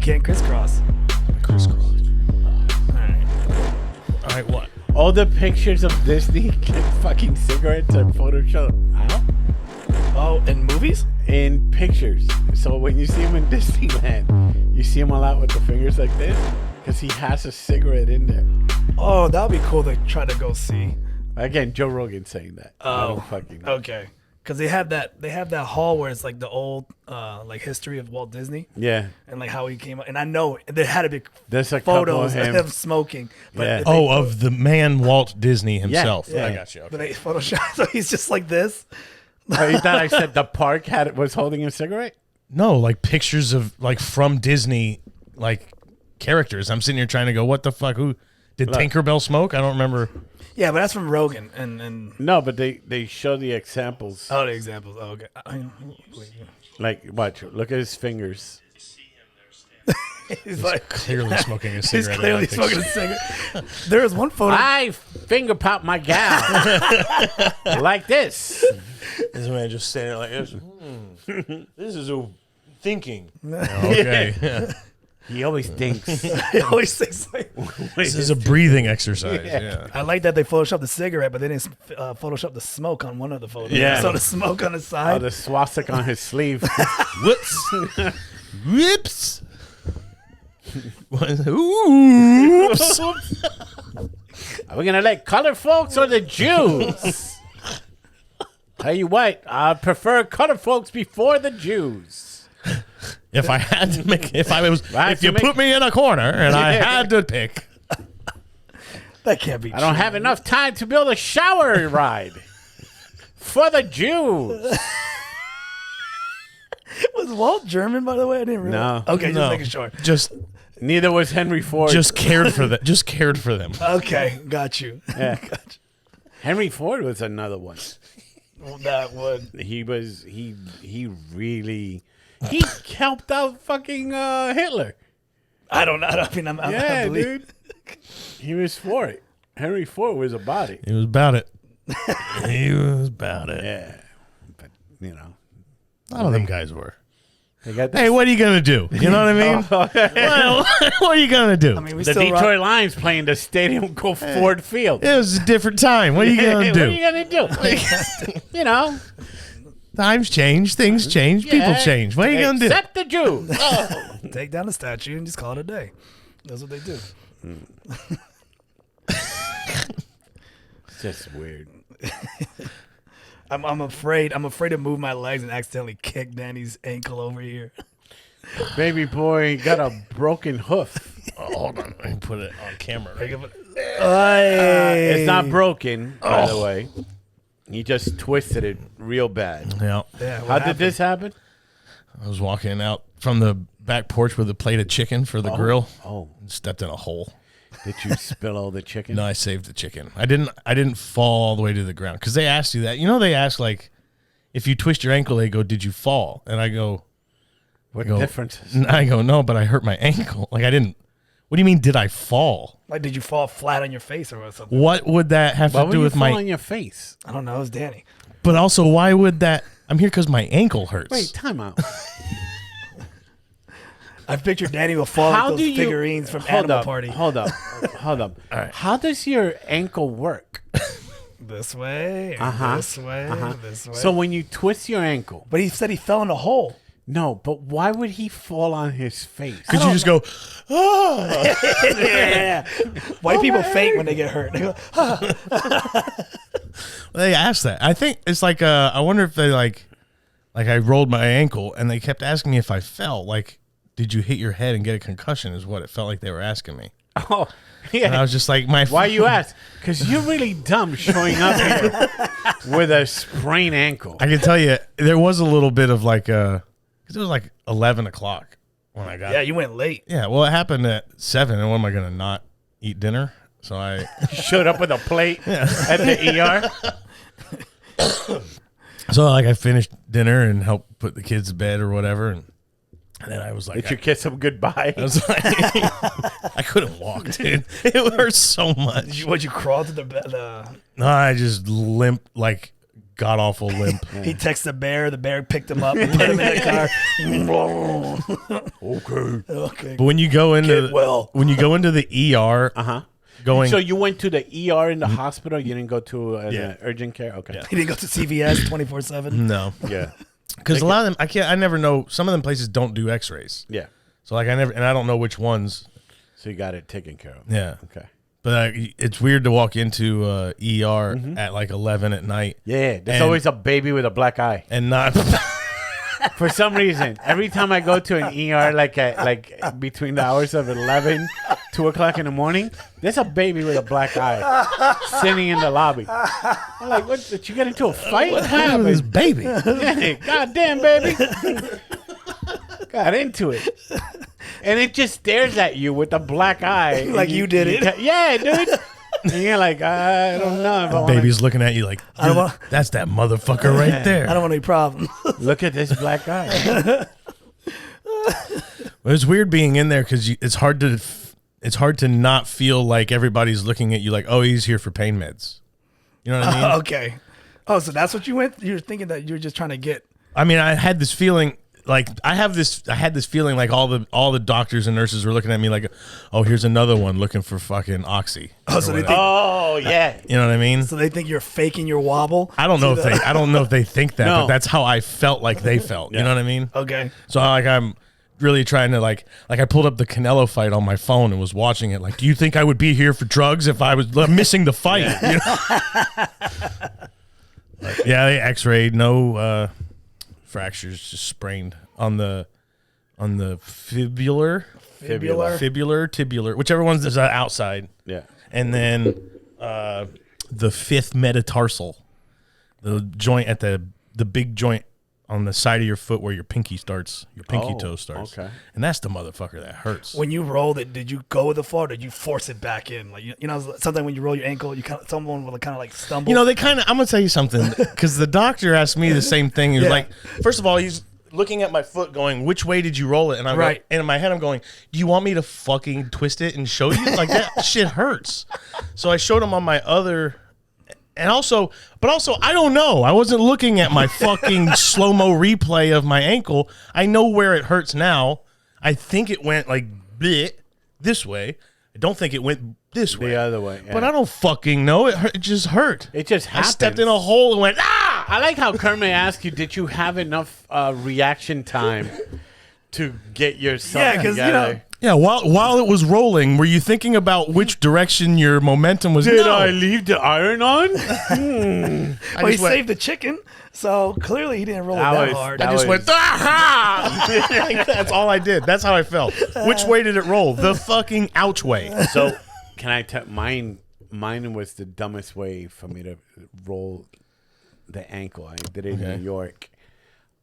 you can't crisscross. Crisscross. All right, what? All the pictures of Disney fucking cigarettes are photoshopped out Oh, in movies? in pictures. So when you see him in Disneyland, you see him all out with the fingers like this because he has a cigarette in there. Oh, that would be cool to try to go see. Again, Joe Rogan saying that. I don't fucking know. Okay. Because they have that hall where it's like the old like history of Walt Disney Yeah. and like how he came up. And I know there had to be There's a couple photos of of him. him smoking. But Yeah. Of the man Walt Disney himself. Yeah. I got you. But they Photoshop, so he's just like this. Oh, you thought I said the park was holding a cigarette? No, like pictures of like from Disney, like characters. I'm sitting here trying to go, what the fuck? Who did Tinkerbell smoke? I don't remember. Yeah, but that's from Rogan and No, but they show the examples. oh, the examples. Oh, okay. Like, watch. Look at his fingers. He's like Clearly smoking a he's cigarette. clearly smoking a cigarette. There was one photo. I finger pop my gal like this. This man just standing there like this. This is a thinking. Okay. Yeah. He always thinks. He always thinks like. This is a breathing exercise. Yeah. I like that they photoshopped the cigarette, but they didn't photoshop the smoke on one of the photos. Yeah. So the smoke on the Oh, side. the swastika on his sleeve. Whoops. Whoops. Oops. Are we gonna let color folks or the Jews? Tell you what, I prefer color folks before the Jews. If I had to make, if you make- put me in a corner and I had to pick, That can't be. I don't have enough time to build a shower ride for the Jews. Was Walt German, by the way? I didn't realize. No. Okay, just No. making sure. just Neither was Henry Ford. cared for that. Just cared for them. Okay, got you. Yeah. Got Henry Ford was another one. you. That would. He helped out fucking Hitler. I don't know. I mean, I Yeah, believe. dude. He was for it. Henry Ford was about it. He was about it. He was about it. Yeah. But, you know. A lot of them guys were. They got Hey, what are you gonna do? You know what I mean? Well, what are you gonna do? I mean, we the still Detroit Lions playing the Stadium Go Ford Field. it was a different time. What are you gonna What do? are you gonna do? You know, Times change, things change, people change. What are you gonna do? Except the Jews. take down the statue and just call it a day. That's what they do. It's just weird. I'm afraid to move my legs and accidentally kick Danny's ankle over here. Baby boy got a broken hoof. Oh, hold on, I can put it on camera. Right? It's not broken, by the way. He just twisted it real bad. Yeah. Yeah, How did this happen? I was walking out from the back porch with a plate of chicken for the grill. Oh, And stepped in a hole. did you spill all the chicken? No, I saved the chicken. I didn't fall all the way to the ground because they asked you that. You know, they ask like, if you twist your ankle, they go, "Did you fall?" And I go, What difference? I go, "No, but I hurt my ankle. Like I didn't." What do you mean? Did I fall? Like, did you fall flat on your face or something? What would that have Why to would do you with fall my? on your face? I don't know. It was Danny. But also, why would that? I'm here because my ankle hurts. Wait, time out. I pictured Danny will fall How with do those you figurines from hold Animal up, Party. Hold up. Hold up. All right. How does your ankle work? This way, this way, this way. So when you twist your ankle, But he said he fell in a hole. no, but why would he fall on his face? Could you just go? White people faint when they get hurt. They go, They asked that. I think it's like I wonder if they like I rolled my ankle and they kept asking me if I fell. Like, did you hit your head and get a concussion? Is what it felt like they were asking me. Oh, yeah. And I was just like, Why you ask? Because you're really dumb showing up here with a sprained ankle. I can tell you, there was a little bit of like because it was like 11 o'clock when I got. yeah, you went late. Yeah, well, it happened at 7, and when am I gonna not eat dinner? So I Showed up with a plate at the ER. I finished dinner and helped put the kids to bed or whatever, and then I was like, Did you kiss him goodbye? I was like, I couldn't walk, dude. It hurt so much. Would you crawl to the bed? No, I just limped, like god awful limp. He texted the bear. The bear picked him up and put him in the car. Okay. But when you go into the ER, going. So you went to the ER in the hospital. You didn't go to urgent care. Okay. He didn't go to CVS 24/7. No. Yeah. Because a lot of them, I never know. Some of them places don't do X-rays. Yeah. So like I don't know which ones. So you got it taken care of. Yeah. Okay. But it's weird to walk into ER at like 11 at night. Yeah. There's always a baby with a black eye. And not. For some reason, every time I go to an ER, like between the hours of 11, 2 o'clock in the morning, there's a baby with a black eye sitting in the lobby. I'm like, what? Did you get into a fight? What happened to this baby? Yeah, goddamn, baby. Got into it. And it just stares at you with a black eye. Like you did it. Yeah, dude. And you're like, I don't know if I want Baby's looking at you like, that's that motherfucker right there. I don't want any problems. look at this black eye. It's weird being in there because it's hard to not feel like everybody's looking at you like, oh, he's here for pain meds. You know what I mean? Okay. Oh, so that's what you went. You were thinking that you were just trying to get. I mean, I had this feeling. Like I had this feeling like all the doctors and nurses were looking at me like, oh, here's another one looking for fucking oxy. Oh, so they think. Oh, yeah. You know what I mean? So they think you're faking your wobble. I don't know if they think that, but that's how I felt like they felt. You know what I mean? Okay. So like I'm really trying to like I pulled up the Canelo fight on my phone and was watching it. Like, do you think I would be here for drugs if I was missing the fight? You know? Yeah, they X-rayed, no fractures, just sprained on the fibular, tibular, whichever one's is outside. Yeah. And then the fifth metatarsal, the joint at the big joint on the side of your foot where your pinky starts, your pinky toe starts. Okay. And that's the motherfucker that hurts. When you rolled it, did you go with the floor or did you force it back in? Like, you know, sometimes when you roll your ankle, someone will kind of like stumble. You know, I'm going to tell you something, because the doctor asked me the same thing. He was like, first of all, he's looking at my foot going, which way did you roll it? And I'm right. And in my head, I'm going, do you want me to fucking twist it and show you? Like, that shit hurts. So I showed him on my other... And also, I don't know. I wasn't looking at my fucking slow-mo replay of my ankle. I know where it hurts now. I think it went like bleh, this way. I don't think it went this way. The other way. Yeah. But I don't fucking know. It just hurt. It just happened. I stepped in a hole and went, ah! I like how Kermit asked you, did you have enough reaction time to get yourself together? You know... Yeah, while it was rolling, were you thinking about which direction your momentum was? Did I leave the iron on? Well, he saved the chicken, so clearly he didn't roll it that hard. I just went, aha! That's all I did. That's how I felt. Which way did it roll? The fucking ouch way. So, can I tell mine was the dumbest way for me to roll the ankle. I did it in New York.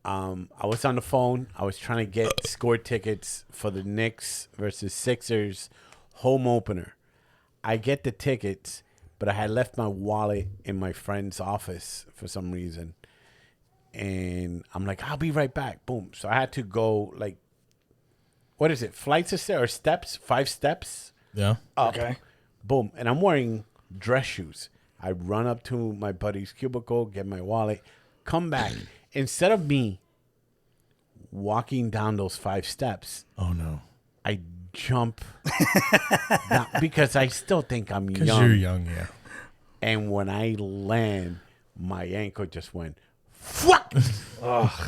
I was on the phone. I was trying to get score tickets for the Knicks versus Sixers home opener. I get the tickets, but I had left my wallet in my friend's office for some reason. And I'm like, I'll be right back. Boom. So I had to go, like, what is it? Flights of stairs or steps? 5 steps? Yeah. Up. Okay. Boom. And I'm wearing dress shoes. I run up to my buddy's cubicle, get my wallet, come back. Instead of me walking down those 5 steps, oh no, I jump down, because I still think I'm young. Because you're young, yeah. And when I land, my ankle just went fuck,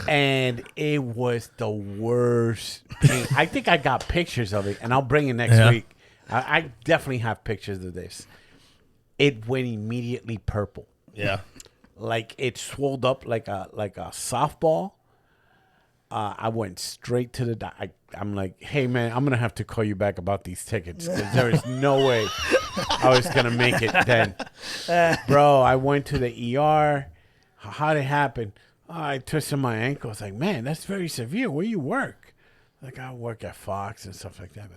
and it was the worst thing. I think I got pictures of it, and I'll bring it next week. I definitely have pictures of this. It went immediately purple. Yeah. Like it swelled up like a softball. I went straight to the I'm like, hey man, I'm gonna have to call you back about these tickets because there is no way I was gonna make it then, bro. I went to the ER. How'd it happen? I twisted my ankle. It's like, man, that's very severe. Where you work? Like I work at Fox and stuff like that.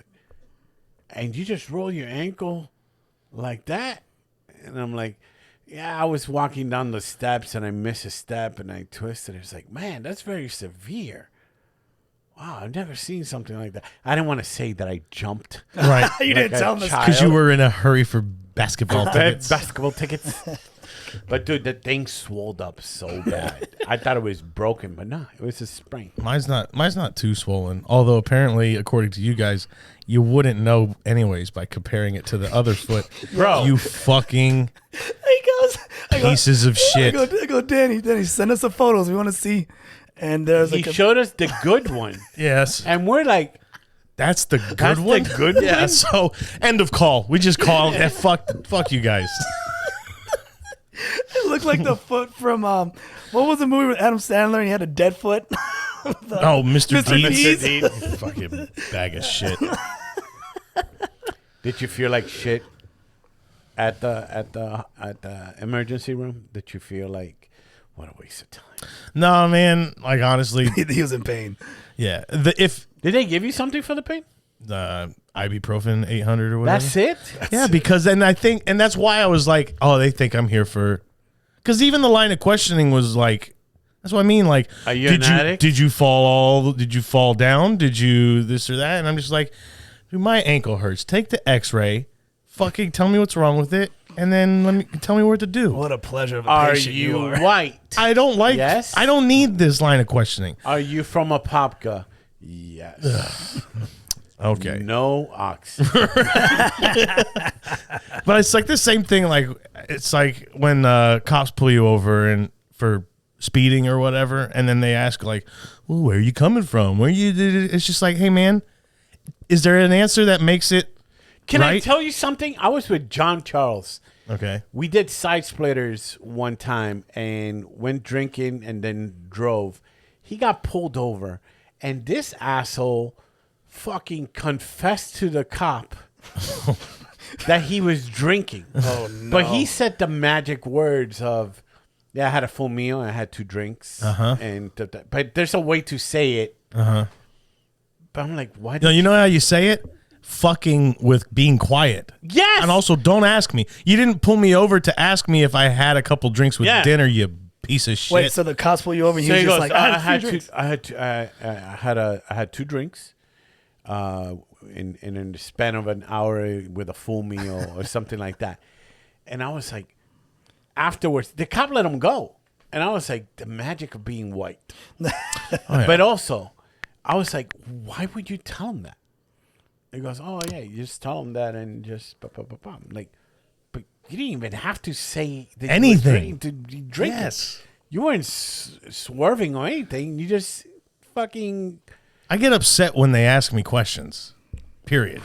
And you just roll your ankle like that? And I'm like, yeah, I was walking down the steps and I missed a step and I twisted. It's like, man, that's very severe. Wow, I've never seen something like that. I didn't want to say that I jumped. Right. You didn't tell them because you were in a hurry for basketball tickets. Basketball tickets. But dude, the thing swelled up so bad. I thought it was broken, but no, it was a sprain. Mine's not too swollen. Although apparently, according to you guys, you wouldn't know anyways by comparing it to the other foot. Bro. You fucking I go, pieces of shit. I go, Danny, send us some photos. We want to see. And there's He like showed us the good one, Yes. and we're like, That's the good That's the one. good Yeah. one? So end of call. We just called. Fuck you guys. it looked like the foot from what was the movie with Adam Sandler and he had a dead foot? Oh, Mr. Mr. Deeds. Deeds. Fucking bag of shit. did you feel like shit at the emergency room? Did you feel like, what a waste of time? No, man. Like honestly, He was in pain. yeah. Did they give you something for the pain? Ibuprofen 800 or whatever. That's it. Yeah, because then I think, and that's why I was like, oh, they think I'm here for, because even the line of questioning was like, that's what I mean. Like, Are you an addict? Did you fall down? Did you this or that? And I'm just like, dude, my ankle hurts. Take the X-ray. Fucking tell me what's wrong with it, and then tell me what to do. What a pleasure of a Are patient you are. white? I don't like. Yes? I don't need this line of questioning. Are you from a popka? Yes. Okay. No ox. But it's like the same thing. Like it's like when cops pull you over and for speeding or whatever, and then they ask like, "Well, where are you coming from? Where you did it?" It's just like, hey man, is there an answer that makes it? Can I right? tell you something? I was with John Charles. Okay. We did side splitters one time and went drinking and then drove. He got pulled over, and this asshole fucking confessed to the cop that he was drinking. Oh no! But he said the magic words of, "Yeah, I had a full meal. And I had 2 drinks." And but there's a way to say it. But I'm like, why? No, you know how you say it? Fucking with being quiet. Yes. And also, don't ask me. You didn't pull me over to ask me if I had a couple drinks with Yeah. dinner. You piece of shit. Wait, so the cops pull you over and So he he was goes, just like, I had 2 drinks, in the span of an hour with a full meal or something like that. And I was like, afterwards, the cop let him go, and I was like, the magic of being white. yeah. But also, I was like, why would you tell him that? He goes, oh yeah, you just tell him that and just I'm like, but you didn't even have to say that Anything. You were to be drinking. Yes. You weren't swerving or anything. You just fucking. I get upset when they ask me questions. Period.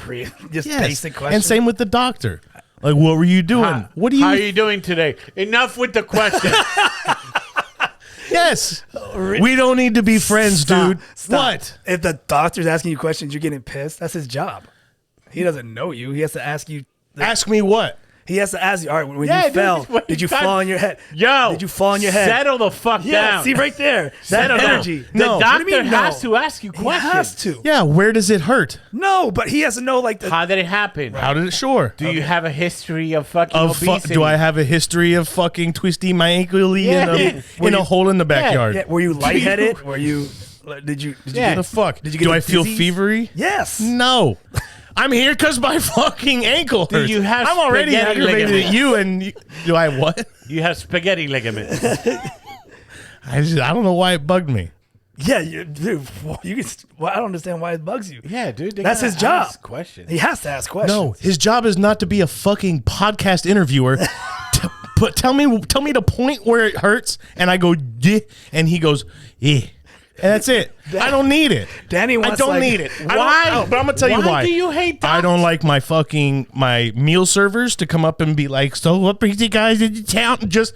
just Yes. basic questions. And same with the doctor. Like, what were you doing? What do you? How are you doing today? Enough with the question. Yes. We don't need to be friends, dude. Stop. What? If the doctor's asking you questions, you're getting pissed. That's his job. He doesn't know you. He has to ask you. Ask me what? He has to ask you. All right, when Yeah, you dude, fell, when did you you got- fall on your head? Yo, did you fall on your head? Settle the fuck Yeah, down. see right there. That Settle down. energy. The No. What do doctor you mean, has no? to ask you He questions. has to. Yeah, where does it hurt? No, but he has to know like the. How did it happen? How did it? Sure. Do you have a history of fucking Of obesity? do I have a history of fucking twisting my ankle Yeah. in a hole in the backyard? Yeah, were you lightheaded? Were you? Did you? Yeah. What the fuck? Did you get do a I feel disease? fevery? Yes. No. I'm here because my fucking ankle hurts. you have I'm already spaghetti aggravated ligaments? at you, and do I what? You have spaghetti ligaments. I don't know why it bugged me. Yeah, dude. You can. Well, I don't understand why it bugs you. Yeah, dude. they That's gotta his job. ask questions. He has to ask questions. No, his job is not to be a fucking podcast interviewer. But tell me the point where it hurts, and I go, yeah, and he goes, yeah. And that's it. I don't need it. Danny I wants, don't like- need it. Why? But I'm gonna tell you Why why. do you hate I don't dogs? like my meal servers to come up and be like, so what brings you guys into town? And just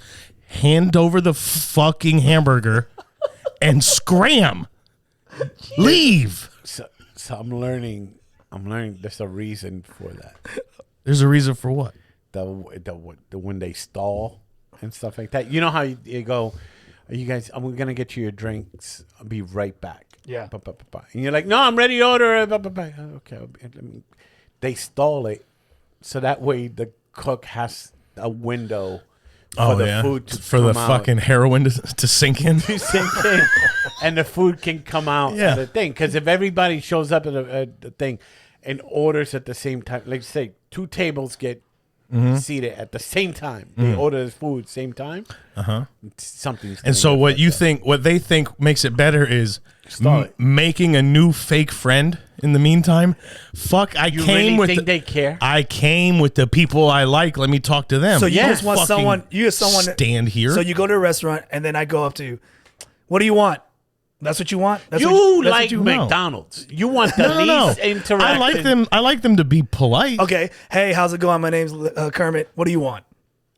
hand over the fucking hamburger and scram. Leave. So I'm learning. There's a reason for that. There's a reason for what? The when they stall and stuff like that. You know how you go, you guys, I'm gonna get you your drinks. I'll be right back. Yeah. And you're like, no, I'm ready to order. Okay. They stall it so that way the cook has a window for the food to for the come out. fucking heroin to sink in. Same thing. And the food can come out Yeah. at the thing. Because if everybody shows up at the thing and orders at the same time, like say 2 tables get seated at the same time. They order the food same time. Something's And so what they think makes it better is making a new fake friend in the meantime. Fuck, You really think they care? I came with the people I like. Let me talk to them. So you just want someone. You have someone stand here. So you go to a restaurant and then I go up to you. What do you want? That's what you want. That's you that's like McDonald's. You want the least interaction. I like them to be polite. Okay. Hey, how's it going? My name's Kermit. What do you want?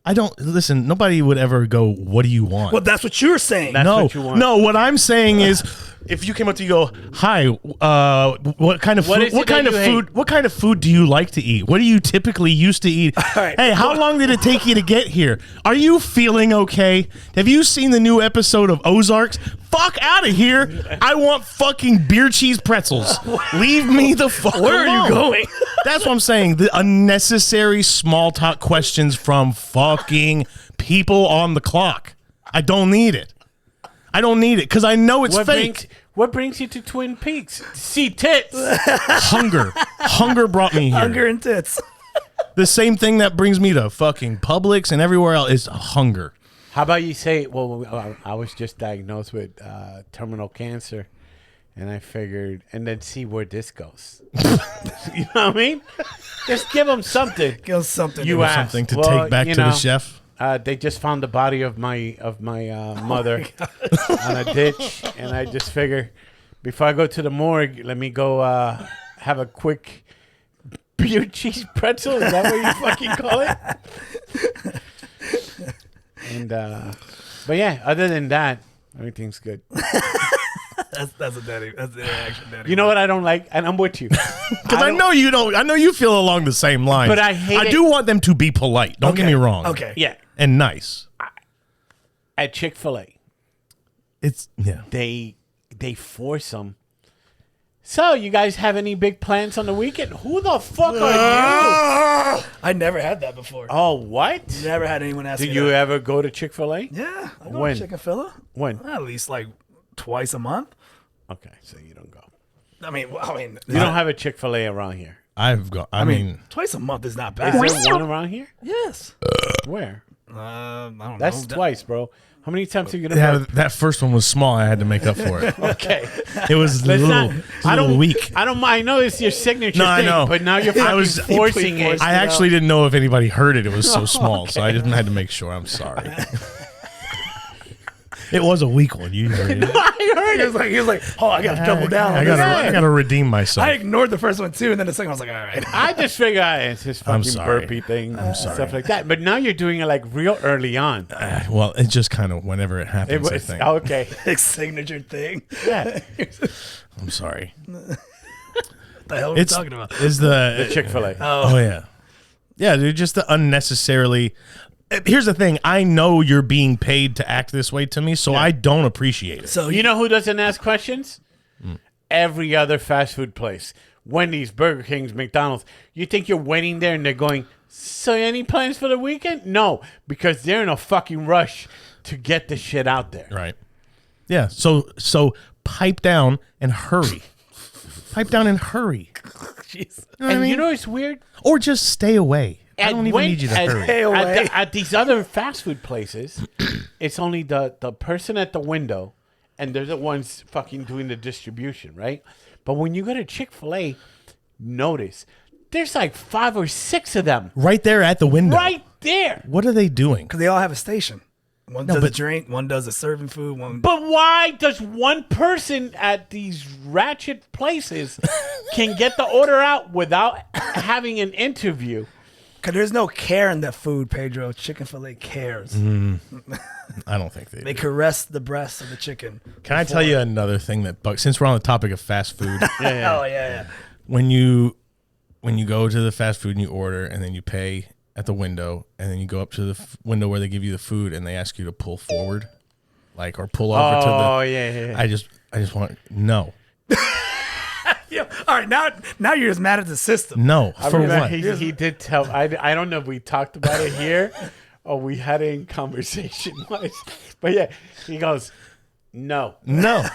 I don't listen. Nobody would ever go, "What do you want?" Well, that's what you're saying. That's what you want. No. What I'm saying is, if you came up to you, go, "Hi, what kind of food? What kind of food do you like to eat? What do you typically used to eat? right. Hey, how long did it take you to get here? Are you feeling okay? Have you seen the new episode of Ozarks? Fuck out of here! I want fucking beer cheese pretzels. Leave me the fuck alone. Where are you going? That's what I'm saying. The unnecessary small talk questions from fucking people on the clock. I don't need it. I don't need it because I know it's fake. What brings you to Twin Peaks? See tits. Hunger brought me here. Hunger and tits. The same thing that brings me to fucking Publix and everywhere else is hunger. How about you say, well, I was just diagnosed with terminal cancer, and I figured, and then see where this goes. You know what I mean? Just give them something. Give them something. You ask. Something to take back to the chef. They just found the body of my mother on a ditch, and I just figure, before I go to the morgue, let me go have a quick beer cheese pretzel. Is that what you fucking call it? And but yeah, other than that, everything's good. That's a daddy. That's the action daddy. You know what I don't like, and I'm with you because I know you don't. I know you feel along the same lines. But I do want them to be polite. Don't get me wrong. Okay. Yeah. And nice. At Chick-fil-A, they force them. So, you guys have any big plans on the weekend? Who the fuck are you? I never had that before. Oh, what? Never had anyone ask me Did you that. ever go to Chick-fil-A? Yeah. I go When? to Chicken Filler. When? At least like twice a month. Okay, so you don't go. I mean, You don't have a Chick-fil-A around here. I've got. I mean, twice a month is not Is bad. there one around here? Yes. Where? I don't That's know. twice, bro. How many times are you gonna? yeah, burp? that first one was small. I had to make up for it. Okay. It was a Let's little, not- a little weak. I don't mind. I know it's your signature No, thing, I know. but now you're I was- forcing it. I actually didn't know if anybody heard it. It was so small, so I didn't had to make sure. I'm sorry. It was a weak one. You heard it. I heard it. He was like, oh, I got to double down. I gotta redeem myself. I ignored the first one too, and then the second one I was like, all right. I just figured it's his fucking sorry. burpee thing, I'm sorry. stuff like that. But now you're doing it like real early on. Well, it just kind of whenever it It happens. I was think. okay. His signature thing. Yeah, I'm sorry. What the hell are we talking about? Is the Chick-fil-A. Oh yeah, yeah, dude. Just the unnecessarily. Here's the thing. I know you're being paid to act this way to me, so I don't appreciate it. So You know who doesn't ask questions? Every other fast food place. Wendy's, Burger King's, McDonald's. You think you're waiting there and they're going, so any plans for the weekend? No, because they're in a fucking rush to get the shit out there. Right. Yeah. So pipe down and hurry. Pipe down and hurry. Jeez. You know what I And mean? you know what's weird? Or just stay away. I don't even need you to hurry. Stay away. At these other fast food places, it's only the person at the window, and they're the ones fucking doing the distribution, right? But when you go to Chick-fil-A, notice there's like 5 or 6 of them Right there at the window. right there. What are they doing? Because they all have a station. One does a but- drink, one does a serving food, one. But why does one person at these ratchet places can get the order out without having an interview? Because there's no care in that food, Pedro. Chicken-fil-A cares. I don't think They caress the breasts of the chicken. Can I tell you another thing that bugs? Since we're on the topic of fast food, Oh, yeah. when you go to the fast food and you order and then you pay at the window and then you go up to the window where they give you the food and they ask you to pull forward, like or pull over to the. Oh yeah. I just want no. Yeah. All right, now you're just mad at the system. No, I for remember what? he did tell. I don't know if we talked about it here or we had it in conversation wise, but yeah, he goes, no. No.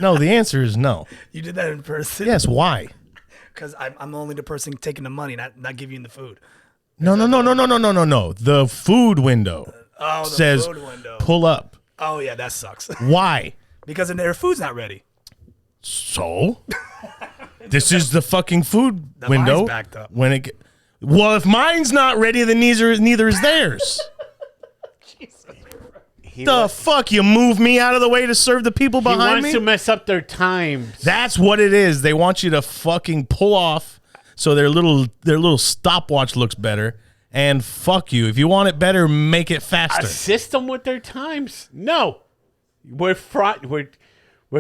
No, the answer is no. You did that in person? Yes, why? Because I'm only the person taking the money, not giving you the food. No. The food window Oh, the says food window. pull up. Oh yeah, that sucks. Why? Because their food's not ready. So this is the fucking food window. Mine's backed up. Well, if mine's not ready, then neither is theirs. Fuck? You move me out of the way to serve the people behind me? He wants to mess up their times. That's what it is. They want you to fucking pull off so their little stopwatch looks better. And fuck you. If you want it better, make it faster. Assist them with their times. No. We're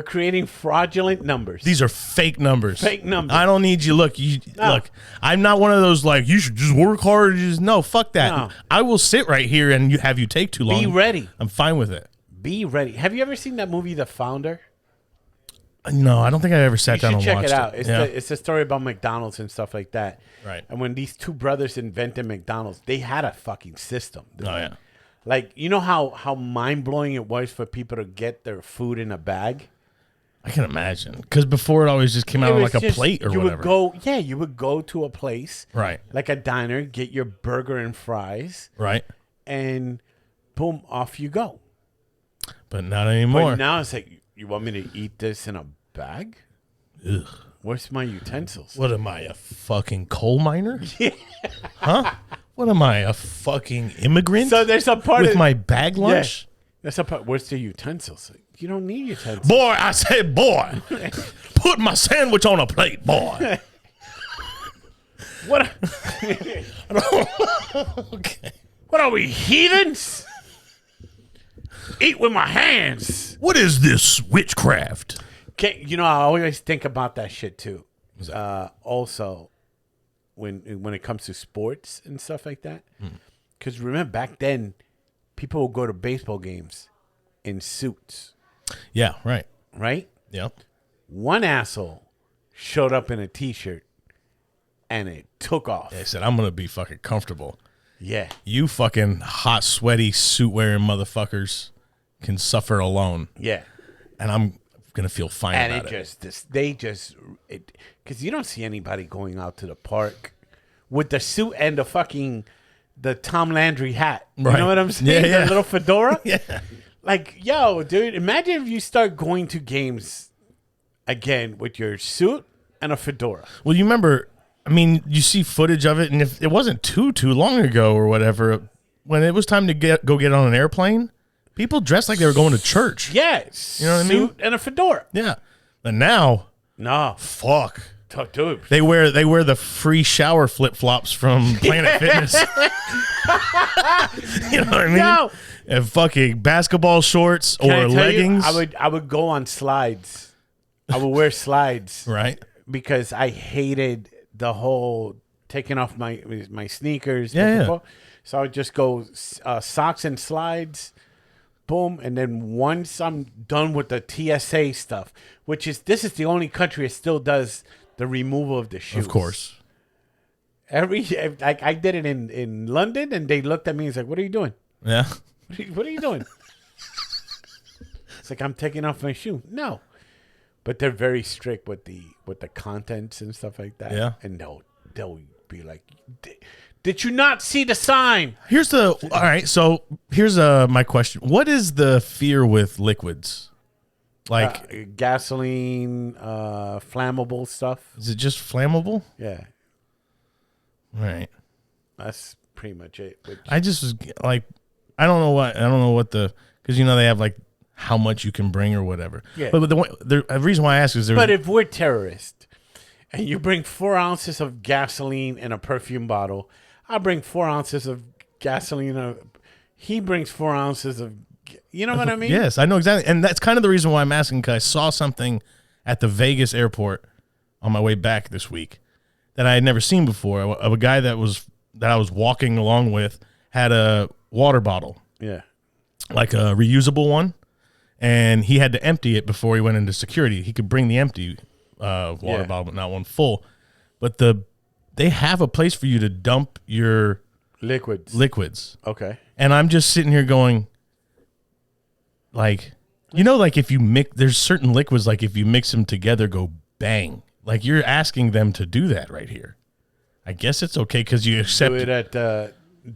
creating fraudulent numbers. These are fake numbers. Fake numbers. I don't need you. Look, look. I'm not one of those like you should just work hard. No, fuck that. No. I will sit right here and have you take too long. Be ready. I'm fine with it. Be ready. Have you ever seen that movie, The Founder? No, I don't think I ever sat down and watched it. Check it out. It's a story about McDonald's and stuff like that. Right. And when these two brothers invented McDonald's, they had a fucking system. Oh yeah. Like, you know how mind blowing it was for people to get their food in a bag. I can imagine, because before it always just came out on like a plate or whatever. You would go to a place, right, like a diner, get your burger and fries, right, and boom, off you go. But not anymore. But now it's like, you want me to eat this in a bag? Ugh. Where's my utensils? What am I, a fucking coal miner? Yeah. Huh? What am I, a fucking immigrant? So there's a part with my bag lunch. Yeah. There's a part. Where's the utensils? You don't need utensils. Boy, I said, boy, put my sandwich on a plate, boy. What? Okay. What are we, heathens? Eat with my hands. What is this witchcraft? Okay, you know, I always think about that shit too. Also, when it comes to sports and stuff like that, because remember back then, people would go to baseball games in suits. Yeah, right. Right? Yep. One asshole showed up in a t-shirt and it took off. They said, I'm going to be fucking comfortable. Yeah. You fucking hot, sweaty, suit-wearing motherfuckers can suffer alone. Yeah. And I'm going to feel fine and about it. Because you don't see anybody going out to the park with the suit and the Tom Landry hat. Right. You know what I'm saying? Yeah. The little fedora. Yeah. Like, yo, dude, imagine if you start going to games again with your suit and a fedora. Well, you remember, I mean, you see footage of it, and if it wasn't too long ago or whatever, when it was time to go get on an airplane, people dressed like they were going to church. Yeah. You know what I mean? Suit and a fedora. Yeah. But now, no. Fuck. Dude. They wear the free shower flip-flops from Planet Fitness. You know what I mean? No. And fucking basketball shorts Can I or tell leggings. You, I would go on slides. I would wear slides. Right. Because I hated the whole taking off my sneakers. Yeah. So I would just go socks and slides. Boom. And then once I'm done with the TSA stuff, this is the only country that still does the removal of the shoes. Of course. I did it in London, and they looked at me and said, "What are you doing? Yeah. What are you doing?" It's like, I'm taking off my shoe. No. But they're very strict with the contents and stuff like that. Yeah. And they'll be like, "Did you not see the sign?" All right, so here's my question. What is the fear with liquids? Like gasoline, flammable stuff. Is it just flammable? Yeah. Right. That's pretty much it. I just was like, I don't know what because they have like how much you can bring or whatever. Yeah. But the reason why I ask is But if we're terrorists and you bring 4 ounces of gasoline in a perfume bottle, I bring 4 ounces of gasoline. He brings 4 ounces of. You know what I mean? Yes, I know exactly. And that's kind of the reason why I'm asking, because I saw something at the Vegas airport on my way back this week that I had never seen before. Of a guy that I was walking along with had a water bottle. Yeah. Like a reusable one. And he had to empty it before he went into security. He could bring the empty water bottle, but not one full. But they have a place for you to dump your liquids. Okay. And I'm just sitting here going, like, like if you there's certain liquids, like if you mix them together, go bang. Like you're asking them to do that right here. I guess it's okay because you accept Do it at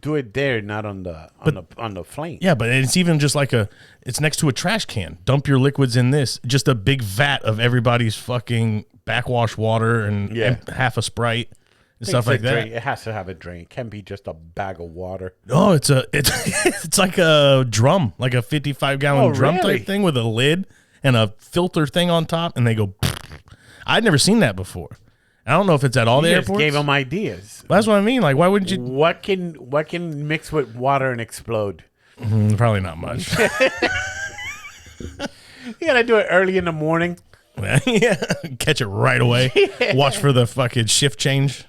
do it there, not on the flame. Yeah, but it's even just like it's next to a trash can. Dump your liquids in this. Just a big vat of everybody's fucking backwash water and half a Sprite and stuff like that. Drain. It has to have a drain. It can't be just a bag of water. No, it's it's like a drum, like a 55-gallon drum type thing with a lid and a filter thing on top, and they go. I'd never seen that before. I don't know if it's at all the You just airports. gave them ideas. That's what I mean. Like, why wouldn't you? What can mix with water and explode? Probably not much. You gotta do it early in the morning. Yeah, catch it right away. Watch for the fucking shift change.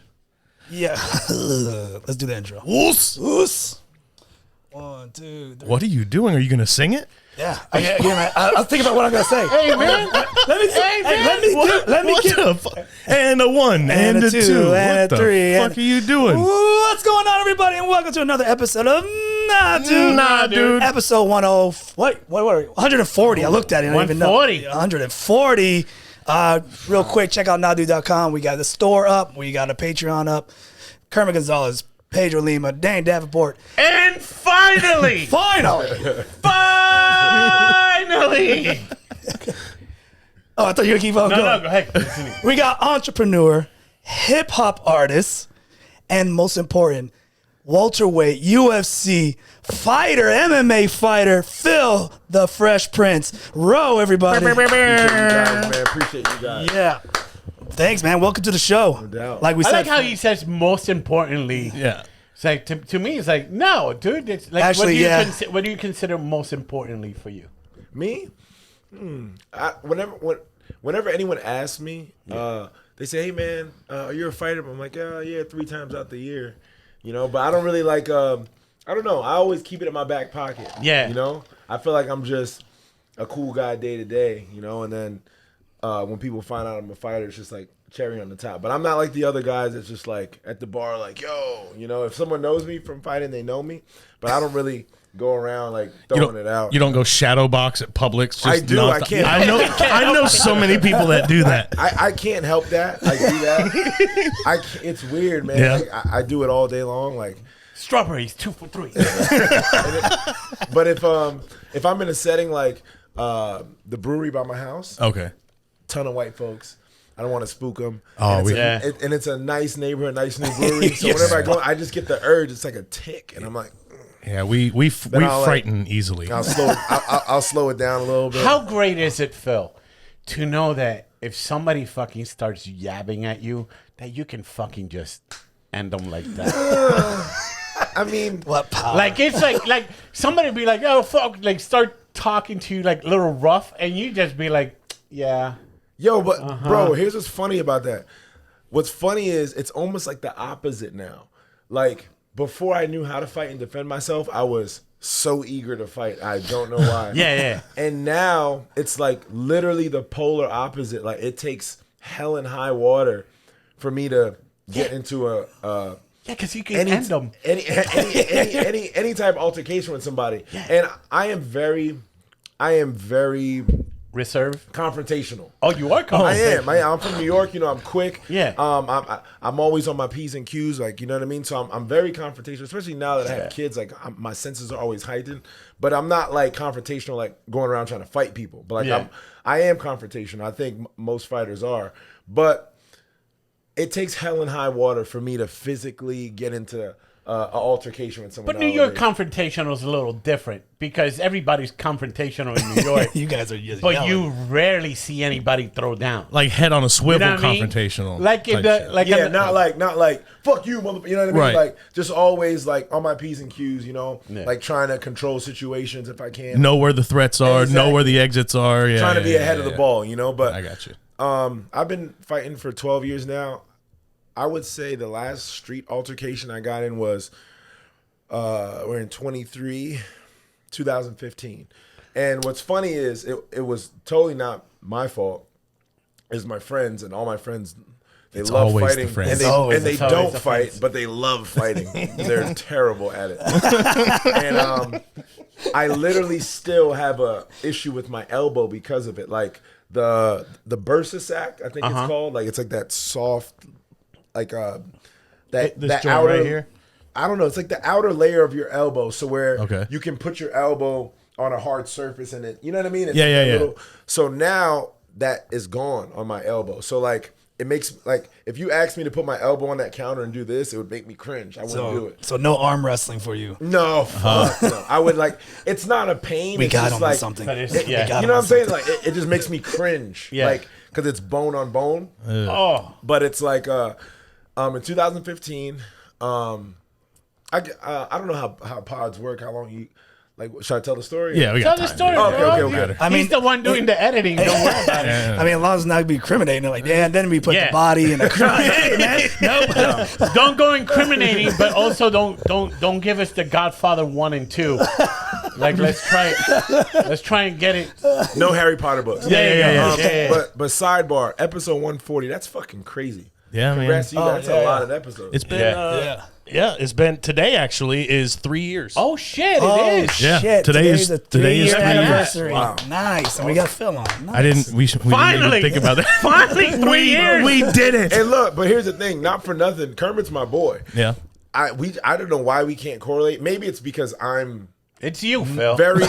Yeah. Let's do the intro. Woos. Woos. 1, 2, 3. What are you doing? Are you gonna sing it? Yeah. I was thinking about what I'm gonna say. Hey man, Let me get. And a 1 and a 2 and a 3. What the fuck are you doing? What's going on, everybody, and welcome to another episode of Nah, Dude. Nah, Dude. Episode 140. I looked at it. I don't even know. 140. Real quick, check out NahDude.com. We got the store up. We got a Patreon up. Kermit Gonzalez, Pedro Lima, Davenport. and finally, Finally. Oh, I thought you were going to keep on going. No, go ahead. Continue. We got entrepreneur, hip hop artist, and most important, welterweight UFC fighter, MMA fighter, Phil the Fresh Prince Rowe, everybody. Appreciate you guys. Yeah. Thanks, man. Welcome to the show. No doubt. Like we I said, like how he says most importantly. Yeah. It's like to me, it's like no, dude. It's like Actually, what do you consider most importantly for you? Me? Whenever anyone asks me, they say, "Hey, man, you're a fighter." I'm like, "Yeah, 3 times out the year," you know. But I don't really like. I don't know. I always keep it in my back pocket. Yeah. You know. I feel like I'm just a cool guy day to day, you know. And then when people find out I'm a fighter, it's just like cherry on the top. But I'm not like the other guys that's just like at the bar, like, yo, you know. If someone knows me from fighting, they know me. But I don't really go around like throwing it out. You don't go shadow box at Publix. Just I do. I can't. I know so many people that do that. I can't help that. I do that. It's weird, man. Yeah. Like, I do it all day long. Like, Strawberries 2 for 3. but if I'm in a setting like the brewery by my house, Okay. ton of white folks. I don't want to spook them. Oh, and it's a nice neighborhood, nice new brewery. So whenever I go, I just get the urge. It's like a tick, and I'm like, Yeah, we frighten easily. I'll slow it down a little bit. How great is it, Phil, to know that if somebody fucking starts yabbing at you, that you can fucking just end them like that? I mean, what power? Like it's like somebody be like, oh fuck, like start talking to you like a little rough, and you just be like, yeah. yo, but bro, here's what's funny about that. What's funny is it's almost like the opposite now. Like before I knew how to fight and defend myself, I was so eager to fight. I don't know why. Yeah. And now it's like literally the polar opposite. Like it takes hell and high water for me to get into a Yeah, because you can end them. any type of altercation with somebody. Yeah. And I am very Reserve. confrontational. Oh, you are I confident. am. I'm from New York. You know, I'm quick. Yeah. I'm always on my P's and Q's. Like, you know what I mean? So I'm very confrontational, especially now that I have kids. Like, my senses are always heightened. But I'm not like confrontational, like going around trying to fight people. But like, I am confrontational. I think most fighters are. But it takes hell and high water for me to physically get into an altercation with someone. But New York confrontational is a little different because everybody's confrontational in New York. You guys are just But yelling. you rarely see anybody throw down. Like head on a swivel, You know what I mean? confrontational. Like in type the shit. like Yeah, in the- not like fuck you, mother. You know what I mean? Right. Like just always like on my P's and Q's. You know, Yeah. like trying to control situations if I can. Know where the threats are. Exactly. Know where the exits are. Yeah, Trying to be yeah, ahead yeah, of the yeah. ball. You know, but I got you. I've been fighting for 12 years now. I would say the last street altercation I got in was we're in 2015. And what's funny is it was totally not my fault. It's my friends, and all my friends, they love always the fighting, friends. and It's always they the don't friends. fight, but they love fighting. They're terrible at it. And I literally still have a issue with my elbow because of it. Like the bursa sac, I think it's called. Like it's like that soft, like that This joint right here? I don't know. It's like the outer layer of your elbow, so where Okay. you can put your elbow on a hard surface, and it, you know what I mean? It's Yeah, like yeah. So now that is gone on my elbow. So like it makes like if you asked me to put my elbow on that counter and do this, it would make me cringe. I wouldn't do it. So no arm wrestling for you. No, fuck no. I would like. It's not a pain. We it's got just him like, on something. Yeah. You know what I'm saying? Like it just makes me cringe. Yeah. Like because it's bone on bone. Oh, But it's like in 2015, I don't know how pods work. How long you like? Should I tell the story? Yeah, we tell got the time. story, Okay, bro. okay. I mean, He's the one doing the editing. Don't worry about it. Yeah. I mean, as long as it's not be incriminating, like, yeah, and then we put Yeah. the body in the hey, man, no. Don't go incriminating, but also don't give us the Godfather 1 and 2. Like let's try and get it. No Harry Potter books. Yeah. But sidebar, episode 140. That's fucking crazy. Yeah, man. Congrats to you. That's yeah, a lot yeah. of episodes. It's been Yeah. it's been today actually is 3 years. Oh shit! It is. Yeah. Shit, Today is a today is 3-year 3 years. anniversary. Wow. Nice, and we got Phil on. Nice. I didn't. We Finally, didn't even think about that. Finally, 3 years. We did it. And look, but here's the thing. Not for nothing. Kermit's my boy. Yeah. I don't know why we can't correlate. Maybe it's because I'm It's you, Phil. very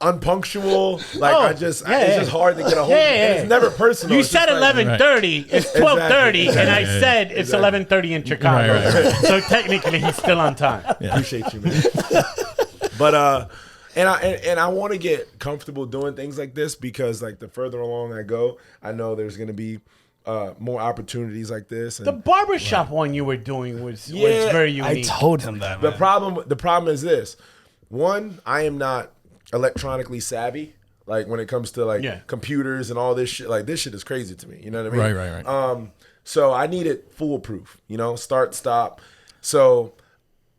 unpunctual. Like it's just hard to get a hold of. And it's never personal. You It's just said like- 11:30. It's 12:30, Exactly. and I said it's 11:30 in Chicago. Right. So technically, he's still on time. Appreciate you, man. But and I want to get comfortable doing things like this because like the further along I go, I know there's gonna be more opportunities like this. And The barbershop one you were doing was very I unique. told him that. the Man. problem is this. One, I am not electronically savvy. Like when it comes to like computers and all this shit, like this shit is crazy to me. You know what I mean? Right. So I need it foolproof, start, stop. So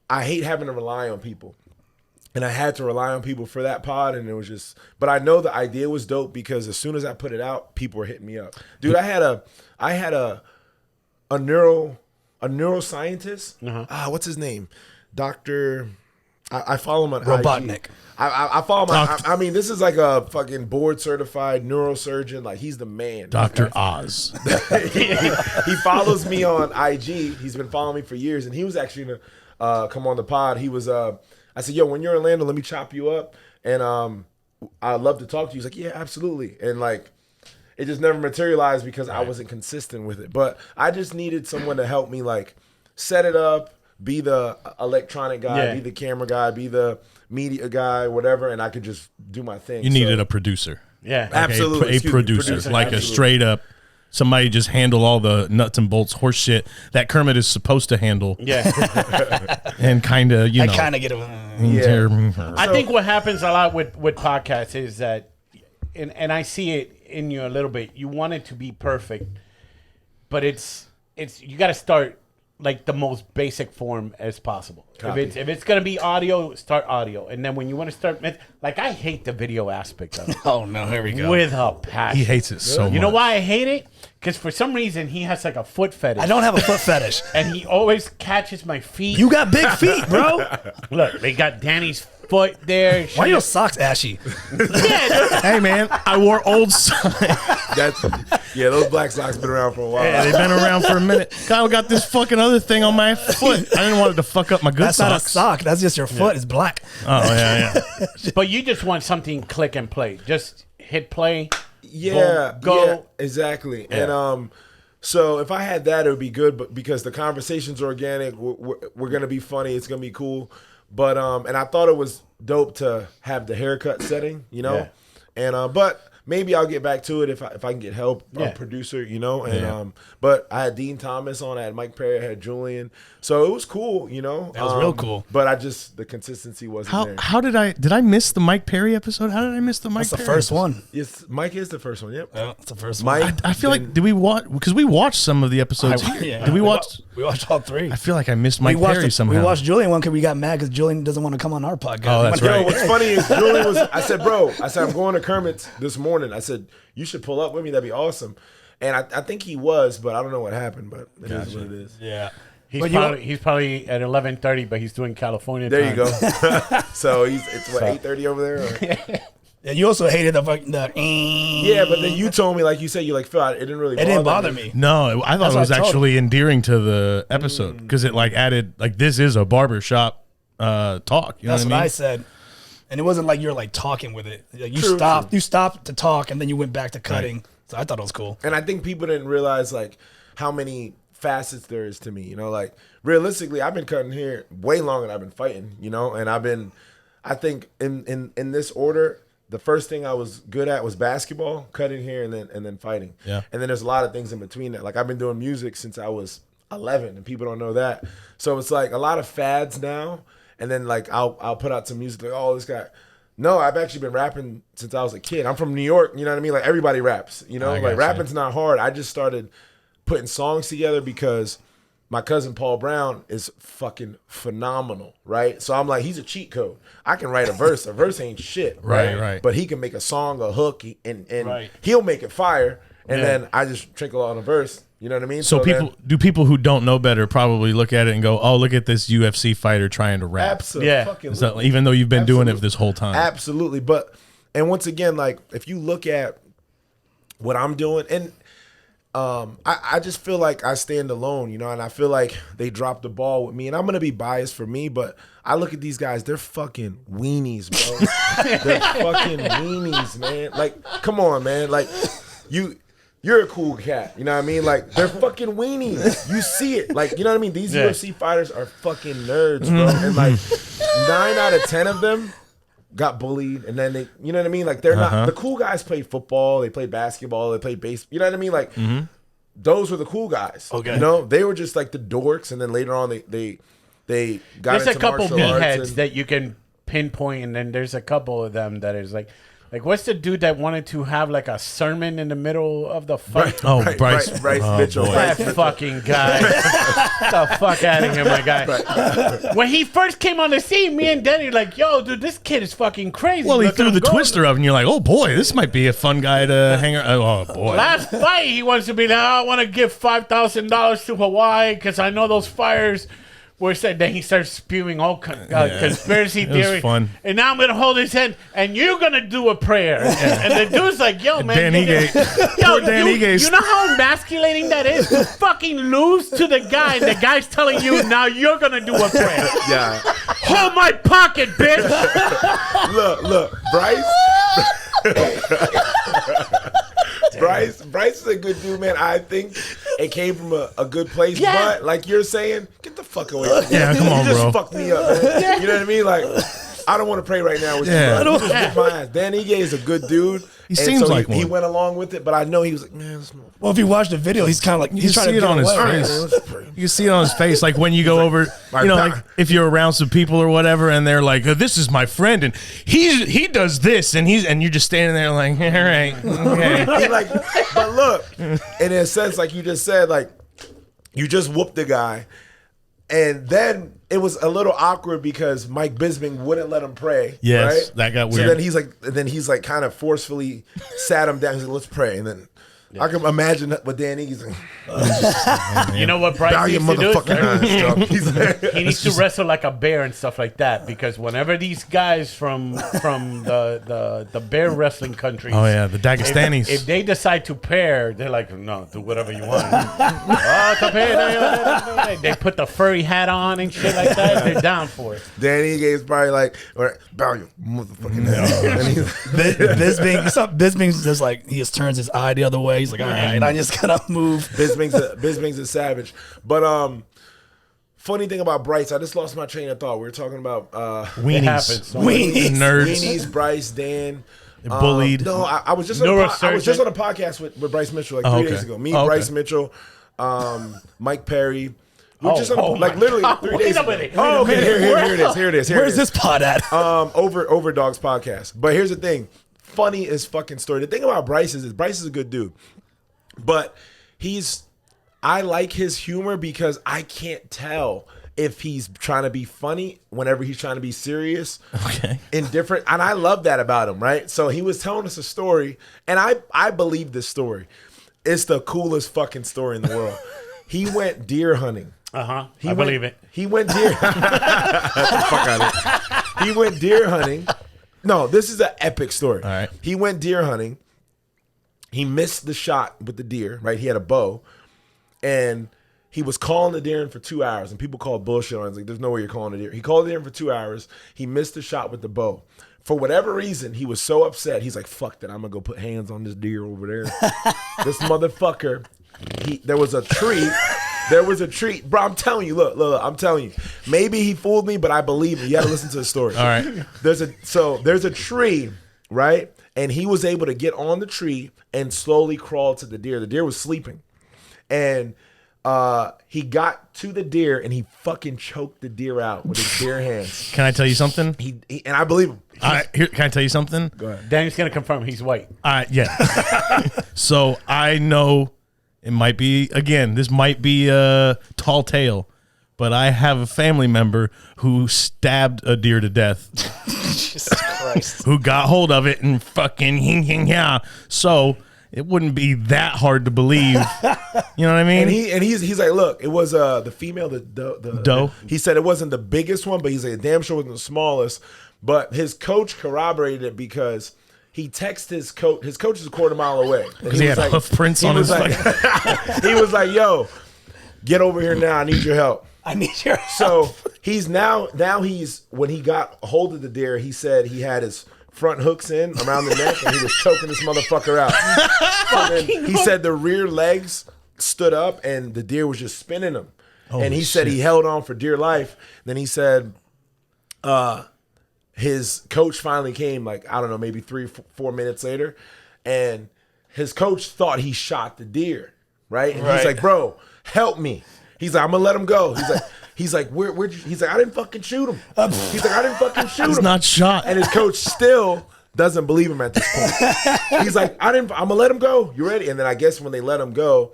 I hate having to rely on people. And I had to rely on people for that pod, and it was just. But I know the idea was dope because as soon as I put it out, people were hitting me up. Dude, I had a neuroscientist. What's his name? Doctor. I follow him on Robotnik. IG. I follow him. I mean, this is like a fucking board certified neurosurgeon. Like he's the man. Dr. Oz. He follows me on IG. He's been following me for years, and he was actually gonna come on the pod. He was. I said, yo, when you're in Orlando, let me chop you up, and I'd love to talk to you. He's like, yeah, absolutely, and like, it just never materialized because I wasn't consistent with it. But I just needed someone to help me like set it up, be the electronic guy, be the camera guy, be the media guy, whatever, and I could just do my thing. You needed a producer. Yeah. Like Absolutely. A Excuse me, producer. Like absolutely. a straight up somebody just handle all the nuts and bolts horse shit that Kermit is supposed to handle. Yeah. And kind of, I kind of get it. I think what happens a lot with podcasts is that, and I see it in you a little bit, you want it to be perfect, but it's you got to start like the most basic form as possible. If it's gonna be audio, start audio, and then when you want to start, like I hate the video aspect of it. Oh no, here we go. With a passion. He hates it so much. You know why I hate it? Because for some reason he has like a foot fetish. I don't have a foot fetish. And he always catches my feet. You got big feet, bro. Look, they got Danny's foot there. Why are your socks ashy? Hey man, I wore old socks. Those black socks been around for a while. Yeah, they've been around for a minute. Kyle got this fucking other thing on my foot. I didn't want it to fuck up my good That's socks. not a sock. That's just your foot. It's black. Oh yeah. But you just want something click and play. Just hit play. Yeah, boom, go. yeah, exactly. And so if I had that, it would be good. But because the conversation's organic, we're gonna be funny. It's gonna be cool. But and I thought it was dope to have the haircut setting, and but maybe I'll get back to it if I can get help, a producer, and but I had Dean Thomas on, I had Mike Perry, I had Julian, so it was cool, That was real cool. But the consistency wasn't there. How did I miss the Mike Perry episode? How did I miss the Mike That's the Perry first episode? one. Yes, Mike is the first one. Yep. Yeah, it's the first Mike. one. I feel like did we watch because we watched some of the episodes here. Yeah. Did we watch? We watched all three. I feel like I missed Mike Perry somehow. We watched Julian one because we got mad because Julian doesn't want to come on our podcast. Oh, that's Yo, right. what's funny is Julian was. I said, bro. I'm going to Kermit's this morning. I said, you should pull up with me. That'd be awesome. And I think he was, but I don't know what happened. But it is what it is. Yeah. He's probably at 11:30, but he's doing California There time. you go. So it's 8:30 over there. Or? Yeah, you also hated the Yeah, but then you told me, like you said, you like, Phil, it didn't really bother me. No, I thought it was actually endearing to the episode because it like added like this is a barbershop talk. You know That's what I mean? I said. And it wasn't like you're like talking with it. Like you True. You stopped to talk and then you went back to cutting. Right. So I thought it was cool. And I think people didn't realize like how many facets there is to me. You know, like realistically, I've been cutting hair way longer than I've been fighting. You know, and I think in this order, the first thing I was good at was basketball, cutting hair, and then fighting. Yeah. And then there's a lot of things in between that. Like I've been doing music since I was 11, and people don't know that. So it's like a lot of fads now. And then like I'll put out some music like, oh, this guy. No, I've actually been rapping since I was a kid. I'm from New York, you know what I mean? Like everybody raps, you know? Like rapping's not hard. I just started putting songs together because my cousin Paul Brown is fucking phenomenal, right? So I'm like, he's a cheat code. I can write a verse. A verse ain't shit, right? But he can make a song, a hook, and he'll make it fire. And then I just trickle on a verse. You know what I mean? So people who don't know better probably look at it and go, "Oh, look at this UFC fighter trying to rap." Absolutely. So even though you've been doing it this whole time. Absolutely. And once again, like if you look at what I'm doing, and I just feel like I stand alone, you know, and I feel like they dropped the ball with me. And I'm gonna be biased for me, but I look at these guys, they're fucking weenies, bro. They're fucking weenies, man. Like, come on, man. Like You're a cool cat, you know what I mean? Like, they're fucking weenies. You see it. Like, you know what I mean? These UFC fighters are fucking nerds, bro. And like 9 out of 10 of them got bullied, and then they, you know what I mean? Like, they're not, the cool guys played football, they played basketball, they played baseball, you know what I mean? Like, those were the cool guys. Okay. You know? They were just like the dorks, and then later on they got there's into a couple meatheads and that you can pinpoint, and then there's a couple of them that is like what's the dude that wanted to have like a sermon in the middle of the fight? Bryce Mitchell. That fucking guy. Get the fuck out of here, my guy. When he first came on the scene, me and Danny like, yo, dude, this kid is fucking crazy. Well, he threw the twister up, and you're like, oh boy, this might be a fun guy to hang around. Oh boy. Last fight, he wants to be like, I want to give $5,000 to Hawaii because I know those fires. Where said then he starts spewing all conspiracy theory. It was fun. And now I'm gonna hold his hand, and you're gonna do a prayer. And the dude's like, "Yo, man, you know how emasculating that is to fucking lose to the guy. And the guy's telling you now you're gonna do a prayer. Yeah, hold my pocket, bitch. look, Bryce is a good dude, man. I think it came from a good place, but like you're saying, get the fuck away from me. Yeah, come on, you just bro. fucked me up, man. You know what I mean? Like, I don't want to pray right now with you, bro. Just my ass. Danny is a good dude. He seems like one. He went along with it, but I know he was like, man, well, if you watch the video, he's kind of like he's trying to see it on his face. You can see it on his face, like when you go over, you know, like if you're around some people or whatever, and they're like, "This is my friend, and he does this," and you're just standing there like, "All right, okay." Like, but look, in a sense, like you just said, like you just whooped the guy, and then it was a little awkward because Mike Bisping wouldn't let him pray. Yes, right? that got weird. So then he's like kind of forcefully sat him down. He's like, let's pray. And then I can imagine what Danny's like. You know what Bryce needs to do? He needs to wrestle like a bear and stuff like that, because whenever these guys from the bear wrestling countries, the Dagestanis, if they decide to pair, they're like, no, do whatever you want. They put the furry hat on and shit like that. They're down for it. Danny is probably like, bow your motherfucking head. Bisping's just like he just turns his eye the other way. He's like, all right, I just gotta move. Bisping's a savage. But funny thing about Bryce, I just lost my train of thought. We were talking about weenies, nerds, weenies, Bryce, Dan. Bullied. No, I was just on a podcast with Bryce Mitchell like 3 days ago. Me, Bryce Mitchell, Mike Perry. We're just on literally 3 days ago. Oh, okay, here it is. Where's this pod at? Over Dogs podcast. But here's the thing. Funny as fucking story. The thing about Bryce is Bryce is a good dude. But I like his humor because I can't tell if he's trying to be funny whenever he's trying to be serious. Okay. Indifferent. And I love that about him, right? So he was telling us a story, and I believe this story. It's the coolest fucking story in the world. He went deer hunting. I believe it. He went deer. He went deer hunting, No, this is an epic story. All right. He went deer hunting. He missed the shot with the deer, right? He had a bow. And he was calling the deer in for 2 hours. And people called bullshit on it. It's like, there's no way you're calling a deer. He called the deer in for 2 hours. He missed the shot with the bow. For whatever reason, he was so upset. He's like, fuck that. I'm going to go put hands on this deer over there. This motherfucker, there was a tree. There was a tree. Bro, I'm telling you, look, I'm telling you. Maybe he fooled me, but I believe him. You got to listen to the story. All right. There's a tree, right? And he was able to get on the tree and slowly crawl to the deer. The deer was sleeping. And he got to the deer and he fucking choked the deer out with his bare hands. Can I tell you something? He and I believe him. Can I tell you something? Go ahead. Danny's gonna confirm he's white. Yeah. So I know it might be, again, this might be a tall tale, but I have a family member who stabbed a deer to death. Jesus Christ. Who got hold of it and fucking yeah. So it wouldn't be that hard to believe. You know what I mean? And he's like, look, it was the female, the doe. He said it wasn't the biggest one, but he's like, damn sure wasn't the smallest. But his coach corroborated it because he texted his coach. His coach is a quarter mile away. Because he had hoof prints on his like, he was like, yo, get over here now. I need your help. I need your help. So he's now he's, when he got hold of the deer, he said he had his front hooks in around the neck and he was choking this motherfucker out. So then he said the rear legs stood up and the deer was just spinning him. And he said he held on for dear life. Then he said his coach finally came, like, I don't know, maybe 3-4 minutes later. And his coach thought he shot the deer, right? And he's like, bro, help me. He's like, I'm going to let him go. He's like, where'd you? He's like, I didn't fucking shoot him. He's like, I didn't fucking shoot him. He's not shot. And his coach still doesn't believe him at this point. He's like, I'm gonna let him go. You ready? And then I guess when they let him go,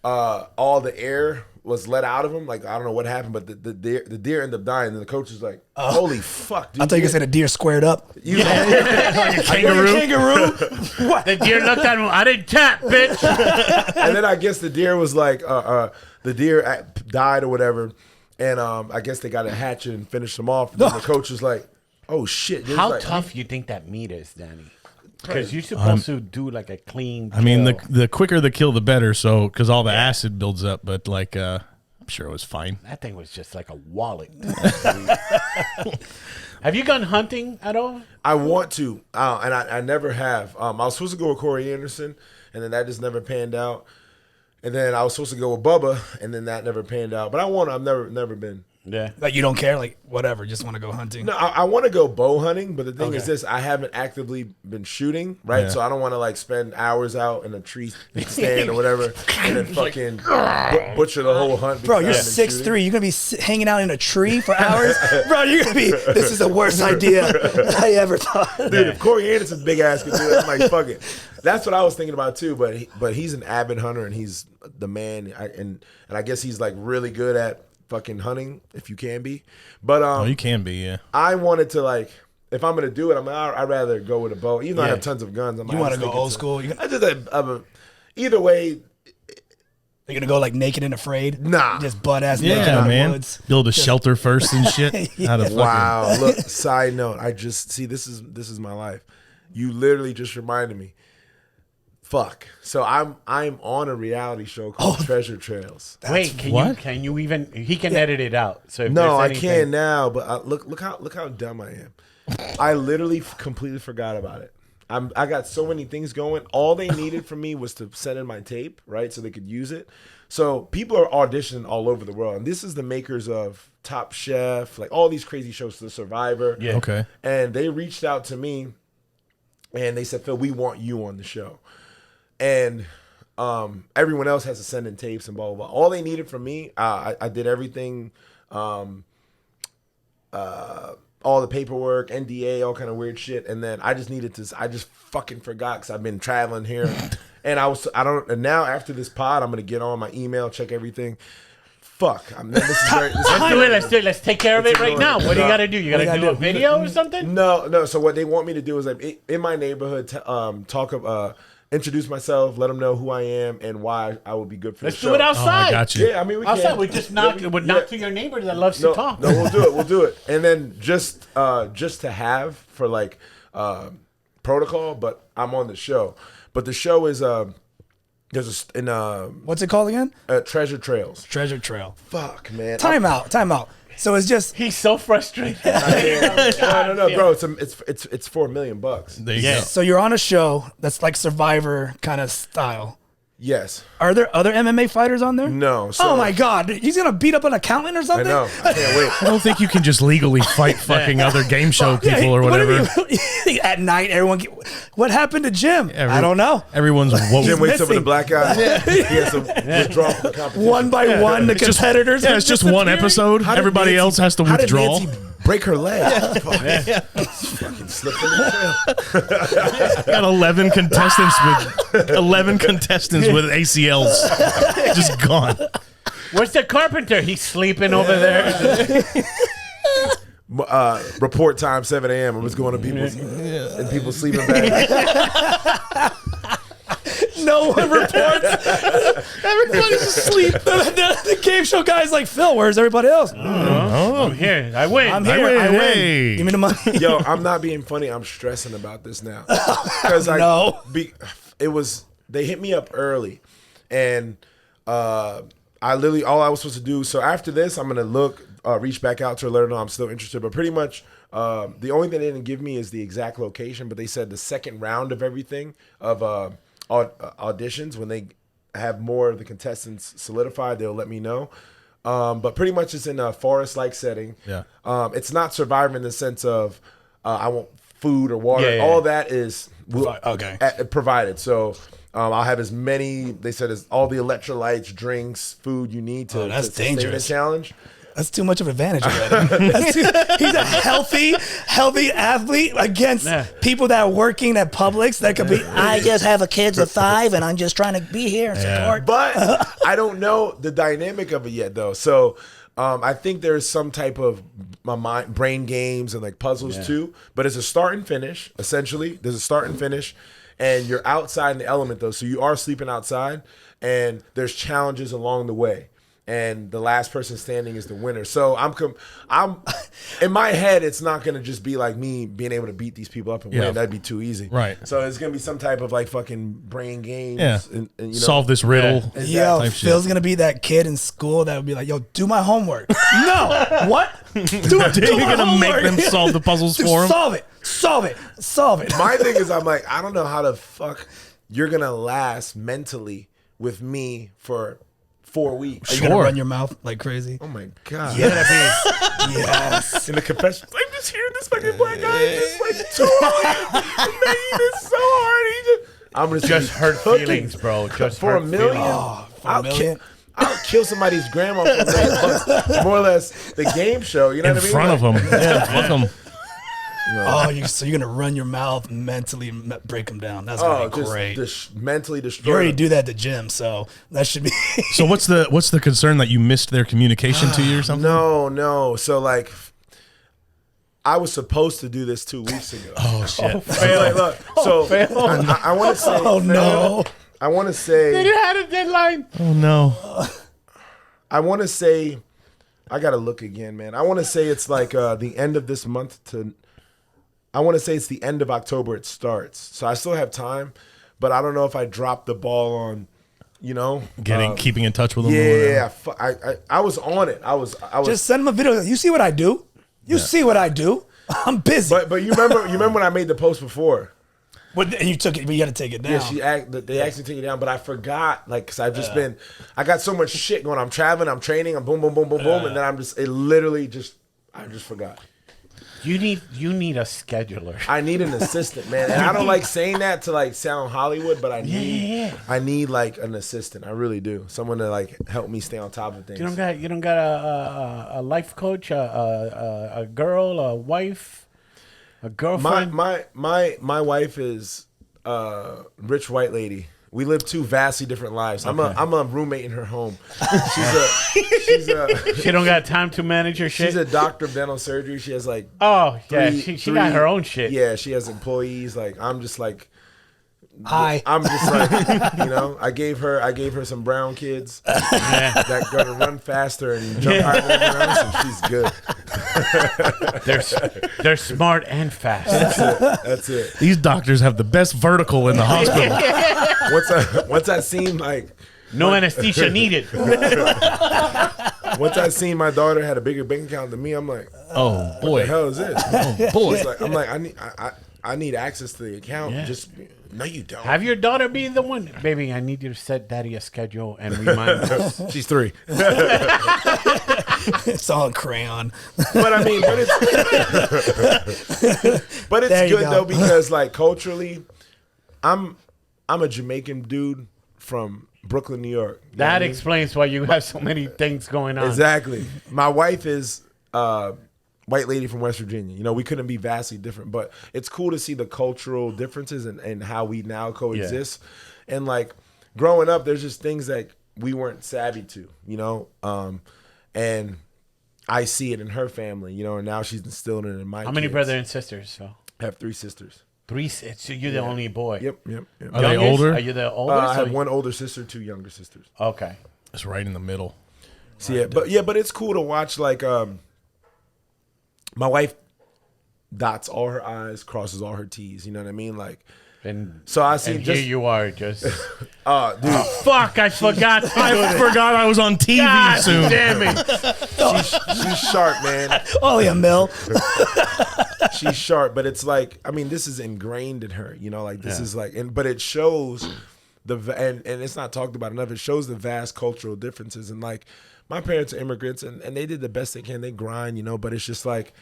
all the air was let out of him. Like, I don't know what happened, but the deer ended up dying. And the coach was like, holy fuck, dude. I thought you said a deer squared up. Like a kangaroo. What? The deer looked at him. I didn't tap, bitch. And then I guess the deer was like, the deer died or whatever. And I guess they got a hatchet and finished him off. And then the coach was like, oh shit. How like, tough you think that meat is, Danny? Because you're supposed to do like a clean I mean, kill. the quicker the kill, the better. So, because all the acid builds up. But like, I'm sure it was fine. That thing was just like a wallet. Have you gone hunting at all? I want to, and I never have. I was supposed to go with Corey Anderson, and then that just never panned out. And then I was supposed to go with Bubba, and then that never panned out. But I want to. I've never been. Yeah. Like, you don't care? Like, whatever. Just want to go hunting? No, I want to go bow hunting, but the thing is this: I haven't actively been shooting, right? Yeah. So I don't want to like spend hours out in a tree stand or whatever, and then fucking butcher the whole hunt. Bro, you're because I've been 6'3". You're going to be hanging out in a tree for hours? Bro, you're going to be, this is the worst idea I ever thought. Dude, if Corey Anderson's big ass could do that, I'm like, fuck it. That's what I was thinking about too. But he's an avid hunter and he's the man. And I guess he's like really good at fucking hunting, if you can be. But You can be, yeah. I wanted to, like, if I'm gonna do it, I'd rather go with a bow. Even though I have tons of guns, You want to go old school? Either way. You're going to go like naked and afraid? Nah. Just butt-ass naked in Yeah, the man. woods? Build a shelter first and shit. How to fucking, Wow. Look, side note, I just see this is my life. You literally just reminded me. Fuck. So I'm on a reality show called Treasure Trails. Wait, can you even? He can edit it out. So if No, there's I anything- can now. But look how dumb I am. I literally completely forgot about it. I got so many things going. All they needed from me was to send in my tape, right, so they could use it. So people are auditioning all over the world, and this is the makers of Top Chef, like all these crazy shows, The Survivor. Yeah. Okay. And they reached out to me, and they said, Phil, we want you on the show. And everyone else has to send in tapes and blah, blah, blah. All they needed from me, I did everything, all the paperwork, NDA, all kind of weird shit. And then I just fucking forgot because I've been traveling here. And now after this pod, I'm going to get on my email, check everything. Fuck. Let's do it. Let's take care of it right now. What do you got to do? You got to do a video or something? No. So what they want me to do is, like, in my neighborhood, introduce myself, let them know who I am and why I would be good for Let's the show. do it outside. I got you. Yeah, I mean, we Outside, can. we just knock to your neighbor that loves to talk. No, we'll do it. And then just to have for like protocol, but I'm on the show. But the show is What's it called again? Treasure Trails. Treasure Trail. Fuck, man. Time out. So it's just He's so frustrated. No, bro. It's $4 million. There you go. so you're on a show that's like Survivor kind of style. Yes. Are there other MMA fighters on there? No. So, Oh my God, he's gonna beat up an accountant or I something? know. I can't wait. I don't think you can just legally fight fucking other game show Yeah, people or what do whatever. you- At night, everyone. What happened to Jim? I don't know. Everyone's woke. Jim wakes up with a missing. black eye. He has to withdraw from the competition. One by one, the competitors. Yeah, are it's just one disappearing. episode. How did Everybody Nancy- else has to how did withdraw. Nancy break her leg? Fucking slipped in the trail. Got 11 contestants with ACLs just gone. Where's the carpenter? He's sleeping over there. Report time 7 a.m. I was going to people's sleeping bags. No one reports. Everybody's asleep. The game show guy's like, Phil, where's everybody else? I'm here. I win. I'm here. I win. Hey. Give me the money. Yo, I'm not being funny. I'm stressing about this now because No. They hit me up early, and I literally all I was supposed to do. So after this, I'm gonna reach back out to her, let her know I'm still interested. But pretty much, the only thing they didn't give me is the exact location. But they said the second round of everything of auditions, when they have more of the contestants solidified, they'll let me know. But pretty much it's in a forest-like setting. Yeah. It's not Survivor in the sense of I want food or water. Yeah, yeah, All yeah. that is Okay. provided. So I'll have as many. They said as all the electrolytes, drinks, food you need to. that's to sustain dangerous. the challenge. That's too much of advantage already. He's a healthy athlete against people that are working at Publix that could be, I just have a kids of 5 and I'm just trying to be here and support. But I don't know the dynamic of it yet, though. So I think there's some type of brain games and like puzzles too. But it's a start and finish, essentially. There's a start and finish. And you're outside in the element, though. So you are sleeping outside. And there's challenges along the way. And the last person standing is the winner. So I'm in my head, it's not gonna just be like me being able to beat these people up and win. That'd be too easy. Right. So it's gonna be some type of like fucking brain games. Yeah. And, you know, Solve this riddle. Yo, type shit. Phil's gonna be that kid in school that would be like, "Yo, do my homework." No, what? Do my You're gonna make homework. them solve the puzzles Dude, for him. Solve it. My thing is, I'm like, I don't know how the fuck you're gonna last mentally with me for 4 weeks. Are you gonna run your mouth like crazy? Oh my god. Yes. In the confession, I'm just hearing this fucking black guy just like too hard. He made this so hard. I'm Just hurt cooking. feelings, bro. Just For hurt $1 million. feelings. Oh, for $1 million. I'll kill somebody's grandma for $1 million. More or less the game show. You know In what I mean? front of him. Yeah, fuck him. Oh, so you're gonna run your mouth mentally, break them down. That's gonna be great. Mentally destroyed. You already do that at the gym, so that should be. So what's the concern that you missed their communication to you or something? No. So like, I was supposed to do this 2 weeks ago. Oh shit. Like, look, so I want to say. Oh no. I want to say. You had a deadline. Oh no. I want to say. I gotta look again, man. I want to say it's like the end of this month to. I want to say it's the end of October it starts. So I still have time, but I don't know if I dropped the ball on, Keeping in touch with them. Yeah, I was on it. I was Just send him a video. You see what I do? You see what I do? I'm busy. But you remember when I made the post before? And you took it, but you got to take it down. Yeah, they asked me to take it down, but I forgot, like, because I've just I got so much shit going. I'm traveling, I'm training, I'm boom, boom, boom, boom, boom, and then I just forgot. You need a scheduler. I need an assistant, man, and I don't like saying that to like sound Hollywood, but I need like an assistant. I really do, someone to like help me stay on top of things. You don't got a life coach, a girl, a wife, a girlfriend. My wife is a rich white lady. We live two vastly different lives. I'm a roommate in her home. She don't got time to manage her shit. She's a doctor of dental surgery. She has like she got her own shit. Yeah, she has employees. Like I'm just like Hi. I'm just like I gave her some brown kids that gonna run faster and jump higher than everyone else, and she's good. They're smart and fast. That's it. These doctors have the best vertical in the hospital. Once I seen like No anesthesia needed. once I seen my daughter had a bigger bank account than me, I'm like, Oh what boy. the hell is this? Oh boy. It's like, I'm like, I need access to the account. Yeah. Just no, you don't. Have your daughter be the one. Baby, I need you to set daddy a schedule and remind us. She's 3. It's all crayon. But I mean, but it's There you good go. though because like culturally, I'm a Jamaican dude from Brooklyn, New York. You know what That I mean? explains why you have so many things going on. Exactly. My wife is white lady from West Virginia. You know, we couldn't be vastly different, but it's cool to see the cultural differences and how we now coexist. And like growing up, there's just things that we weren't savvy to, you know? And I see it in her family, you know, and now she's instilling it in my How many kids. brothers and sisters? So I have 3 sisters. 3. So you're the only boy. Yep. Are they Youngest? older? Are you the oldest? I have or- 1 older sister, 2 younger sisters. Okay. It's right in the middle. So but it's cool to watch like my wife dots all her I's, crosses all her T's. You know what I mean? Like, And so I see and just here you are, just dude. fuck. I forgot. I forgot I was on TV God soon. damn it. she's sharp, man. Only a mill. She's sharp, but it's like, I mean, this is ingrained in her. You know, like this is like, but it shows and it's not talked about enough. It shows the vast cultural differences. And like, my parents are immigrants, and they did the best they can. They grind, you know. But it's just like,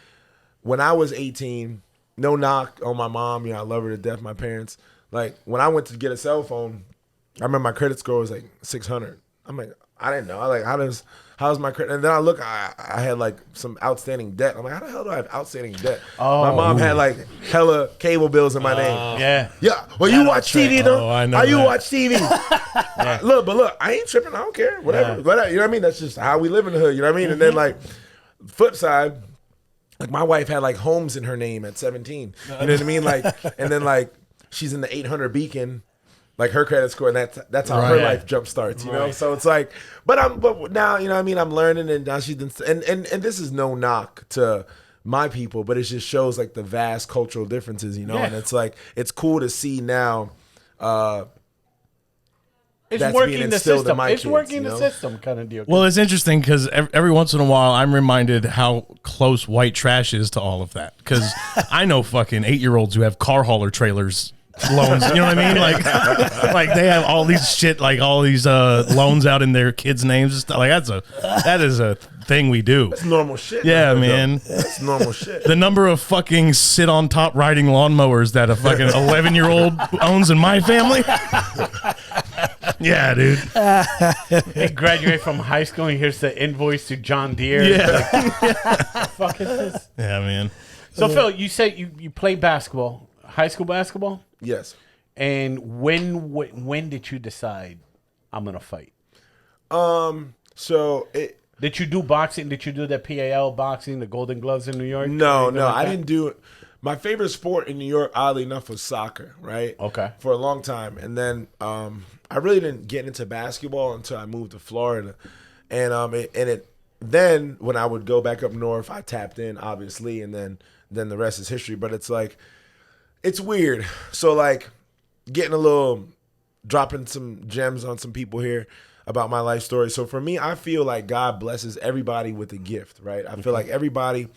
when I was 18, no knock on my mom. You know, I love her to death. My parents, like, when I went to get a cell phone, I remember my credit score was like 600. I'm like, I didn't know. I like, how's my credit? And then I look, I had like some outstanding debt. I'm like, how the hell do I have outstanding debt? Oh. My mom had like hella cable bills in my name. Yeah. Yeah. Well, you watch TV though. Oh, I know How you that. watch TV? Look, I ain't tripping. I don't care. Whatever. Yeah. Whatever. You know what I mean? That's just how we live in the hood. You know what I mean? And then like, flip side, like my wife had like homes in her name at 17. You know what I mean? Like, and then like she's in the 800 Beacon, like her credit score, and that's how her Right. life jump starts. You know? So it's like, but now, you know what I mean? I'm learning, and now she's and this is no knock to my people, but it just shows like the vast cultural differences, you know? Yeah. And it's like, it's cool to see now. It's That's working being the instilled in system. my It's kids, working you the know? system kind of deal. Well, it's interesting because every once in a while I'm reminded how close white trash is to all of that. Because I know fucking 8-year-olds who have car hauler trailers loans. You know what I mean? Like they have all these shit, like all these loans out in their kids' names and stuff. Like that is a thing we do. It's normal shit. Yeah, man. man. That's normal shit. The number of fucking sit on top riding lawnmowers that a fucking 11-year-old owns in my family. Yeah, dude. He graduated from high school and here's the invoice to John Deere. Yeah. Fuck is this? Yeah, man. So Phil, you say you play basketball, high school basketball, Yes. and when did you decide I'm gonna fight? So it. Did you do boxing? Did you do the PAL boxing, the Golden Gloves in New York? No, Anything like I that? didn't do it. My favorite sport in New York, oddly enough, was soccer, right? Okay. For a long time. And then I really didn't get into basketball until I moved to Florida. And then when I would go back up north, I tapped in, obviously, and then the rest is history. But it's like, it's weird. So like dropping some gems on some people here about my life story. So for me, I feel like God blesses everybody with a gift, right? I feel like everybody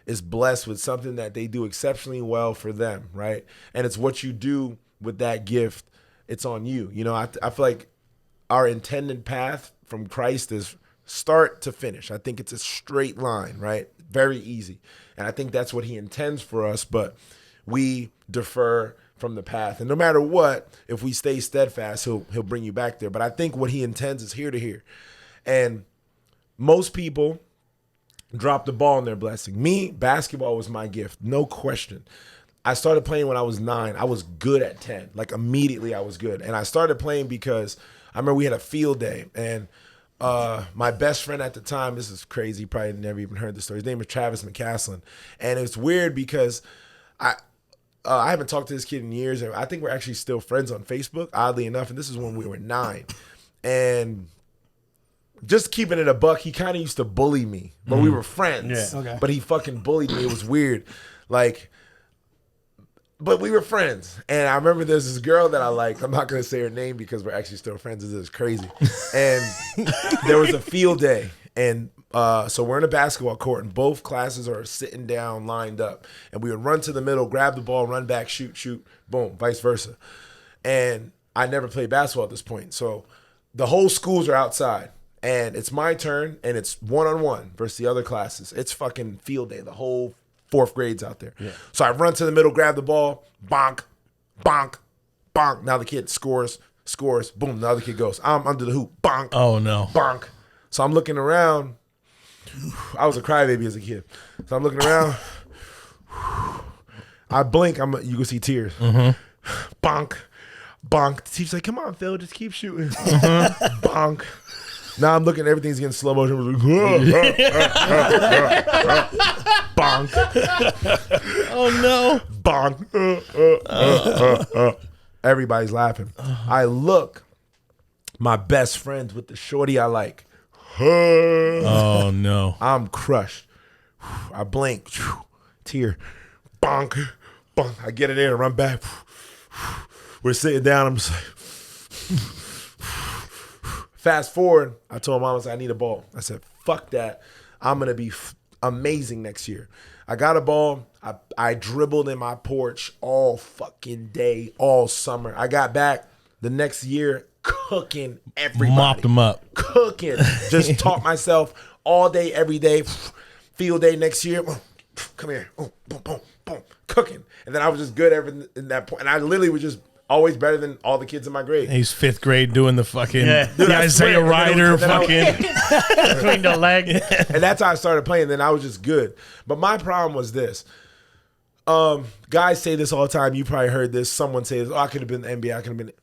is blessed with something that they do exceptionally well for them, right? And it's what you do with that gift, it's on you. You know, I feel like our intended path from Christ is start to finish. I think it's a straight line, right? Very easy. And I think that's what he intends for us, but we defer from the path. And no matter what, if we stay steadfast, he'll bring you back there. But I think what he intends is here to here. And most people drop the ball in their blessing. Me, basketball was my gift, no question. I started playing when I was 9. I was good at 10. Like immediately I was good. And I started playing because I remember we had a field day, and my best friend at the time, this is crazy, you probably never even heard this story. His name is Travis McCaslin. And it's weird because I haven't talked to this kid in years, and I think we're actually still friends on Facebook, oddly enough. And this is when we were 9. And just keeping it a buck, he kind of used to bully me, but we were friends. Yeah. Okay. But he fucking bullied me. It was weird. Like, but we were friends. And I remember there's this girl that I liked. I'm not going to say her name because we're actually still friends. This is crazy. And there was a field day. And so we're in a basketball court, and both classes are sitting down, lined up. And we would run to the middle, grab the ball, run back, shoot, boom, vice versa. And I never played basketball at this point. So the whole schools are outside. And it's my turn, and it's one-on-one versus the other classes. It's fucking field day. The whole fourth grade's out there. Yeah. So I run to the middle, grab the ball, bonk, bonk, bonk. Now the kid scores, boom, the other kid goes. I'm under the hoop, bonk. Oh, no. Bonk. So I'm looking around. I was a crybaby as a kid. So I'm looking around. I blink, you can see tears. Bonk, bonk. The teacher's like, come on, Phil, just keep shooting. Bonk. Now I'm looking, everything's getting slow motion. Bonk. Oh, no. Bonk. Everybody's laughing. I look, my best friends with the shorty I like. Oh, no. I'm crushed. I blink. Tear. Bonk. Bonk. I get it in and run back. We're sitting down. I'm just like... Fast forward, I told mom, I said, I need a ball. I said, fuck that. I'm going to be amazing next year. I got a ball. I dribbled in my porch all fucking day, all summer. I got back the next year cooking everybody. Mopped them up. Cooking. Just taught myself all day, every day. Field day next year. Come here. Boom, boom, boom. Cooking. And then I was just good in that point. And I literally was just always better than all the kids in my grade. He's fifth grade doing the fucking Dude, Isaiah Ryder fucking. Between the leg. And that's how I started playing. Then I was just good. But my problem was this. Guys say this all the time. You probably heard this. Someone says, I could have been in the NBA. I could have been.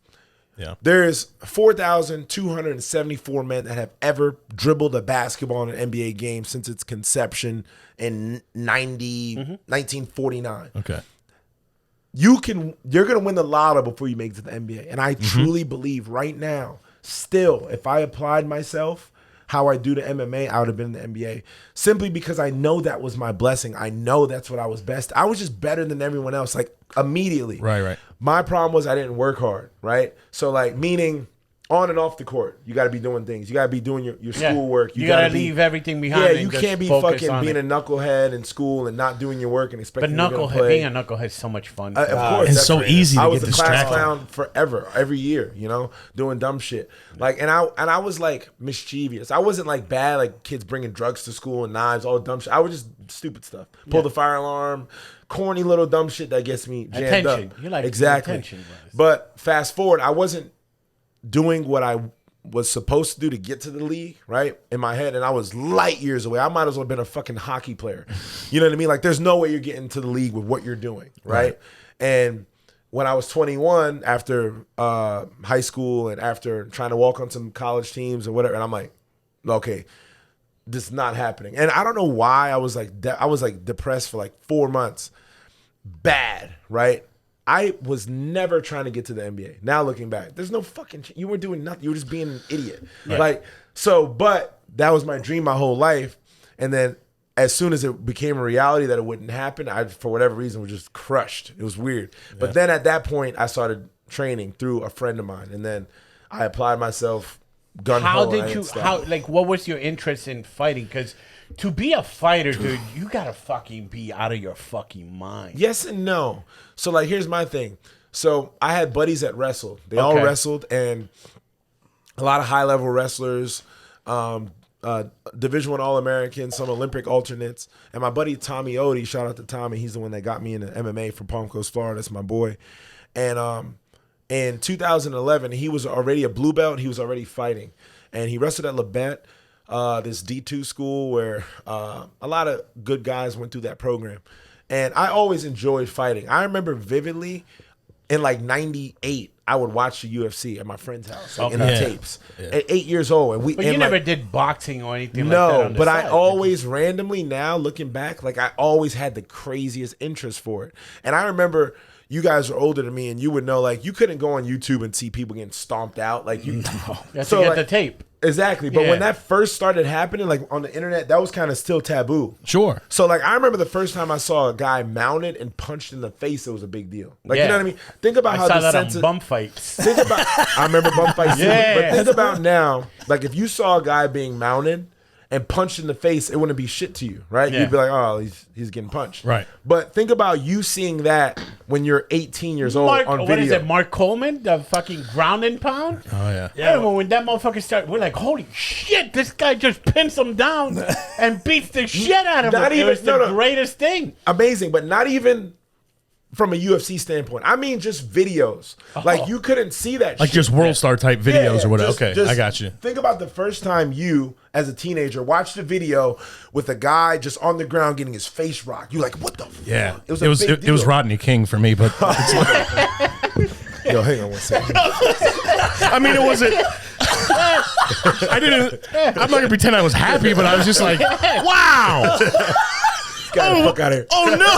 Yeah. There's 4,274 men that have ever dribbled a basketball in an NBA game since its conception in 1949. Okay. You're going to win the lotto before you make it to the NBA. And I truly believe right now, still, if I applied myself how I do to MMA, I would have been in the NBA. Simply because I know that was my blessing. I know that's what I was best. I was just better than everyone else, like immediately. Right. My problem was I didn't work hard, right? So like, meaning on and off the court, you got to be doing things. You got to be doing your schoolwork. You got to leave everything behind. Yeah, you can't be fucking being a knucklehead in school and not doing your work and expecting. But being a knucklehead is so much fun. Of course, it's so easy to get distracted. I was a class clown forever, every year, doing dumb shit. Like, and I was like mischievous. I wasn't like bad, like kids bringing drugs to school and knives, all dumb shit. I was just stupid stuff. Pull the fire alarm, corny little dumb shit that gets me jammed attention. up. You like exactly. attention, but fast forward, I wasn't doing what I was supposed to do to get to the league, right? In my head, and I was light years away. I might as well have been a fucking hockey player. You know what I mean? Like, there's no way you're getting to the league with what you're doing, right? And when I was 21, after high school and after trying to walk on some college teams or whatever, and I'm like, okay, this is not happening. And I don't know why I was like depressed for like 4 months. Bad, right? I was never trying to get to the NBA. Now looking back, there's no fucking you weren't doing nothing. You were just being an idiot. Right. But that was my dream my whole life. And then as soon as it became a reality that it wouldn't happen, I, for whatever reason, was just crushed. It was weird. Yeah. But then at that point, I started training through a friend of mine. And then I applied myself gun ho. What was your interest in fighting? Because to be a fighter, dude, you gotta fucking be out of your fucking mind. Yes and no. So, like, here's my thing. So, I had buddies that wrestled. They all wrestled, and a lot of high-level wrestlers, Division I All-Americans, some Olympic alternates. And my buddy Tommy Odie, shout out to Tommy, he's the one that got me into MMA from Palm Coast, Florida. That's my boy. And in 2011, he was already a blue belt. He was already fighting. And he wrestled at Labette, this D2 school where a lot of good guys went through that program. And I always enjoyed fighting. I remember vividly in like 98, I would watch the UFC at my friend's house in the tapes at 8 years old. And but you never did boxing or anything like that. No, but I always randomly now looking back, like I always had the craziest interest for it. And I remember, you guys are older than me, and you would know, like, you couldn't go on YouTube and see people getting stomped out. Like, you have to get the tape. Exactly. But when that first started happening, like on the internet, that was kind of still taboo. Sure. So, like, I remember the first time I saw a guy mounted and punched in the face, it was a big deal. Like, you know what I mean? Think about how saw the that sense on bump fights. Think about, I remember bump fights too. But think about now, like, if you saw a guy being mounted and punched in the face, it wouldn't be shit to you, right? You'd be like, oh, he's getting punched. Right. But think about you seeing that when you're 18 years old on video. What is it, Mark Coleman, the fucking ground and pound? Oh, yeah. Yeah, when that motherfucker started, we're like, holy shit, this guy just pins him down and beats the shit out of him. It was the greatest thing. Amazing, but not even from a UFC standpoint. I mean, just videos. Like, you couldn't see that Like shit. just World Star type videos or whatever. Just I got you. Think about the first time you, as a teenager, watched a video with a guy just on the ground getting his face rocked. You're like, what the Yeah. fuck? It was Rodney King for me, but it's Yo, hang on one second. I mean, it wasn't. I didn't. I'm not gonna pretend I was happy, but I was just like, wow. Get the fuck out of here. Oh no!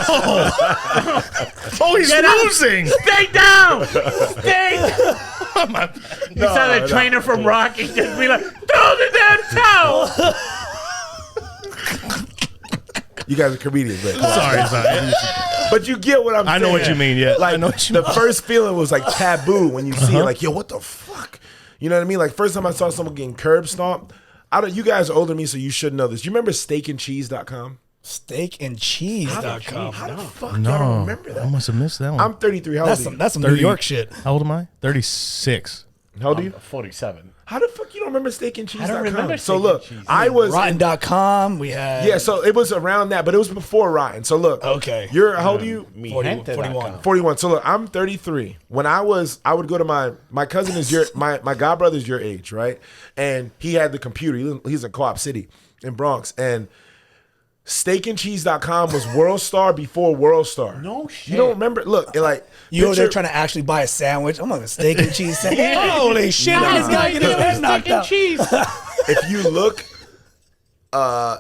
Oh, he's losing. Stay down! Stay! You saw the trainer from Rocky just be like, throw the damn towel! You guys are comedians, right? Sorry. But you get what I'm saying. I know what you mean, yeah. Like, I know what you the mean. first feeling was like taboo when you see it. Like, yo, what the fuck? You know what I mean? Like, first time I saw someone getting curb stomped, you guys are older than me, so you should know this. You remember steakandcheese.com? Steakandcheese.com. How the fuck y'all don't remember that? I must have missed that one. I'm 33. How old are you? That's some New York shit. How old am I? 36. How old are you? 47. How the fuck you don't remember steakandcheese.com? I don't remember So Steak look, and Cheese. I was Rotten.com. We had. yeah. So it was around that, but it was before Rotten. So look, Okay. you're how old are you? 41. 41. So look, I'm 33. When I would go to my cousin is my godbrother's your age, right? And he had the computer. He's in Co-op City in Bronx, and steakandcheese.com was World Star before World Star. No shit. You don't remember? Look, like You over there trying to actually buy a sandwich. I'm on a steak and cheese sandwich. Holy shit, this guy get his head knocked out. Cheese. If you look,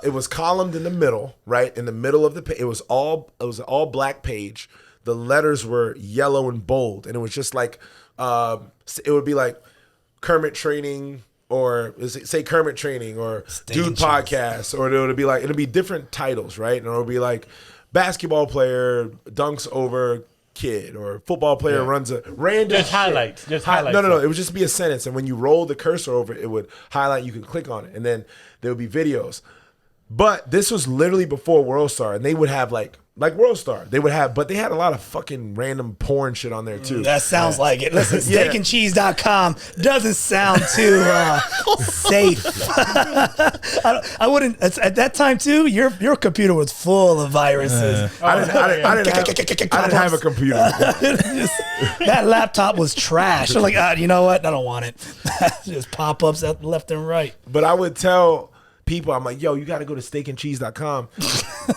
it was columned in the middle, right? In the middle of the page. It was an all black page. The letters were yellow and bold, and it was just like it would be like Kermit Training, or say Kermit Training, or Dude Podcast, or it'll be different titles, right? And it'll be like basketball player dunks over kid, or football player runs a random Just highlights. No. It would just be a sentence, and when you roll the cursor over it, it would highlight. You could click on it, and then there would be videos. But this was literally before World Star, and they would have like World Star. But they had a lot of fucking random porn shit on there too. That sounds like it. Listen, steakandcheese.com doesn't sound too safe. I wouldn't. At that time too, your computer was full of viruses. I didn't have a computer. That laptop was trash. I'm like, you know what? I don't want it. Just pop-ups left and right. But I would tell people, I'm like, yo, you got to go to steakandcheese.com.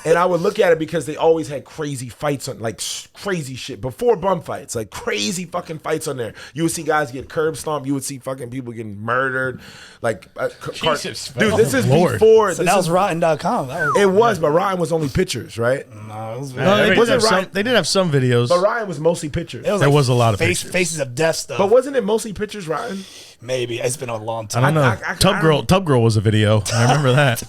And I would look at it because they always had crazy fights on, like crazy shit before bum fights, like crazy fucking fights on there. You would see guys get curb stomped. You would see fucking people getting murdered. Like, Jesus, dude, this is Lord. before. So that was Rotten.com. It was, but Ryan was only pictures, right? No, it was They did have some videos. But Ryan was mostly pictures. There was a lot of pictures. Faces of death stuff. But wasn't it mostly pictures, Ryan? Maybe. It's been a long I time. don't know. Tub Girl was a video. I remember that.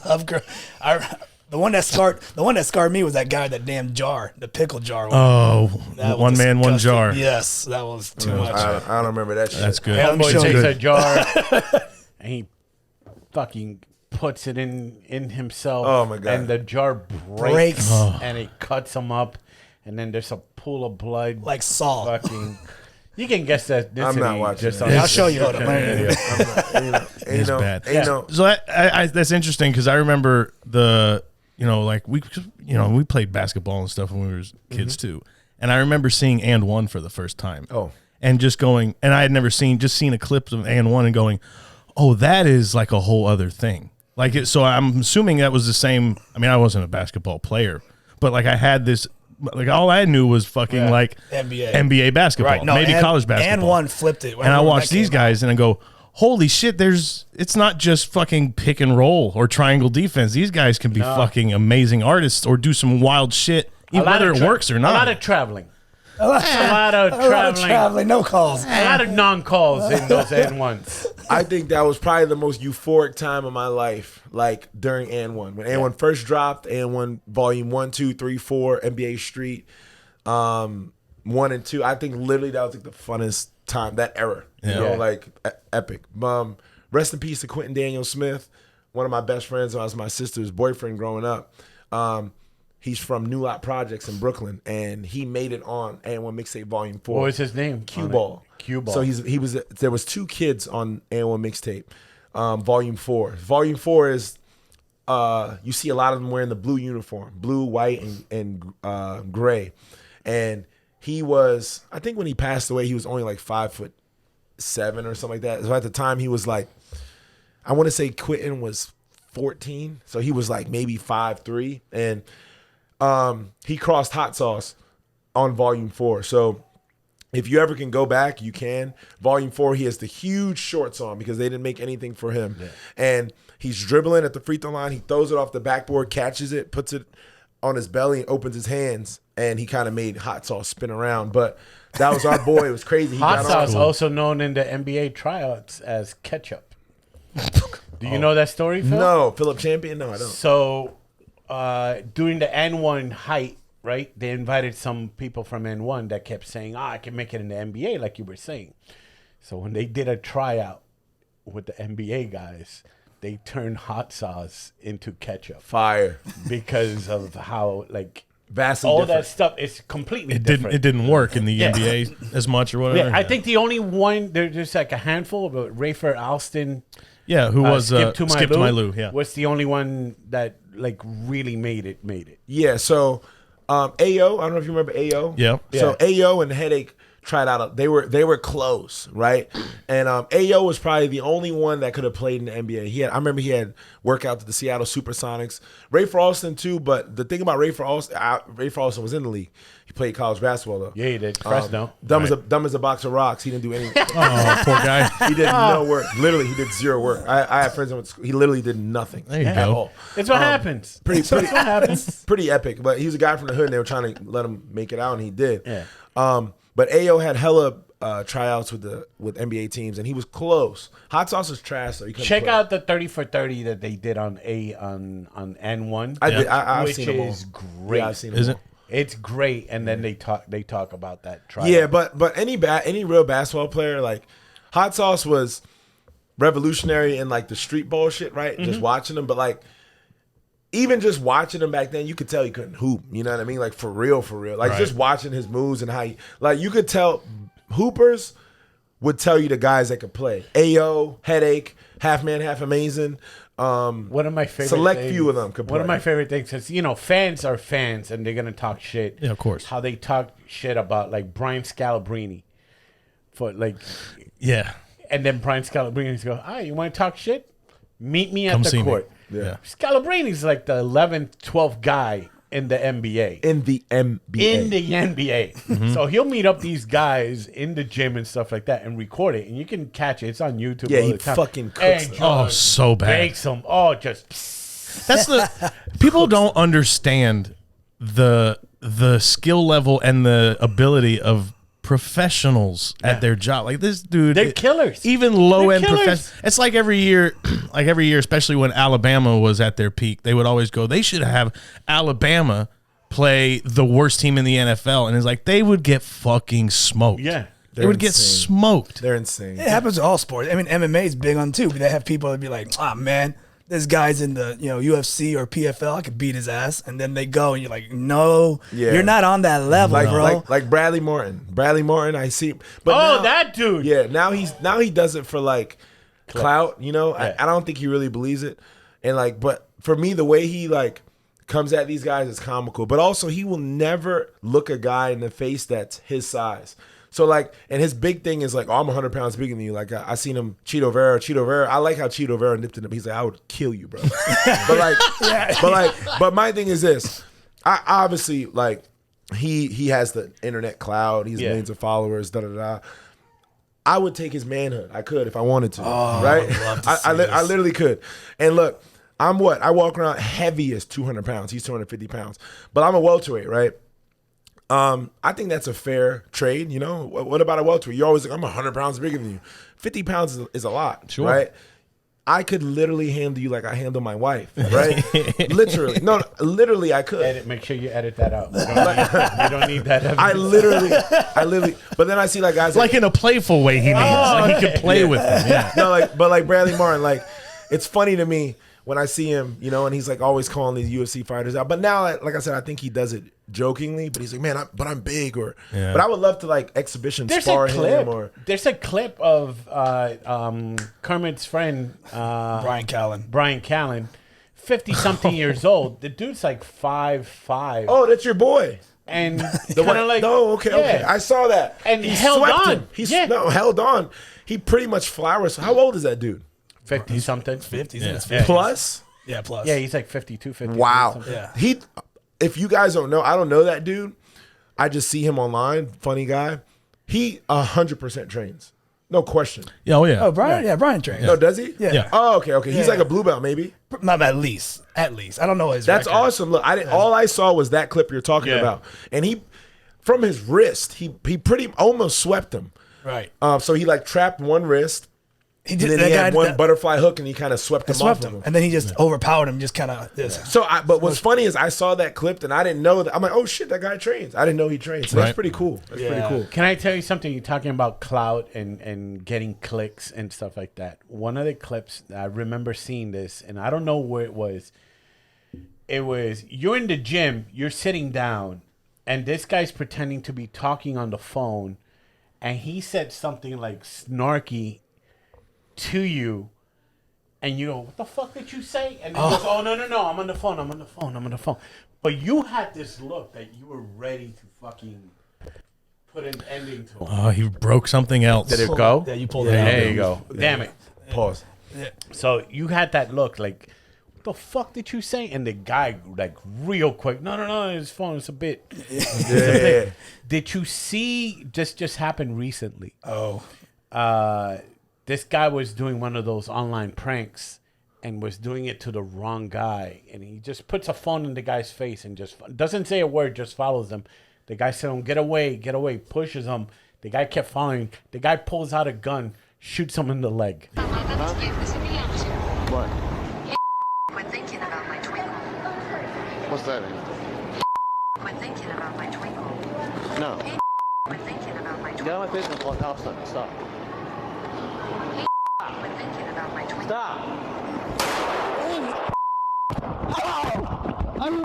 The one that scarred me was that guy, that damn jar, the pickle jar. Oh, That was one man, one disgusting. jar. Yes, that was too much. I don't remember that shit. That's good. Yeah, let me Boy show takes you. a jar and he fucking puts it in himself. Oh, my God. And the jar breaks. And it cuts him up. And then there's a pool of blood. Like Saul. Fucking. You can guess that. I'm not watching that. I'll show you. Hold on. It's bad. So that's interesting because I remember we played basketball and stuff when we were kids too, and I remember seeing And One for the first time. Oh, and just going, and I had never seen a clip of And One and going, oh, that is like a whole other thing. Like it. So I'm assuming that was the same. I mean, I wasn't a basketball player, but like I had this. Like all I knew was fucking like NBA basketball, Right, no, maybe college basketball. And One flipped it. And I watched these guys and I go, holy shit, it's not just fucking pick and roll or triangle defense. These guys can be fucking amazing artists or do some wild shit, whether it works or not. A lot of traveling. A lot of traveling. No calls. A lot of non-calls in those N1s. I think that was probably the most euphoric time of my life, like during N1. When N1 first dropped, N1 Volume 1, 2, 3, 4, NBA Street, 1 and 2. I think literally that was like the funnest time, that era. You know, like epic. Rest in peace to Quentin Daniel Smith, one of my best friends. I was my sister's boyfriend growing up. He's from New Lot Projects in Brooklyn, and he made it on N1 Mixtape Volume 4. What was his name? Q-Ball. Q-Ball. So he was. There was 2 kids on N1 Mixtape, Volume 4. Volume 4 is you see a lot of them wearing the blue uniform, blue, white, and gray. And he was, I think when he passed away, he was only like 5'7" or something like that. So at the time, he was like, I want to say Quentin was 14, so he was like maybe 5'3", and he crossed Hot Sauce on Volume 4. So if you ever can go back, you can. Volume 4, he has the huge shorts on because they didn't make anything for him. Yeah. And he's dribbling at the free throw line. He throws it off the backboard, catches it, puts it on his belly, and opens his hands. And he kind of made Hot Sauce spin around. But that was our boy. It was crazy. Hot Sauce, also known in the NBA tryouts as Ketchup. Do you know that story, Phil? No. Philip Champion? No, I don't. So during the N1 height, right, they invited some people from N1 that kept saying, I can make it in the NBA, like you were saying. So when they did a tryout with the NBA guys, they turned Hot Sauce into Ketchup. Fire. Because of how, like, vastly all different. that stuff is completely different. It didn't work in the NBA as much or whatever. Yeah, I think the only one, there's like a handful, but Rafer Alston. Yeah, who was Skip to My Lou. Yeah, was the only one that like really made it. Yeah, so AO, I don't know if you remember AO. Yeah. So AO and Headache tried out. They were close, right? And AO was probably the only one that could have played in the NBA. I remember he had workouts at the Seattle Supersonics. Rafer Alston too, but the thing about Rafer Alston was in the league. He played college basketball though. Yeah, he did. Fresno. Dumb as a box of rocks. He didn't do anything. Oh, poor guy. He did no work. Literally, he did zero work. I had friends with he literally did nothing. There you go. It's what happens. That's what happens. Pretty epic. But he was a guy from the hood, and they were trying to let him make it out, and he did. Yeah. But AO had hella tryouts with NBA teams, and he was close. Hot Sauce is trash, so check out the 30 for 30 that they did on N1. I've which seen them all. is great. Yeah, I've seen them all. It's great, and then they talk about that tryout. Yeah, but any real basketball player, like Hot Sauce was revolutionary in like the street ball shit, right? Mm-hmm. Just watching them, but like even just watching him back then, you could tell he couldn't hoop. You know what I mean? Like for real. Like just watching his moves and how he, like you could tell hoopers would tell you the guys that could play. AO, Headache, Half Man, Half Amazing. One of my favorite select things, few of them could play. One of my favorite things is, fans are fans and they're gonna talk shit. Yeah, of course. How they talk shit about like Brian Scalabrine for like and then Brian Scalabrine's go, you want to talk shit? Meet me at the court. Yeah. Scalabrine's like the 11th, 12th guy in the NBA. In the NBA. Mm-hmm. So he'll meet up these guys in the gym and stuff like that and record it. And you can catch it. It's on YouTube. Yeah, all he the time. fucking cooks them. Oh, so bad. Makes them. Oh, just. That's the people don't understand the skill level and the ability of professionals at their job. Like this dude, they're killers. Even low end professionals. It's like every year, especially when Alabama was at their peak, they would always go, they should have Alabama play the worst team in the NFL, and it's like they would get fucking smoked. Yeah. They would get smoked. They're insane. It happens to all sports. I mean, MMA is big on too. But they have people that be like, man, this guy's in the UFC or PFL, I could beat his ass, and then they go and you're like, no, you're not on that level, bro. Like Bradley Morton, I see. But now, that dude. Yeah, now he does it for like clout. I don't think he really believes it, and like, but for me, the way he like comes at these guys is comical. But also, he will never look a guy in the face that's his size. So like, and his big thing is like, I'm 100 pounds bigger than you. Like I seen him, Cheeto Vera. I like how Cheeto Vera nipped him. He's like, I would kill you, bro. but my thing is this. I obviously like he has the internet cloud. He's millions of followers. I would take his manhood. I could if I wanted to. Right? I literally could. And look, I walk around heavy as 200 pounds. He's 250 pounds. But I'm a welterweight, right? I think that's a fair trade. You know, what about a welterweight? You're always like, I'm 100 pounds bigger than you. 50 pounds is a lot, Sure. right? I could literally handle you like I handle my wife, right? Literally. No, literally I could. Make sure you edit that out. You don't need that evidence. I literally, but then I see like guys Like in a playful way, he means. Like he could play with them. Yeah. no, but like Bradley Martin, like it's funny to me when I see him, you know, and he's like always calling these UFC fighters out. But now, like I said, I think he does it jokingly. But he's like, man, I'm big, but I would love to like exhibition spar him. Or there's a clip of Kermit's friend Brian Callen, 50-something years old. The dude's like 5'5". Oh, that's your boy. And The kind of like, okay. I saw that. And he held swept on. him. Held on. He pretty much flowers. How old is that dude? 50-something. 50s. Yeah. Plus? Yeah, plus. Yeah, he's like 52, 53. Wow. Something. Yeah. If you guys don't know, I don't know that dude. I just see him online. Funny guy. He 100% trains. No question. Yeah, yeah. Oh, Brian? Yeah, Brian trains. No, does he? Yeah. Oh, okay. He's Yeah. like a blue belt, maybe. Not at least. At least. I don't know his That's record. awesome. Look, all I saw was that clip you're talking about, and he, from his wrist, he pretty almost swept him. Right. So he like trapped one wrist. He And did then that he had guy, one that, butterfly hook, and he kind of swept him off of him. and then he just overpowered him. Just kind of this. So, but what's funny is I saw that clip, and I didn't know that. I'm like, oh shit, that guy trains. I didn't know he trains. So that's pretty cool. That's pretty cool. Can I tell you something? You're talking about clout and getting clicks and stuff like that. One of the clips, I remember seeing this, and I don't know where it was. It was, you're in the gym, you're sitting down, and this guy's pretending to be talking on the phone, and he said something like snarky to you, and you go, what the fuck did you say? And he goes, oh, no, I'm on the phone. But you had this look that you were ready to fucking put an ending to it. Oh, he broke something else. Did it go? Yeah, you pulled it There out. you go. Damn it. Pause. So you had that look like, what the fuck did you say? And the guy, like, real quick, no, his phone is a bit. Yeah. Did you see, this just happened recently. Oh. This guy was doing one of those online pranks and was doing it to the wrong guy. And he just puts a phone in the guy's face and just doesn't say a word, just follows him. The guy said, get away, pushes him. The guy kept following. The guy pulls out a gun, shoots him in the leg. What? Quit thinking about my twinkle. What's that? Quit thinking about my twinkle. No. Quit thinking about my Get twinkle. out of my face and call cops on me. Stop. Quit thinking about my twinkle. Stop.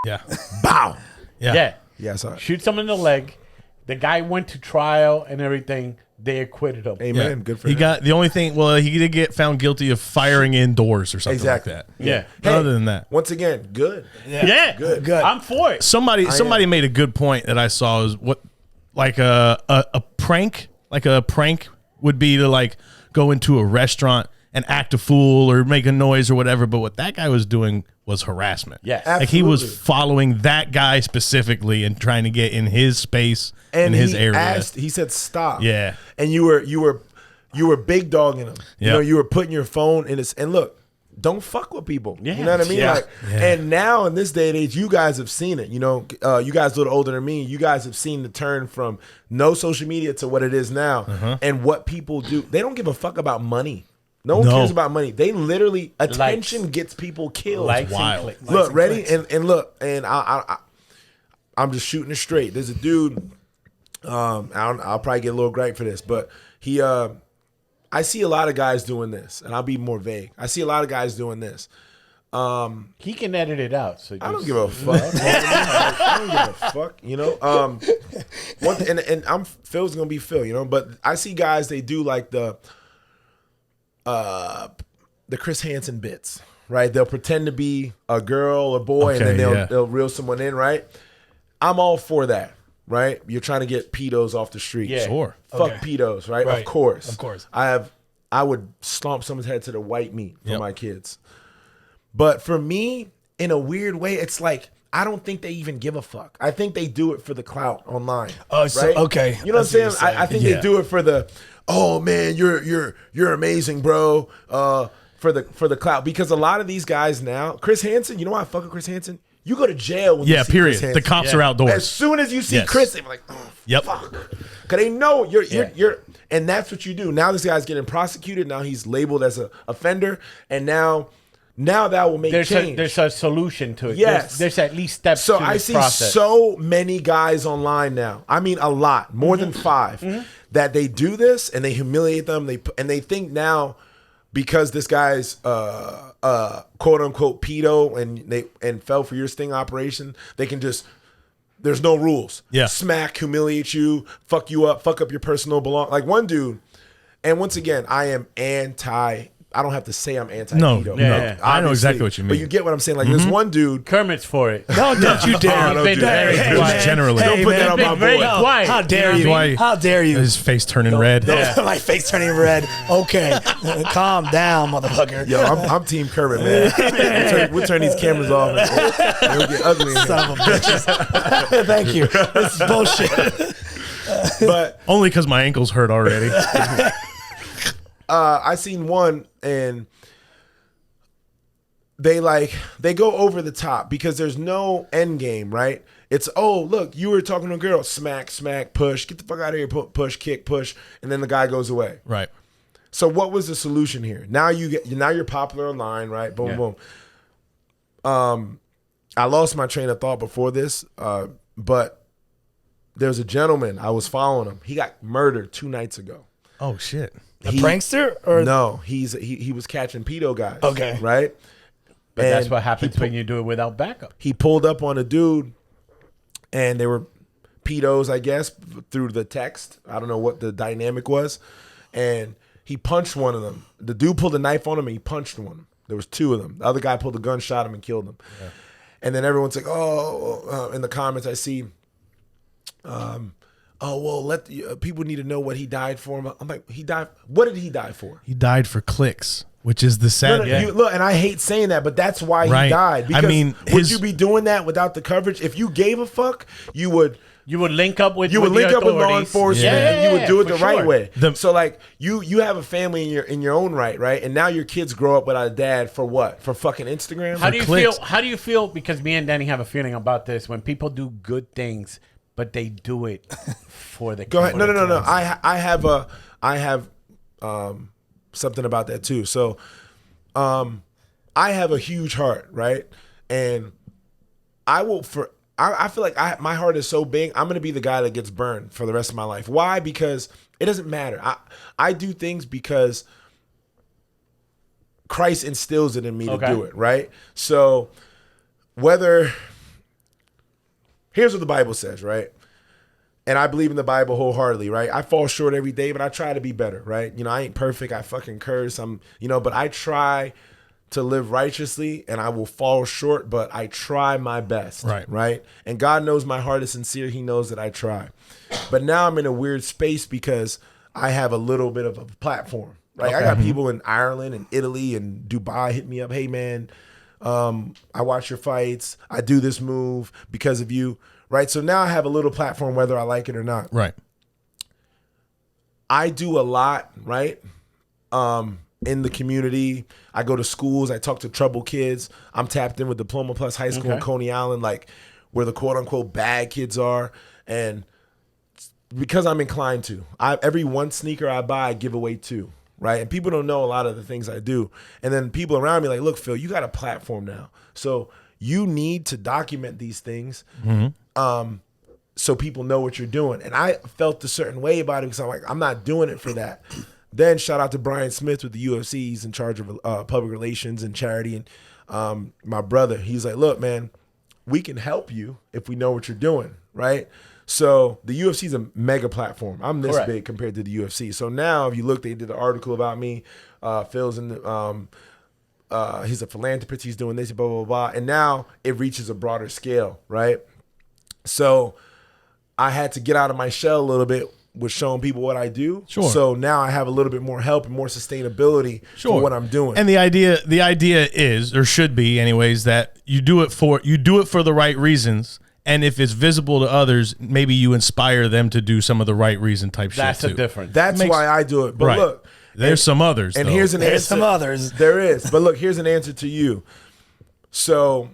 Yeah. Bow. Yeah. Yeah, sorry. Shoots him in the leg. The guy went to trial and everything. They acquitted him. Amen. Yeah. Good for he him. got the only thing. Well, he did get found guilty of firing indoors or something Exactly. like that. Yeah. But other than that, Once again, good. Yeah. Good. I'm for it. somebody made a good point that I saw is what like a prank would be to like go into a restaurant and act a fool or make a noise or whatever. But what that guy was doing was harassment. Yes. Like he was Absolutely. following that guy specifically and trying to get in his space, And in his he area. he said stop. Yeah. And you were big dogging him. You Yep. know, you were putting your phone in his, and look, don't fuck with people. Yeah. You know what I mean? Yeah. Like, and now in this day and age, you guys have seen it. You know, you guys a little older than me. You guys have seen the turn from no social media to what it is now. And what people do, they don't give a fuck about money. No one cares about money. They literally, attention gets people killed. Likes and wild. clicks. Look, ready? And look, and I'm just shooting it straight. There's a dude, I'll probably get a little gripe for this, but he, I see a lot of guys doing this, and I'll be more vague. I see a lot of guys doing this. He can edit it out. So I don't give a fuck. I don't give a fuck. You know. And I'm Phil's gonna be Phil. You know, but I see guys. They do like the Chris Hansen bits, right? They'll pretend to be a girl or boy, and Okay, then they'll reel someone in, right? I'm all for that, right? You're trying to get pedos off the street. Yeah. Sure. Fuck Okay. pedos, right? Right. Of course. Of course. I would stomp someone's head to the white meat for Yep. my kids. But for me, in a weird way, it's like I don't think they even give a fuck. I think they do it for the clout online. Oh, so- right? okay. You know what I'm I see what saying? you're saying. I think Yeah. they do it for the, oh man, you're amazing, bro. For the clout, because a lot of these guys now, Chris Hansen, you know why I fuck with Chris Hansen? You go to jail when you see period. Chris Hansen. The cops are outdoors. As soon as you see Yes. Chris, they're like, oh, Yep. fuck. Because they know you're, and that's what you do. Now this guy's getting prosecuted. Now he's labeled as a offender. And now that will make change. There's a solution to it. Yes. There's at least steps So to I this see process. so many guys online now. I mean, a lot, more than 5, that they do this and they humiliate them. And they think now because this guy's quote unquote pedo and fell for your sting operation, they can just. There's no rules. Yeah. Smack, humiliate you, fuck you up, fuck up your personal belongings. Like one dude, and once again, I am anti. I don't have to say I'm anti-pedo. No, Yeah. I know obviously, exactly what you mean. But you get what I'm saying. Like this one dude. Kermit's for it. No, don't you dare. don't do that. Hey, Just man. generally. Hey, Don't put man. that on my Very boy. No, quiet. how dare You know what I you? mean? How dare you? His face turning red. My face turning red. Okay, calm down, motherfucker. Yo, I'm Team Kermit, man. We'll turn these cameras off and we'll get ugly in here. Son of a bitches. Thank you. This is bullshit. But Only because my ankles hurt already. I seen one and they go over the top because there's no end game, right? It's, oh, look, you were talking to a girl, smack, smack, push, get the fuck out of here, push, kick, push, and then the guy goes away. Right. So what was the solution here? Now you're popular online, right? Boom, boom. I lost my train of thought before this, but there's a gentleman, I was following him. He got murdered 2 nights ago. Oh shit. A prankster or No, he was catching pedo guys. Okay. Right? But that's And what happens when you do it without backup. he pulled up on a dude and they were pedos, I guess, through the text. I don't know what the dynamic was. And he punched one of them. The dude pulled a knife on him and he punched one. There was 2 of them. The other guy pulled a gun, shot him, and killed him. Yeah. And then everyone's like, in the comments I see, people need to know what he died for. I'm like, he died. What did he die for? He died for clicks, which is the sad. Look, and I hate saying that, but that's why Right. he died. Because I mean, would you be doing that without the coverage? If you gave a fuck, you would link up with with law authorities. enforcement, Yeah. and you would do it for the right sure. way. The- So like you have a family in your own right, and now your kids grow up without a dad for what? For fucking Instagram? How do you clicks. feel? How do you feel? Because me and Danny have a feeling about this when people do good things, but they do it for the. Go ahead. No. I have something about that too. So, I have a huge heart, right? And I feel like my heart is so big. I'm gonna be the guy that gets burned for the rest of my life. Why? Because it doesn't matter. I do things because Christ instills it in me to do it, right? So here's what the Bible says, right? And I believe in the Bible wholeheartedly, right? I fall short every day, but I try to be better, right? I ain't perfect. I fucking curse. But I try to live righteously, and I will fall short, but I try my best, right? And God knows my heart is sincere. He knows that I try. But now I'm in a weird space because I have a little bit of a platform, right? I got people in Ireland and Italy and Dubai hit me up. Hey, man, I watch your fights. I do this move because of you, right? So now I have a little platform whether I like it or not. Right. I do a lot, right? In the community. I go to schools. I talk to troubled kids. I'm tapped in with Diploma Plus High School in Coney Island, like where the quote unquote bad kids are. And because I'm inclined to, every one sneaker I buy, I give away 2, right? And people don't know a lot of the things I do. And then people around me like, look, Phil, you got a platform now. So you need to document these things so people know what you're doing. And I felt a certain way about it because I'm like, I'm not doing it for that. Then shout out to Brian Smith with the UFC. He's in charge of public relations and charity. And my brother, he's like, look, man, we can help you if we know what you're doing, right? So the UFC is a mega platform. I'm this big compared to the UFC. So now if you look, they did an article about me. Phil's in the, he's a philanthropist. He's doing this, blah, blah, blah. And now it reaches a broader scale, right? So I had to get out of my shell a little bit with showing people what I do. Sure. So now I have a little bit more help and more sustainability for what I'm doing. And the idea is, or should be anyways, that you do it for the right reasons. And if it's visible to others, maybe you inspire them to do some of the right reason type That's shit too. a difference. That's why I do it. But look, there's some others. And though. here's an answer. some others. There is. But look, here's an answer to you. So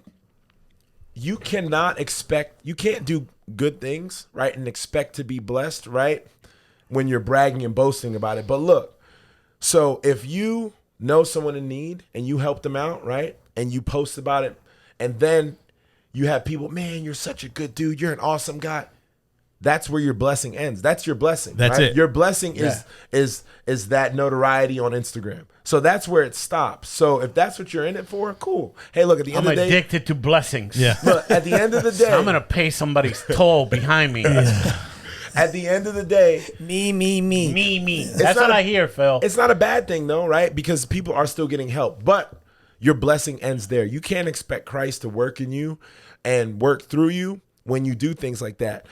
you cannot expect, you can't do good things, right, and expect to be blessed, right, when you're bragging and boasting about it. But look, so if you know someone in need and you help them out, right, and you post about it, and then you have people, man, you're such a good dude, you're an awesome guy. That's where your blessing ends. That's your blessing. That's right? it. Your blessing is that notoriety on Instagram. So that's where it stops. So if that's what you're in it for, cool. Hey, look, at the end I'm of the day, addicted to blessings. Yeah. look, at the end of the day, I'm gonna pay somebody's toll behind me. at the end of the day, Me. Me. That's not what a- I hear, Phil. it's not a bad thing though, right? Because people are still getting help, but your blessing ends there. You can't expect Christ to work in you and work through you when you do things like that.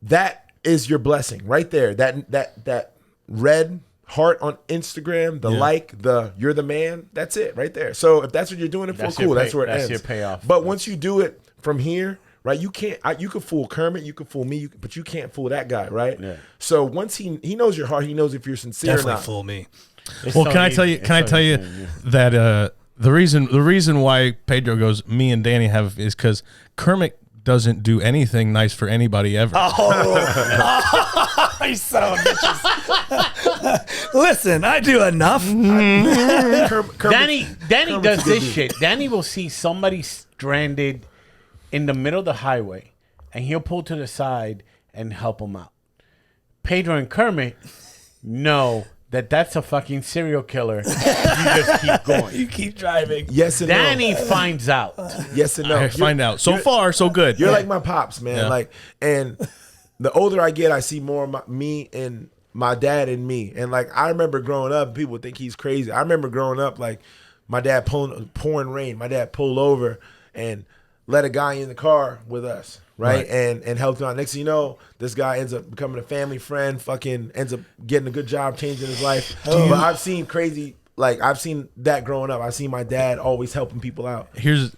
That is your blessing right there. That red heart on Instagram, the you're the man. That's it right there. So if that's what you're doing it for, That's your cool. That's where it that's ends. your payoff. But once you do it from here, right? You can't. You can fool Kermit. You can fool me. But you can't fool that guy, right? Yeah. So once he knows your heart, he knows if you're sincere or Definitely not. fool me. It's Well, so can I easy. tell you? It's Can I so tell you easy, yeah. that the reason why Pedro goes, me and Danny have is because Kermit doesn't do anything nice for anybody ever. You son of a bitches. Listen, I do enough. Danny Kermit's does a good this dude. shit. Danny will see somebody stranded in the middle of the highway, and he'll pull to the side and help them out. Pedro and Kermit know that that's a fucking serial killer. You just keep going. You keep driving. Yes and Danny no. finds out. Yes and no. I find out. So far, so good. You're like my pops, man. Yeah. Like, and the older I get, I see more of me and my dad and me. And like, I remember growing up, people think he's crazy. I remember growing up, like, my dad pouring rain. My dad pulled over and let a guy in the car with us, right? And helped him out. Next thing you know, this guy ends up becoming a family friend, fucking ends up getting a good job, changing his life. But I've seen crazy, like, I've seen that growing up. I've seen my dad always helping people out. Because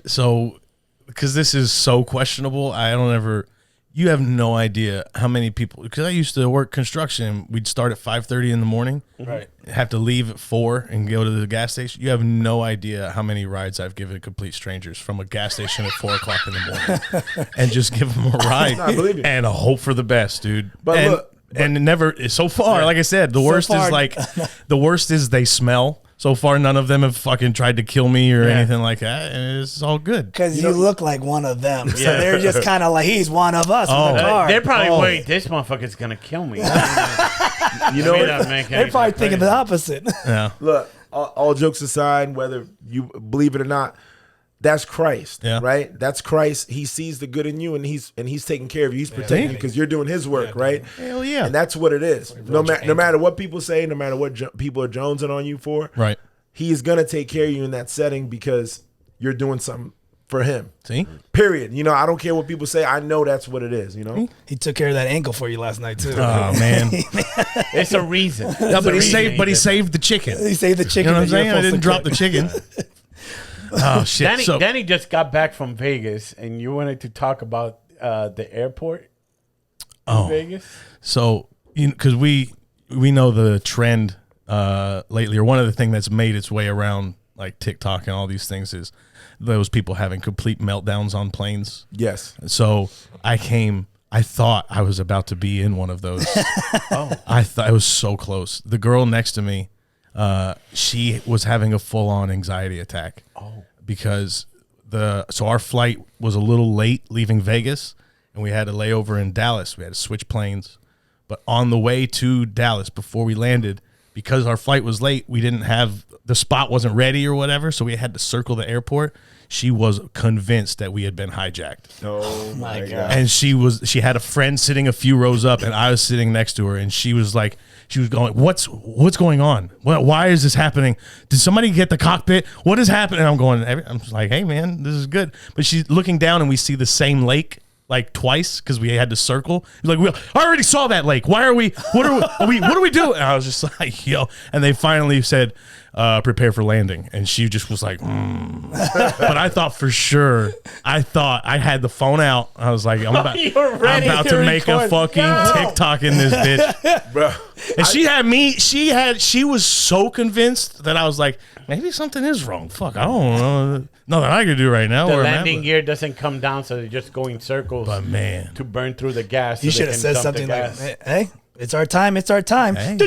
this is so questionable. You have no idea how many people, because I used to work construction. We'd start at 5:30 in the morning, Right. have to leave at 4 and go to the gas station. You have no idea how many rides I've given complete strangers from a gas station at 4 o'clock in the morning and just give them a ride I believe it. and hope for the best, dude. But and, look, and never, so far, like I said, the worst far- is like, the worst is they smell. So far, none of them have fucking tried to kill me or anything like that. And it's all good. Because you look like one of them. So they're just kind of like, he's one of us with a car. They're probably wait. This motherfucker's gonna kill me. You know May what? not make They're any probably sense. thinking the opposite. Yeah. Look, all jokes aside, whether you believe it or not, that's Christ, Yeah. right? That's Christ. He sees the good in you, and he's taking care of you. He's protecting you because you're doing His work, right? Hell yeah. And that's what it is. No matter what people say, no matter what people are jonesing on you for, Right. He is gonna take care of you in that setting because you're doing something for Him. See? Period. You know, I don't care what people say. I know that's what it is. You know. He took care of that ankle for you last night, too. Oh, man. It's a reason. No, but he reason saved. did Saved the chicken. He saved the You chicken. know what I'm that you're saying? I supposed didn't to drop cook. the chicken. Oh shit! Danny just got back from Vegas, and you wanted to talk about the airport in Vegas. So, because we know the trend lately, or one of the things that's made its way around like TikTok and all these things is those people having complete meltdowns on planes. Yes. So I thought I was about to be in one of those. I thought I was so close. The girl next to me, she was having a full-on anxiety attack. Because our flight was a little late leaving Vegas, and we had a layover in Dallas. We had to switch planes. But on the way to Dallas, before we landed, because our flight was late, we didn't have, the spot wasn't ready or whatever, so we had to circle the airport. She was convinced that we had been hijacked. Oh my God. And she had a friend sitting a few rows up, and I was sitting next to her, and she was going, what's going on? Why is this happening? Did somebody get the cockpit? What is happening? I'm just like, hey man, this is good. But she's looking down, and we see the same lake like twice because we had to circle. Like, I already saw that lake. Why are we? What are we doing? And I was just like, yo. And they finally said, prepare for landing. And she just was like, But I thought for sure, I had the phone out. I was like, I'm about You're ready to to make a record. fucking TikTok in this bitch. Bro. And she was so convinced that I was like, maybe something is wrong. Fuck, I don't know. Nothing I can do right now. The where I'm at, landing but- gear doesn't come down, so they just go in circles. But man, to burn through the gas. So You they should have can said dump the something like, gas. "Hey, it's our time. It's our time." Hey.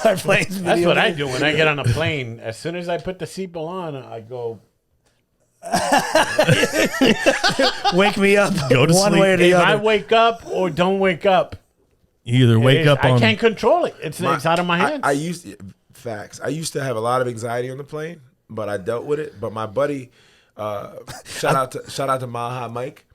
Our plane's That's video what I game. do when I get on a plane. As soon as I put the seatbelt on, I go. Wake me up. Go to one sleep. way or the If I other. wake up or don't wake up, you either wake up I on. can't control it. It's out of my hands. I used to have a lot of anxiety on the plane, but I dealt with it. But my buddy, shout out to Maha Mike.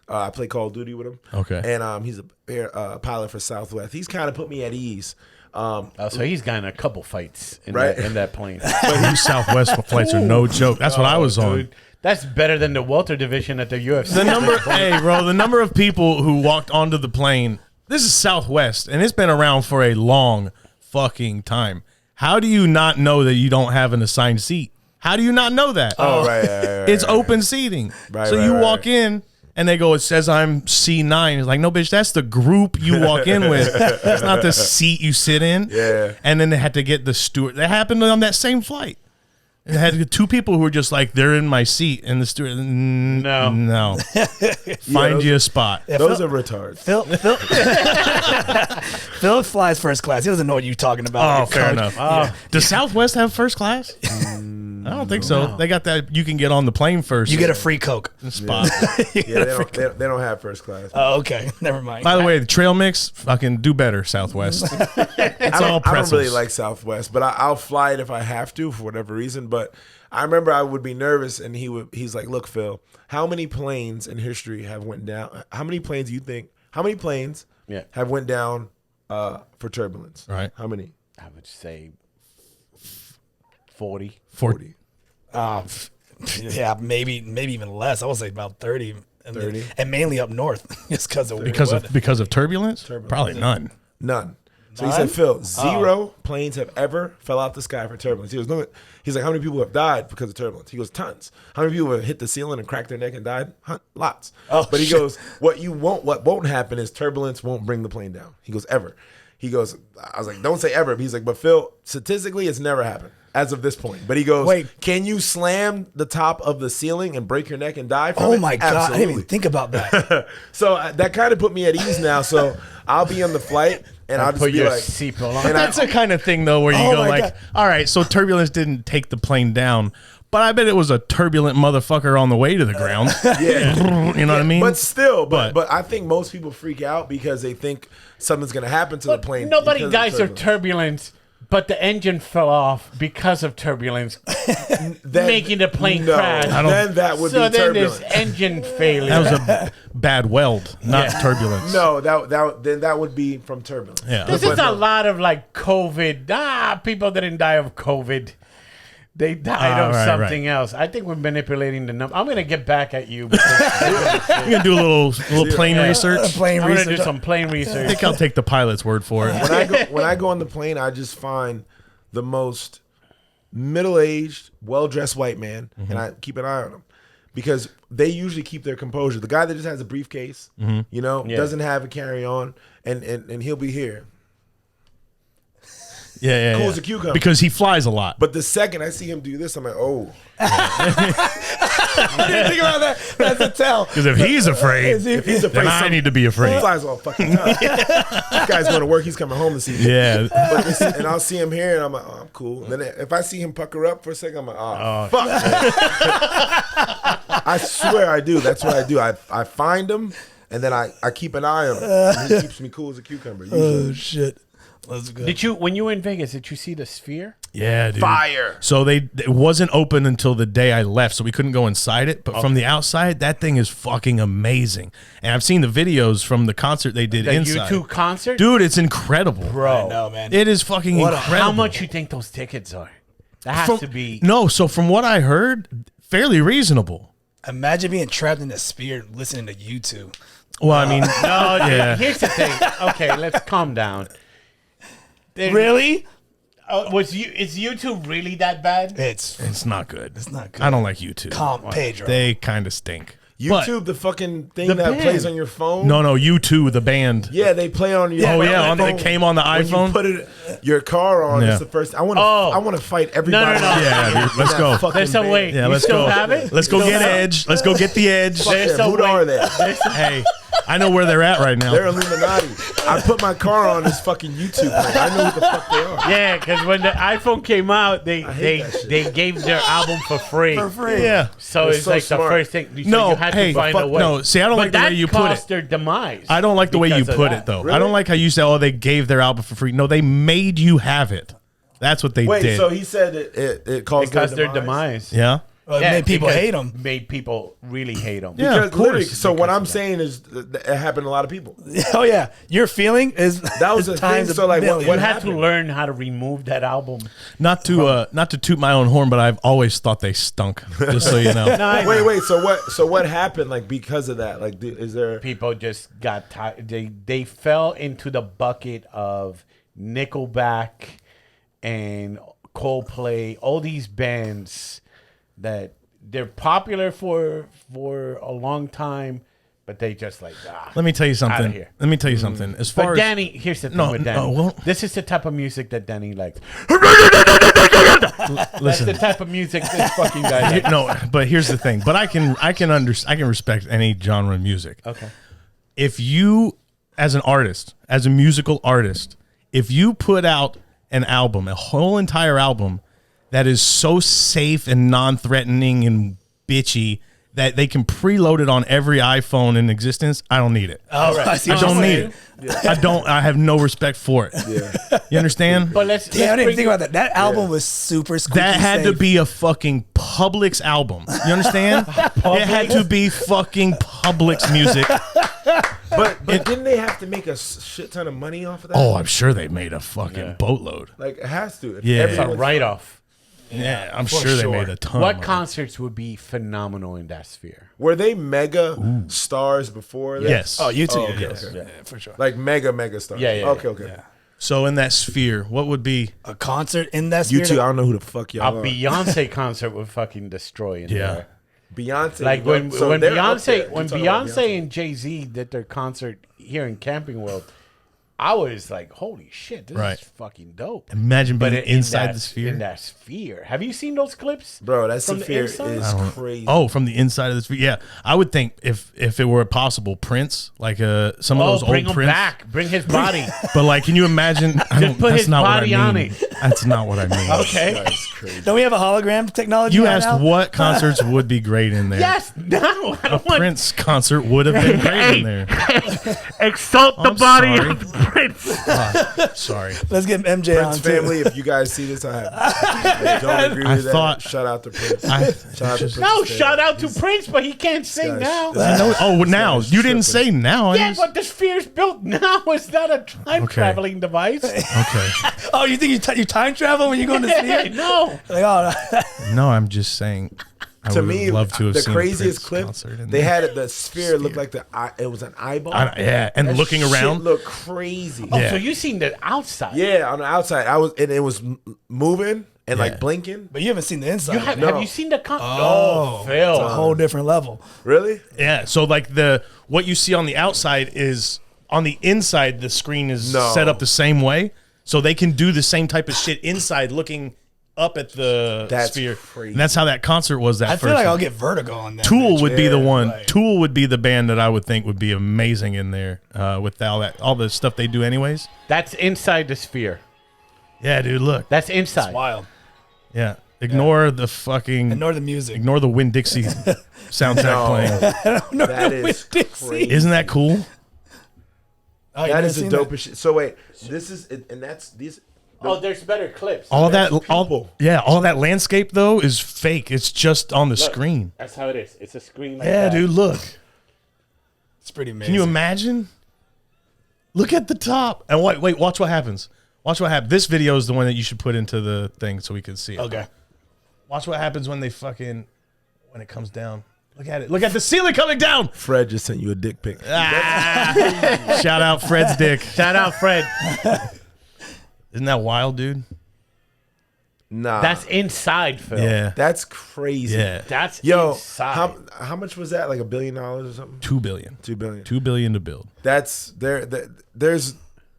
I play Call of Duty with him. Okay. And he's a pilot for Southwest. He's kind of put me at ease. So he's gotten a couple fights in, Right. in that plane. But these Southwest flights are no joke. That's what I was on. Dude, that's better than the welter division at the UFC. The number, hey, bro, the number of people who walked onto the plane. This is Southwest, and it's been around for a long fucking time. How do you not know that you don't have an assigned seat? How do you not know that? Oh, right. It's open seating. Right, So right, you right. walk in, and they go, it says I'm C9. It's like, no, bitch, that's the group you walk in with. That's not the seat you sit in. Yeah. And then they had to get the steward. That happened on that same flight. It had two people who were just like, they're in my seat, and the steward, no. Find those- you a spot. Those are retards. Phil flies first class. He doesn't know what you're talking about. Oh, Your fair coach. enough. Yeah. Does Southwest have first class? I don't think so. They got that. You can get on the plane first. You get a free Coke. spot. Yeah, they don't have first class. Oh, okay. Never mind. By the way, the trail mix, fucking do better, Southwest. It's all I don't pretzels. really like Southwest, but I'll fly it if I have to for whatever reason. But I remember I would be nervous, and he's like, "Look, Phil, how many planes in history have went down? How many planes do you think? How many planes have went down for turbulence? Right. How many? I would say 40. 40. Yeah, maybe even less. I would say about 30. 30? And mainly up north, just because of Because of turbulence? Probably none. None. So he said, Phil, 0 planes have ever fell out the sky for turbulence. He goes, no. He's like, how many people have died because of turbulence? He goes, tons. How many people have hit the ceiling and cracked their neck and died? Lots. Oh, but he shit. goes, what won't happen is turbulence won't bring the plane down. He goes, ever. He goes, I was like, don't say ever. But he's like, but Phil, statistically, it's never happened as of this point. But he goes, Wait. can you slam the top of the ceiling and break your neck and die from Oh it? my God. I didn't Absolutely. even think about that. So that kind of put me at ease now. So I'll be on the flight and I'll just Put be your like, seatbelt on. and That's the kind of thing, though, where you Oh go my like, God. all right, so turbulence didn't take the plane down, but I bet it was a turbulent motherfucker on the way to the ground. yeah. You know what I mean? But still, But- but I think most people freak out because they think something's going to happen to the plane. Nobody because of dies of turbulence. turbulence, but the engine fell off because of turbulence, Then- making the plane no, crash. Then that would So be then turbulence. there's engine failure. that was a bad weld, not Yeah. turbulence. No, then that would be from turbulence. Yeah. This is a lot of like COVID. People didn't die of COVID. They died of right, something else. I think we're manipulating the number. I'm going to get back at you. Because You're going to do a little plane research? Plane I'm going to do research. some plane I research. think I'll take the pilot's word for it. When I go on the plane, I just find the most middle-aged, well-dressed white man, and I keep an eye on them because they usually keep their composure. The guy that just has a briefcase, doesn't have a carry-on, and he'll be here. Yeah. Cool as a cucumber. Because he flies a lot. But the second I see him do this, I'm like, oh. I didn't think about that. That's a tell. Because if he's afraid, If he's afraid, then I need to be he afraid. flies all fucking time. This guy's going to work. He's coming home this evening. Yeah. And I'll see him here, and I'm like, oh, I'm cool. And then if I see him pucker up for a second, I'm like, oh. Fuck. I swear I do. That's what I do. I find him, and then I keep an eye on him. And he keeps me cool as a cucumber. Usually. Oh, shit. Let's go. When you were in Vegas, did you see the sphere? Yeah, dude. Fire. So it wasn't open until the day I left, so we couldn't go inside it. But from the outside, that thing is fucking amazing. And I've seen the videos from the concert they did The inside. U2 concert? Dude, it's incredible. Bro. No, man. It is fucking incredible. How much you think those tickets are? That has to be. No, so from what I heard, fairly reasonable. Imagine being trapped in a sphere listening to U2. Well, I mean, No, dude, Yeah. here's the thing. Okay, let's calm down. Really? Is YouTube really that bad? It's it's not good. It's not good. I don't like you two. calm, Pedro. They kind of stink. YouTube, the fucking thing The that band. plays on your phone. No, U2, the band. Yeah, they play on your. Oh, yeah, phone. it came on the When iPhone? you put it your car on. Yeah. It's the first. I want to. Oh. I want to fight everybody. No. Yeah, dude, let's go. There's a way. Yeah, You let's still go. have it? Let's go You get still have it? Edge. Let's go get the Edge. There's a Who way. are they? Hey, I know where they're at right now. They're Illuminati. I put my car on this fucking YouTube. Like, I know who the fuck they are. Yeah, because when the iPhone came out, they hate that shit. they gave their album for free. Yeah. So They're it's so like smart. the first thing. So No, you had hey, to find fuck, a way. no, see, I don't But like the way that you put caused it. their demise. I don't like the way you because of put that. it, though. I Really? don't like how you say, oh, they gave their album for free. No, they made you have it. That's what they Wait, did. so he said it caused Because their their demise. yeah. It made people because hate him. Made people really hate him. Yeah. Because of course. literally, so what Because I'm of that. saying is that it happened to a lot of people. Oh yeah, your feeling is That was the thing. times a So like, million. what You had happened? to learn how to remove that album. Not to toot my own horn, but I've always thought they stunk. Just so you know. Wait. So what happened? Like because of that? Like, is there? People just got tired. They fell into the bucket of Nickelback and Coldplay, all these bands that they're popular for a long time, but they just like Let me tell you Outta something. here. Let me tell you something. As far But as Danny, here's the thing No, with Danny. no, well- This is the type of music that Danny likes. That's listen, the type of music this fucking guy likes. no, but here's the thing. But I can respect any genre of music. Okay. If you, as an artist, as a musical artist, if you put out an album, a whole entire album that is so safe and non-threatening and bitchy that they can preload it on every iPhone in existence, I don't need it. Oh, I see I what don't you're need saying. it. I don't. I have no respect for it. Yeah. You understand? But let's Yeah, I didn't even bring- think about that. That album was super squeaky That had to safe. be a fucking Publix album. You understand? It had to be fucking Publix music. But didn't they have to make a shit ton of money off of that? Oh, I'm sure they made a fucking boatload. Like it has to. If Yeah. It's a everyone's- write-off. Yeah, I'm sure they made a ton. What of money. concerts would be phenomenal in that sphere? Were they mega stars before that? Yes. Oh, you too. Oh, okay, yes. okay. Yeah, for sure. Like mega stars. Yeah, yeah, Okay. So in that sphere, what would be? A concert in that You sphere. two, I don't know who the fuck A y'all are. Beyonce concert would fucking destroy in Yeah. there. Beyonce. Like when so when they're up there. Beyonce when You're talking about Beyonce and Jay-Z did their concert here in Camping World, I was like, holy shit, this Right. is fucking dope. Imagine being in inside that, the sphere. In that sphere. Have you seen those clips? Bro, that From the sphere inside? is crazy. Oh, from the inside of the sphere. Yeah, I would think if it were possible, Prince, like some of those bring old him Prince. back. Bring his body. But like, can you imagine? Just put that's his not body what I on mean. it. That's not what I mean. Okay. That's crazy. Don't we have a hologram technology? You right asked now? what concerts would be great in there. Yes. No. I A don't want Prince concert would have been great in there. exalt the I'm body sorry. of Prince. Sorry. Let's get MJ on Prince too. family, if you guys see this, I don't agree I with that. thought- Shout out to Prince. I- Shout out to Prince. No, shout out to Prince, but he can't sing now. Oh, now you didn't say now. I Yeah, just- but the sphere's built now. It's not a time traveling device. okay. Oh, you think you time travel when you go in the sphere? No. Like, oh, no. No, I'm just saying. I To would me, love to have the seen craziest Prince clip, concert in they there. had it, the sphere looked like it was an eyeball. Yeah, and That looking shit around. looked crazy. Oh, Yeah. so you seen the outside? Yeah, on the outside, it was moving and Yeah. like blinking. But you haven't seen the inside. You have, No. have you seen the Oh, Phil. it's a whole different level. Really? Yeah, so like what you see on the outside is on the inside. The screen is No. set up the same way, so they can do the same type of shit inside, looking up at the That's sphere. crazy. And that's how that concert was. That I first feel like one. I'll get vertigo on that. Tool bitch. would be the one. Like- Tool would be the band that I would think would be amazing in there with all the stuff they do anyways. That's inside the sphere. Yeah, dude, look. That's inside. It's wild. Yeah, ignore the fucking. Ignore the music. Ignore the Win Dixie soundtrack No. playing. That is With Dixie. crazy. Isn't that cool? Oh, you That never is the seen dopest shit. So wait, this is and that's these. Oh, there's better clips. All that, That's people. all that landscape though is fake. It's just on the screen. That's how it is. It's a screen like Yeah, that. dude, look. It's pretty amazing. Can you imagine? Look at the top. And wait, watch what happens. Watch what happens. This video is the one that you should put into the thing so we can see it. Okay. Watch what happens when it comes down. Look at it. Look at the ceiling coming down. Fred just sent you a dick pic. Shout out Fred's dick. Shout out, Fred. Isn't that wild, dude? Nah, That's inside, Phil. Yeah. that's crazy. Yeah. That's Yo, inside. how much was that? Like $1 billion or something? 2 billion. 2 billion. 2 billion to build. That's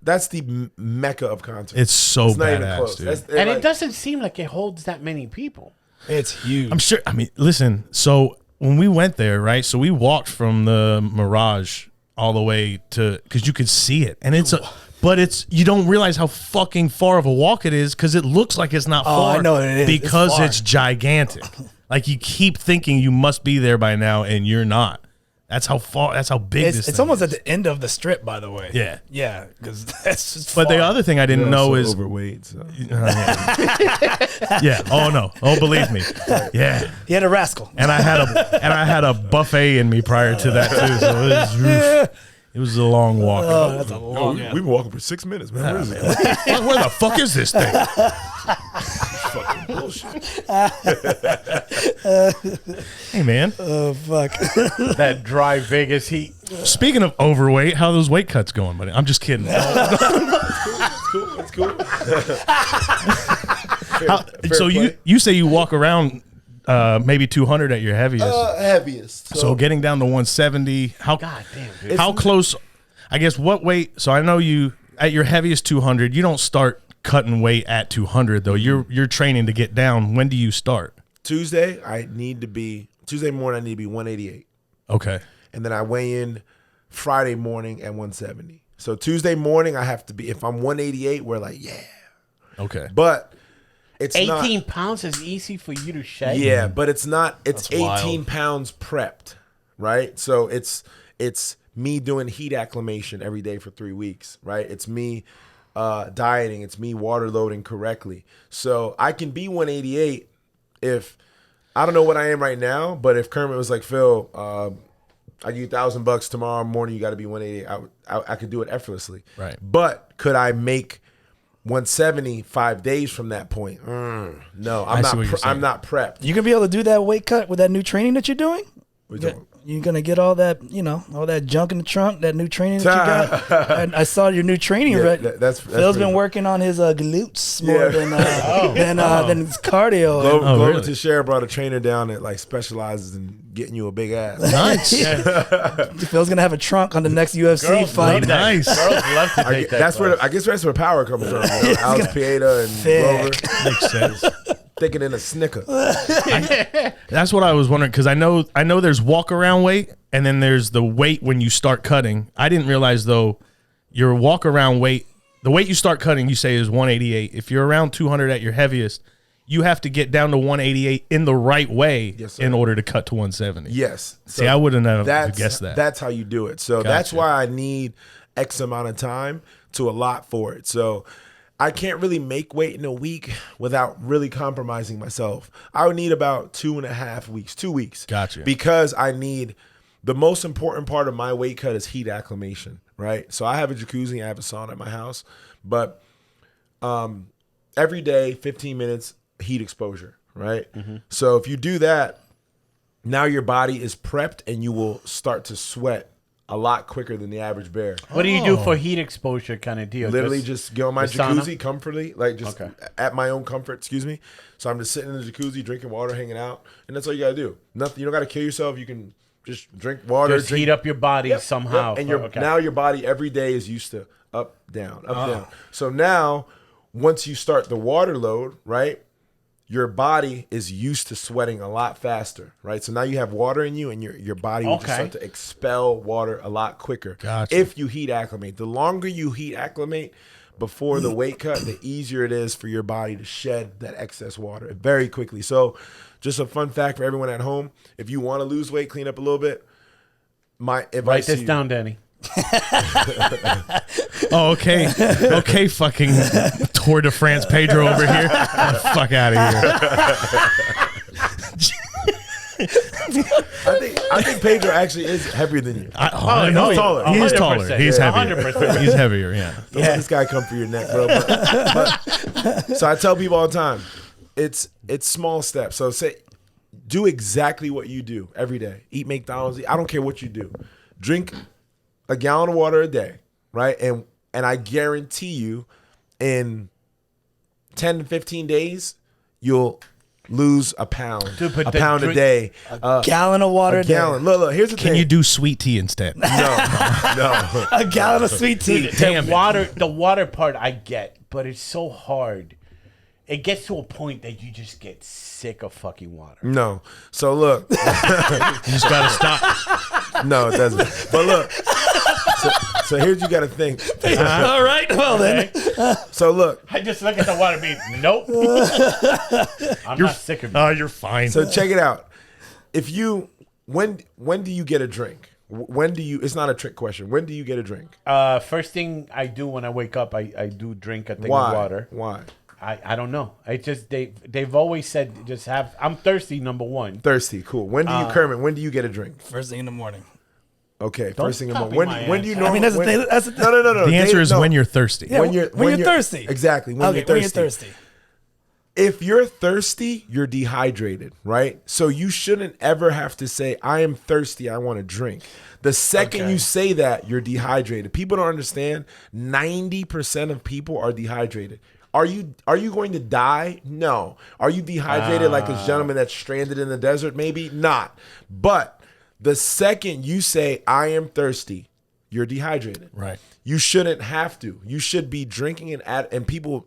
that's the mecca of content. It's so It's not even badass, close. dude. And it doesn't seem like it holds that many people. It's huge. I'm sure. I mean, listen. So when we went there, right? So we walked from the Mirage all the way to because you could see it, and but you don't realize how fucking far of a walk it is because it looks like it's not far. I know it is. Because It's far. it's gigantic. Like you keep thinking you must be there by now, and you're not. That's how far. That's how big this. It's thing almost is. at the end of the strip, by the way. Yeah. Yeah, because that's just But the far. other thing I didn't know is overweight. So. yeah. Oh no. Oh, believe me. Yeah. He had a rascal. And I had a buffet in me prior to that too. So it was a long walk. Oh, that's a No, long we've been walking for 6 minutes, man. What is it? Where the fuck is this thing? Fucking bullshit. Hey man. Oh, fuck. That dry Vegas heat. Speaking of overweight, how are those weight cuts going, buddy? I'm just kidding. It's cool. So you say you walk around maybe 200 at your heaviest. Heaviest. So getting down to 170, how God damn, dude. how close? I guess what weight? So I know you at your heaviest 200. You don't start cutting weight at 200 though. You're training to get down. When do you start? Tuesday morning I need to be 188. Okay. And then I weigh in Friday morning at 170. So Tuesday morning I have to be, if I'm 188, we're like, yeah. Okay. But it's 18 not, pounds is easy for you to shed. yeah, but it's not, it's That's 18 wild. pounds prepped, right? So it's me doing heat acclimation every day for 3 weeks, right? It's me dieting, it's me water loading correctly. So I can be 188 if, I don't know what I am right now, but if Kermit was like, Phil, I give you $1,000 tomorrow morning, you got to be 188, I could do it effortlessly. Right. But could I make 170 5 days from that point? No, I see what you're saying. I'm not prepped. You gonna be able to do that weight cut with that new training that you're doing? What you talking You're gonna get all that, all that junk in the trunk, that new training that you got. And I saw your new training. Yeah, right? that's Phil's pretty- been working on his glutes more Yeah. than his cardio. Glover really? Teixeira brought a trainer down that like specializes in getting you a big ass. Nice. Phil's gonna have a trunk on the next UFC Girls fight. love that. Nice. Girls love to take that. That's where class. I guess that's where power comes from. Alex Pieta and Thick. Glover, Makes sense. thicker than a Snicker. That's what I was wondering because I know there's walk around weight and then there's the weight when you start cutting. I didn't realize though your walk around weight, the weight you start cutting, you say is 188. If you're around 200 at your heaviest, you have to get down to 188 in the right way Yes, sir. in order to cut to 170. Yes. See, I wouldn't have guessed that. That's how you do it. So that's Gotcha. why I need X amount of time to allot for it. So I can't really make weight in a week without really compromising myself. I would need about 2.5 weeks, 2 weeks. Gotcha. Because I need, the most important part of my weight cut is heat acclimation, right? So I have a jacuzzi, I have a sauna at my house, but every day, 15 minutes, heat exposure, right? So if you do that, now your body is prepped and you will start to sweat a lot quicker than the average bear. What do you do for heat exposure kind of deal? Literally just get on my the sauna? jacuzzi comfortably, like just Okay. at my own comfort, excuse me. So I'm just sitting in the jacuzzi, drinking water, hanging out, and that's all you gotta do. Nothing. You don't gotta kill yourself. You can just drink water, Just drink, heat up your body Yep, somehow. yep. And your Okay. now your body every day is used to up, down, up, down. So now once you start the water load, right? Your body is used to sweating a lot faster, right? So now you have water in you, and your body will just Okay. start to expel water a lot quicker. Gotcha. If you heat acclimate, the longer you heat acclimate before the weight cut, the easier it is for your body to shed that excess water very quickly. So, just a fun fact for everyone at home: if you want to lose weight, clean up a little bit. My advice Write to this you, down, Danny. Oh, okay. Okay, fucking Tour de France Pedro over here. Get the fuck out of here. I think Pedro actually is heavier than you. I know he's taller. He is 100%. taller. He's Yeah, heavier. 100%. He's heavier, yeah. Don't let this guy come for your neck, bro. So I tell people all the time, it's small steps. So do exactly what you do every day. Eat McDonald's. I don't care what you do. Drink a gallon of water a day, right? And I guarantee you, in 10 to 15 days, you'll lose a pound. Dude, but a the pound a drink- day. Gallon of water. A gallon. Look, here's the thing. Can you do sweet tea instead? No. A gallon of sweet tea. Damn it. The water part I get, but it's so hard. It gets to a point that you just get sick of fucking water. No. So look. You just gotta stop. No, it doesn't. But look. So here's you got to think. All right. Well then. So look. I just look at the water being, nope. I'm not sick of it. Oh, you're fine. So check it out. If you when do you get a drink? When do you? It's not a trick question. When do you get a drink? First thing I do when I wake up, I do drink a thing Why? of water. Why? I don't know. I just they've always said just have. I'm thirsty. Number one. Thirsty. Cool. When do you, Kermit? When do you get a drink? First thing in the morning. Okay. Don't First thing in the copy morning. my When do you answer. know? I mean, that's the thing. That's the thing. No. The answer is no. when you're thirsty. Yeah, when you're thirsty. Exactly. When Okay, you're thirsty. when you're thirsty. If you're thirsty, you're dehydrated, right? So you shouldn't ever have to say, I am thirsty, I want to drink. The second you say that, you're dehydrated. People don't understand 90% of people are dehydrated. Are you going to die? No. Are you dehydrated like this gentleman that's stranded in the desert? Maybe not. But the second you say, I am thirsty, you're dehydrated. Right. You shouldn't have to. You should be drinking and people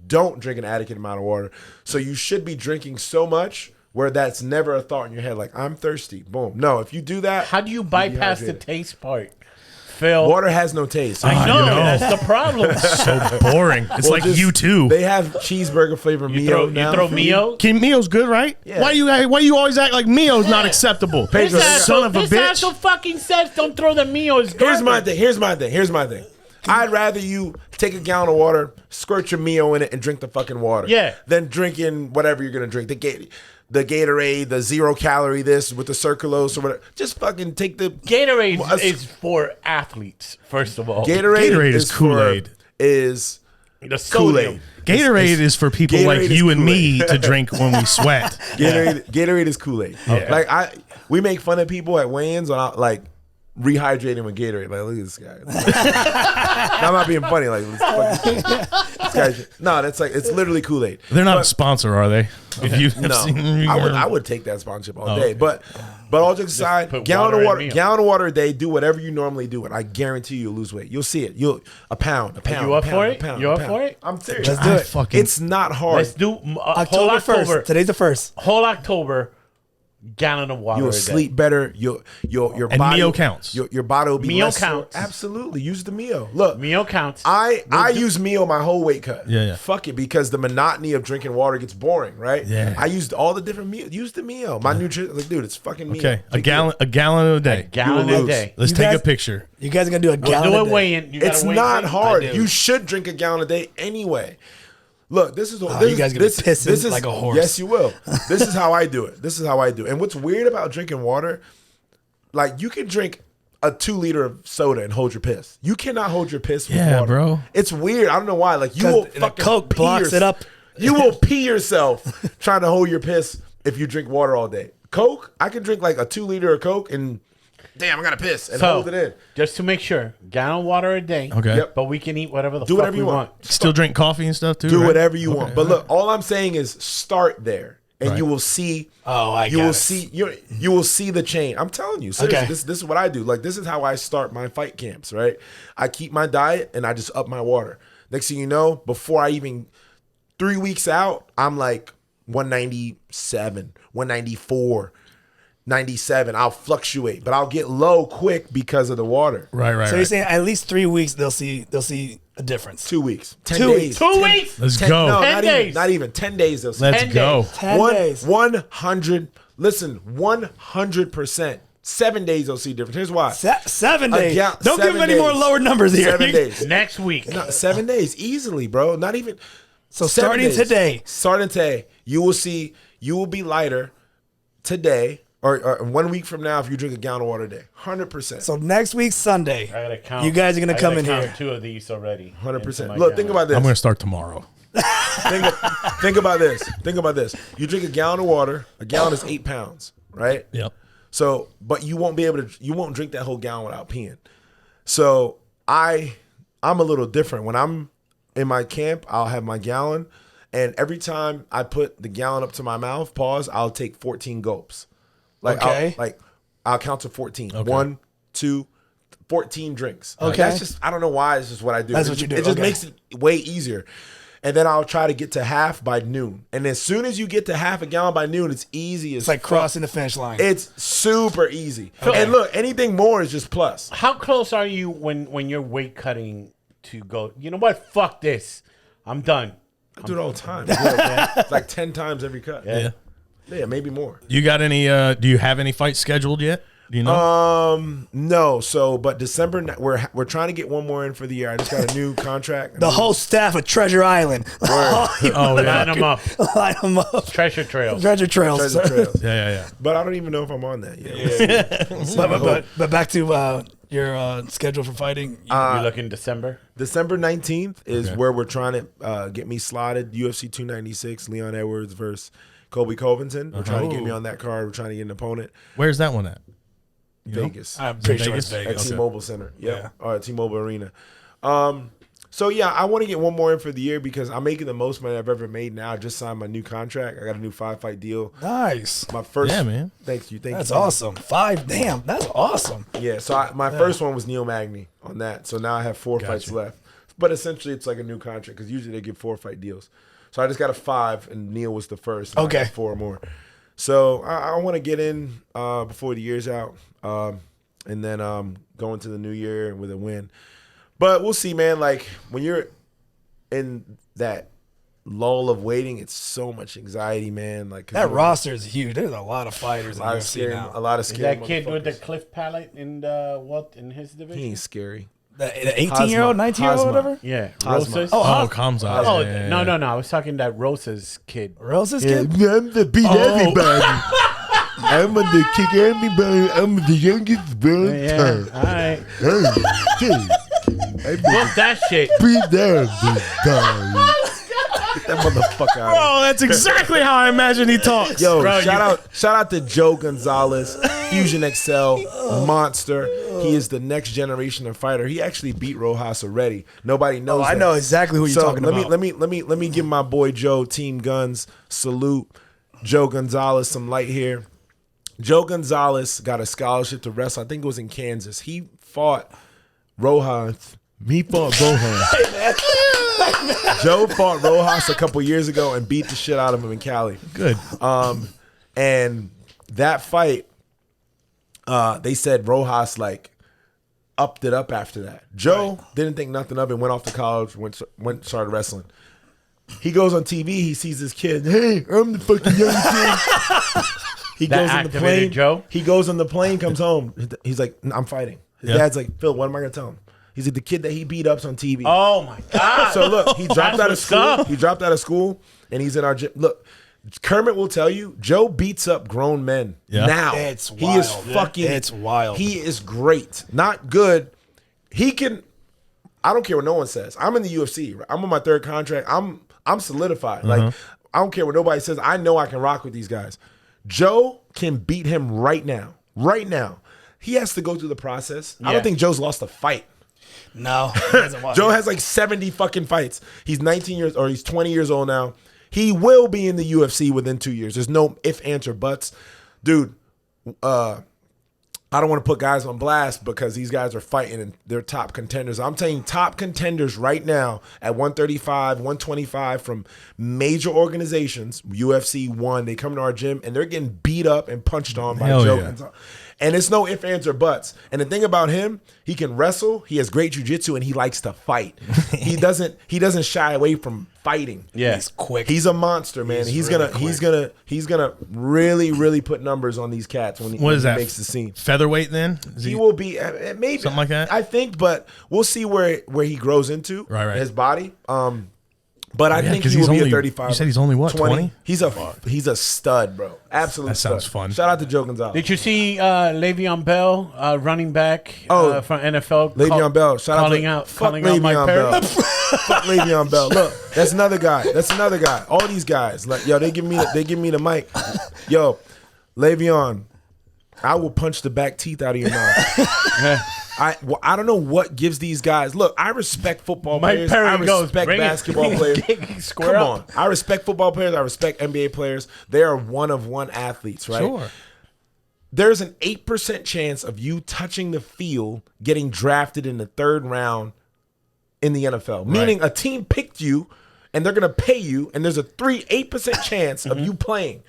don't drink an adequate amount of water. So you should be drinking so much where that's never a thought in your head. Like, I'm thirsty. Boom. No, if you do that. How do you bypass the dehydrated. taste part, Phil? Water has no taste. I know, know. that's the problem. So boring. It's Well, like just- you too. They have cheeseburger flavor Mio you now. throw for Mio. Mio's good, right? Yeah. Why you always act like Mio's not acceptable? Pedro, Son of a this bitch. asshole fucking says don't throw the Mio's. Here's my thing. I'd rather you take a gallon of water, squirt your Mio in it, and drink the fucking water. Yeah. Than drinking whatever you're gonna drink. The Gatorade, the 0 calorie this with the Circulose or whatever. Just fucking take the Gatorade is for athletes, first of all. Gatorade is Kool-Aid. Is The sodium. Kool-Aid. Gatorade is for people Gatorade like is you and me Kool-Aid. to drink when we sweat. Gatorade is Kool-Aid. Like we make fun of people at weigh-ins on like rehydrating with Gatorade. Like, look at this guy. I'm not being funny. Like, this guy. No, that's like it's literally Kool-Aid. They're not a sponsor, are they? If you have No, seen, I would take that sponsorship all day. okay. But all jokes aside, put gallon water in Mio. of water a day. Do whatever you normally do, and I guarantee you'll lose weight. You'll see it. A pound. You up for it? You up for it? I'm serious. Let's do it. fucking It's not hard. Let's do October 1st. Today's the 1st. Whole October, gallon of water. You'll a day. sleep better. Your And body Mio counts. Your body will be Mio less sore. counts. Absolutely, use the Mio. Look, Mio counts. I use Mio my whole weight cut. Yeah. Fuck it, because the monotony of drinking water gets boring, right? Yeah. I used all the different Mio. Use the Mio. My nutrition, like, dude, it's fucking Mio. Okay, a Take gallon a day. gallon You will a lose. day. Let's You take guys- a picture. You guys are gonna do a We'll gallon do a a day. weigh-in. You It's gotta weigh not in. hard. I do. You should drink a gallon a day anyway. Look, this is you guys gonna be pissing like a horse. Yes, you will. This is how I do it. This is how I do it. And what's weird about drinking water, like you can drink a 2 liter of soda and hold your piss. You cannot hold your piss with Yeah, water. bro. It's weird. I don't know why. Like you 'Cause will the fucking Coke pee blocks it up. You will pee yourself trying to hold your piss if you drink water all day. Coke, I can drink like a 2 liter of Coke and damn, I gotta piss and hold it in. Just to make sure, gallon of water a day. Okay. Yep. But we can eat whatever the Do fuck whatever we you want. Still drink coffee and stuff too. Do right? whatever you Okay. want. But look, all I'm saying is start there, and Right. you will see. Oh, I you got will it. see you will see the change. I'm telling you, seriously, Okay. this is what I do. Like this is how I start my fight camps. Right, I keep my diet and I just up my water. Next thing you know, before I even 3 weeks out, I'm like 197, 194. 97. I'll fluctuate, but I'll get low quick because of the water. Right. So you're saying at least 3 weeks they'll see a difference. 2 weeks, 10 2 days, weeks. 2 weeks? Let's 10 go. No, 10 not days. even. Not even 10 days. They'll see. Let's 10 go. days. 10 days. 100%. 7 days they'll see difference. Here's why. 7 days. Yeah, Don't give 7 them any more days. lower numbers here. 7 days. Next week. No, 7 days easily, bro. Not even. So 7 starting days. today. Starting today, you will be lighter today or 1 week from now if you drink a gallon of water a day. 100%. So next week Sunday, I gotta count. you guys are gonna I come gotta in count here. 2 of these already. 100%. into my Look, think gallon. about this. I'm gonna start tomorrow. Think about this. Think about this. You drink a gallon of water. A gallon is 8 pounds, right? Yep. So, but you won't drink that whole gallon without peeing. So I'm a little different. When I'm in my camp, I'll have my gallon And every time I put the gallon up to my mouth, pause, I'll take 14 gulps. Okay. I'll count to 14. 1, 2, 14 drinks. Okay. That's just, I don't know why. It's just what I do. That's what you do. It just Okay. makes it way easier. And then I'll try to get to half by noon. And as soon as you get to half a gallon by noon, it's easy as It's like fuck. crossing the finish line. It's super easy. And look, anything more is just plus. How close are you when you're weight cutting to go, you know what? Fuck this. I'm done. I do it all the time. It's like 10 times every cut. Yeah. Yeah, maybe more. You got any? Do you have any fights scheduled yet? Do you know? No. So, but December, we're trying to get one more in for the year. I just got a new contract. The whole staff of Treasure Island. Oh yeah. Line them up. Line them up. Treasure trails. Treasure trails. Treasure Trails. Yeah. But I don't even know if I'm on that yet. But back to your schedule for fighting. You look in December? December 19th is where we're trying to get me slotted. UFC 296, Leon Edwards versus Colby Covington. We're trying to get me on that card. We're trying to get an opponent. Where's that one at? Vegas. I'm pretty sure Vegas? it's At Vegas. T-Mobile Center. Yep. Or at T-Mobile Arena. So, yeah, I want to get one more in for the year because I'm making the most money I've ever made now. I just signed my new contract. I got a new 5-fight deal. Nice. My first. Yeah, man. Thank you. That's you. awesome. 5. Damn, that's awesome. Yeah, so my first one was Neil Magny on that. So now I have 4 fights left. But essentially, it's like a new contract because usually they give 4-fight deals. So I just got a 5, and Neil was the first. And I got 4 more. So I want to get in before the year's out, and then go into the new year with a win. But we'll see, man. Like when you're in that lull of waiting, it's so much anxiety, man. Like That roster is huge. There's a lot of fighters in UFC now. a lot of Is scary. that kid with the motherfuckers. cliff palate in in his division? He ain't scary. The 18-year-old, 19-year-old, Hazma. whatever. Yeah, Hazma. Rosa's. Oh, Kamzat. Oh, Yeah. no. I was talking that Rosa's kid. Rosa's kid? I'm the beat everybody. I'm gonna kick everybody. I'm the youngest brother. Yeah, all right. I Fuck that shit. beat everybody. Get that motherfucker out of Oh, that's exactly how I imagine he talks. Yo, Bro, shout out to Joe Gonzalez, Fusion XL, monster. He is the next generation of fighter. He actually beat Rojas already. Nobody knows. I that. know exactly who you're talking about. Let me give my boy Joe Team Guns salute. Joe Gonzalez some light here. Joe Gonzalez got a scholarship to wrestle. I think it was in Kansas. He fought Rojas. He fought Rojas. Joe fought Rojas a couple years ago and beat the shit out of him in Cali. Good. And that fight, they said Rojas like upped it up after that. Joe didn't think nothing of it, went off to college, started wrestling. He goes on TV, he sees this kid, hey, I'm the fucking young kid. He That goes on the activated plane. Joe? He goes on the plane, comes home. He's like, I'm fighting. His dad's like, Phil, what am I gonna tell him? He's like, the kid that he beat up's on TV. Oh my god. So look, he dropped That's out of what's school. up. He dropped out of school, and he's in our gym. Look, Kermit will tell you, Joe beats up grown men now. It's He is wild. fucking. It's wild. He is great. Not good. He can. I don't care what no one says. I'm in the UFC. Right? I'm on my 3rd contract. I'm solidified. Like I don't care what nobody says. I know I can rock with these guys. Joe can beat him right now. Right now. He has to go through the process. I Yeah. don't think Joe's lost a fight. No. he doesn't want Joe it. has like 70 fucking fights. He's 19 years or he's 20 years old now. He will be in the UFC within 2 years. There's no if, ands, or buts. Dude, I don't want to put guys on blast because these guys are fighting and they're top contenders. I'm telling you, top contenders right now at 135, 125 from major organizations, UFC 1, they come to our gym and they're getting beat up and punched on by Hell Joe yeah. Gonzalez. And it's no ifs, ands, or buts. And the thing about him, he can wrestle, he has great jiu-jitsu, and he likes to fight. He doesn't shy away from fighting. Yeah. He's quick. He's a monster, man. He's gonna really put numbers on these cats when What is he that? makes the scene. Featherweight then? Is He will be maybe Something like that? I think, but we'll see where he grows into Right. his body. But I Yeah, think 'cause he will he's be only- a 35. you said he's only what, 20? He's a stud, bro. Absolute That sounds stud. fun. Shout out to Joe Gonzalez. Did you see Le'Veon Bell, running back from NFL? Le'Veon Bell. Shout calling out out my Le'Veon Bell. parents. Fuck Le'Veon Bell. Look, that's another guy. All these guys, like yo, they give me the mic. Yo, Le'Veon, I will punch the back teeth out of your mouth. I don't know what gives these guys. Look, I respect football Mike players. Perry I goes, respect "Bring it." basketball players. Square Come up. on, I respect football players. I respect NBA players. They are one of one athletes, right? Sure. There's an 8% chance of you touching the field, getting drafted in the 3rd round in the NFL. Meaning a team picked you, and they're gonna pay you, and there's a 8% chance of you playing.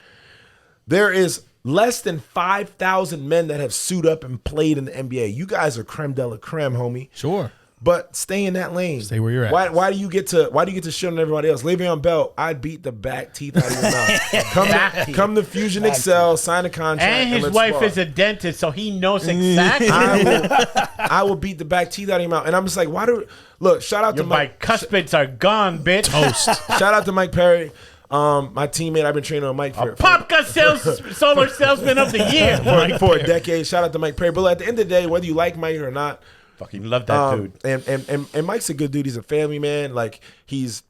There is less than 5,000 men that have suited up and played in the NBA. You guys are creme de la creme, homie. Sure. But stay in that lane. Stay where you're at. Why do you get to shit on everybody else? Le'Veon Bell, I'd beat the back teeth out of your mouth. Come to Fusion Excel, sign a contract. And his let's wife spar. is a dentist, so he knows exactly. I will beat the back teeth out of your mouth. And I'm just like, shout out to My Mike. cuspids are gone, bitch. Toast. Shout out to Mike Perry. My teammate, I've been training on Mike for Popka solar salesman of the year. for a decade. Shout out to Mike Perry. But at the end of the day, whether you like Mike or not, Fucking love that dude. And Mike's a good dude. He's a family man. Like, he's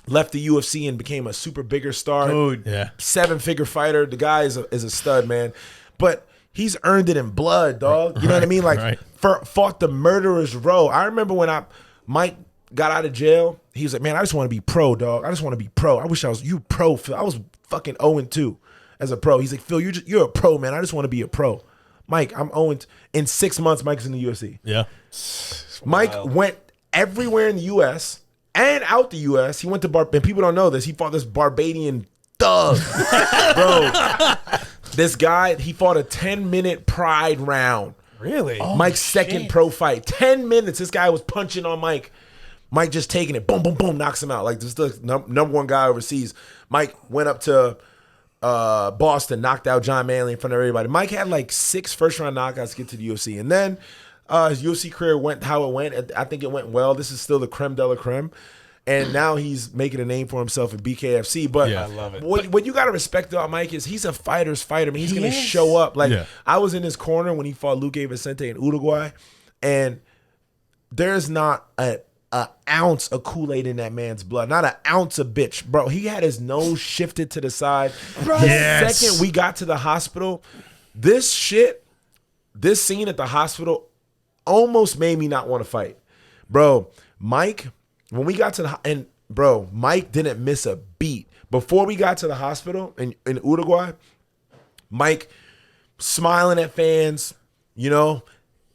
left the UFC and became a super bigger star. Dude. Yeah. 7-figure fighter. The guy is a stud, man. But he's earned it in blood, dog. You know what I mean? Like, fought the murderer's row. I remember when Mike got out of jail, he was like, man, I just want to be pro, dog. I just want to be pro. I wish I was you pro, Phil. I was fucking 0-2 as a pro. He's like, Phil, you're a pro, man. I just want to be a pro. Mike, I'm 0. In 6 months, Mike's in the UFC. Yeah. Mike went everywhere in the U.S. and out the U.S. He went to and people don't know this. He fought this Barbadian thug, bro. This guy, he fought a 10-minute pride round. Really? Mike's second pro fight. 10 minutes. This guy was punching on Mike. Mike just taking it. Boom, boom, boom. Knocks him out. Like, this is the number one guy overseas. Mike went up to Boston, knocked out John Manley in front of everybody. Mike had like 6 first-round knockouts to get to the UFC. And then his UFC career went how it went. I think it went well. This is still the creme de la creme. And now he's making a name for himself in BKFC. But Yeah. I love it. What you got to respect about Mike is he's a fighter's fighter. I mean, he's going to show up. Like, I was in his corner when he fought Luque Vicente in Uruguay. And there's not an ounce of Kool-Aid in that man's blood. Not an ounce of bitch. Bro, he had his nose shifted to the side. The second we got to the hospital, this scene at the hospital almost made me not want to fight. Bro, Mike, when we got to Mike didn't miss a beat. Before we got to the hospital in Uruguay, Mike smiling at fans, you know,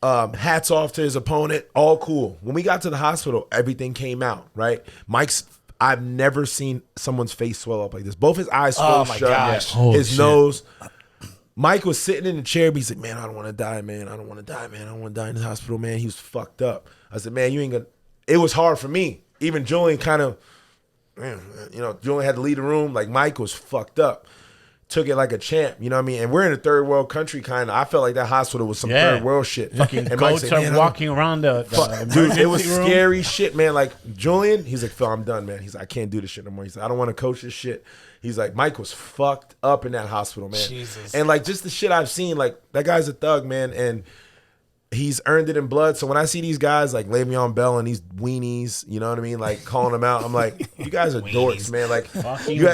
hats off to his opponent, all cool. When we got to the hospital, everything came out, right? I've never seen someone's face swell up like this. Both his eyes swelled shut. gosh. His nose. Mike was sitting in the chair, but he's like, man, I don't want to die, man. I don't want to die, man. I don't want to die in the hospital, man. He was fucked up. I said, man, you ain't gonna. It was hard for me. Even Julian kind of, Julian had to leave the room. Like, Mike was fucked up. Took it like a champ, you know what I mean? And we're in a third world country, kind of. I felt like that hospital was some third world shit. Fucking and goats said, are walking around the dude, it was emergency room. scary shit, man. Like, Julian, he's like, Phil, I'm done, man. He's like, I can't do this shit no more. He's like, I don't want to coach this shit. He's like, Mike was fucked up in that hospital, man. Jesus. And like, just the shit I've seen, like, that guy's a thug, man. And he's earned it in blood. So when I see these guys like Le'Veon Bell and these weenies, you know what I mean, like calling them out, I'm like, you guys are dorks, man. Like, you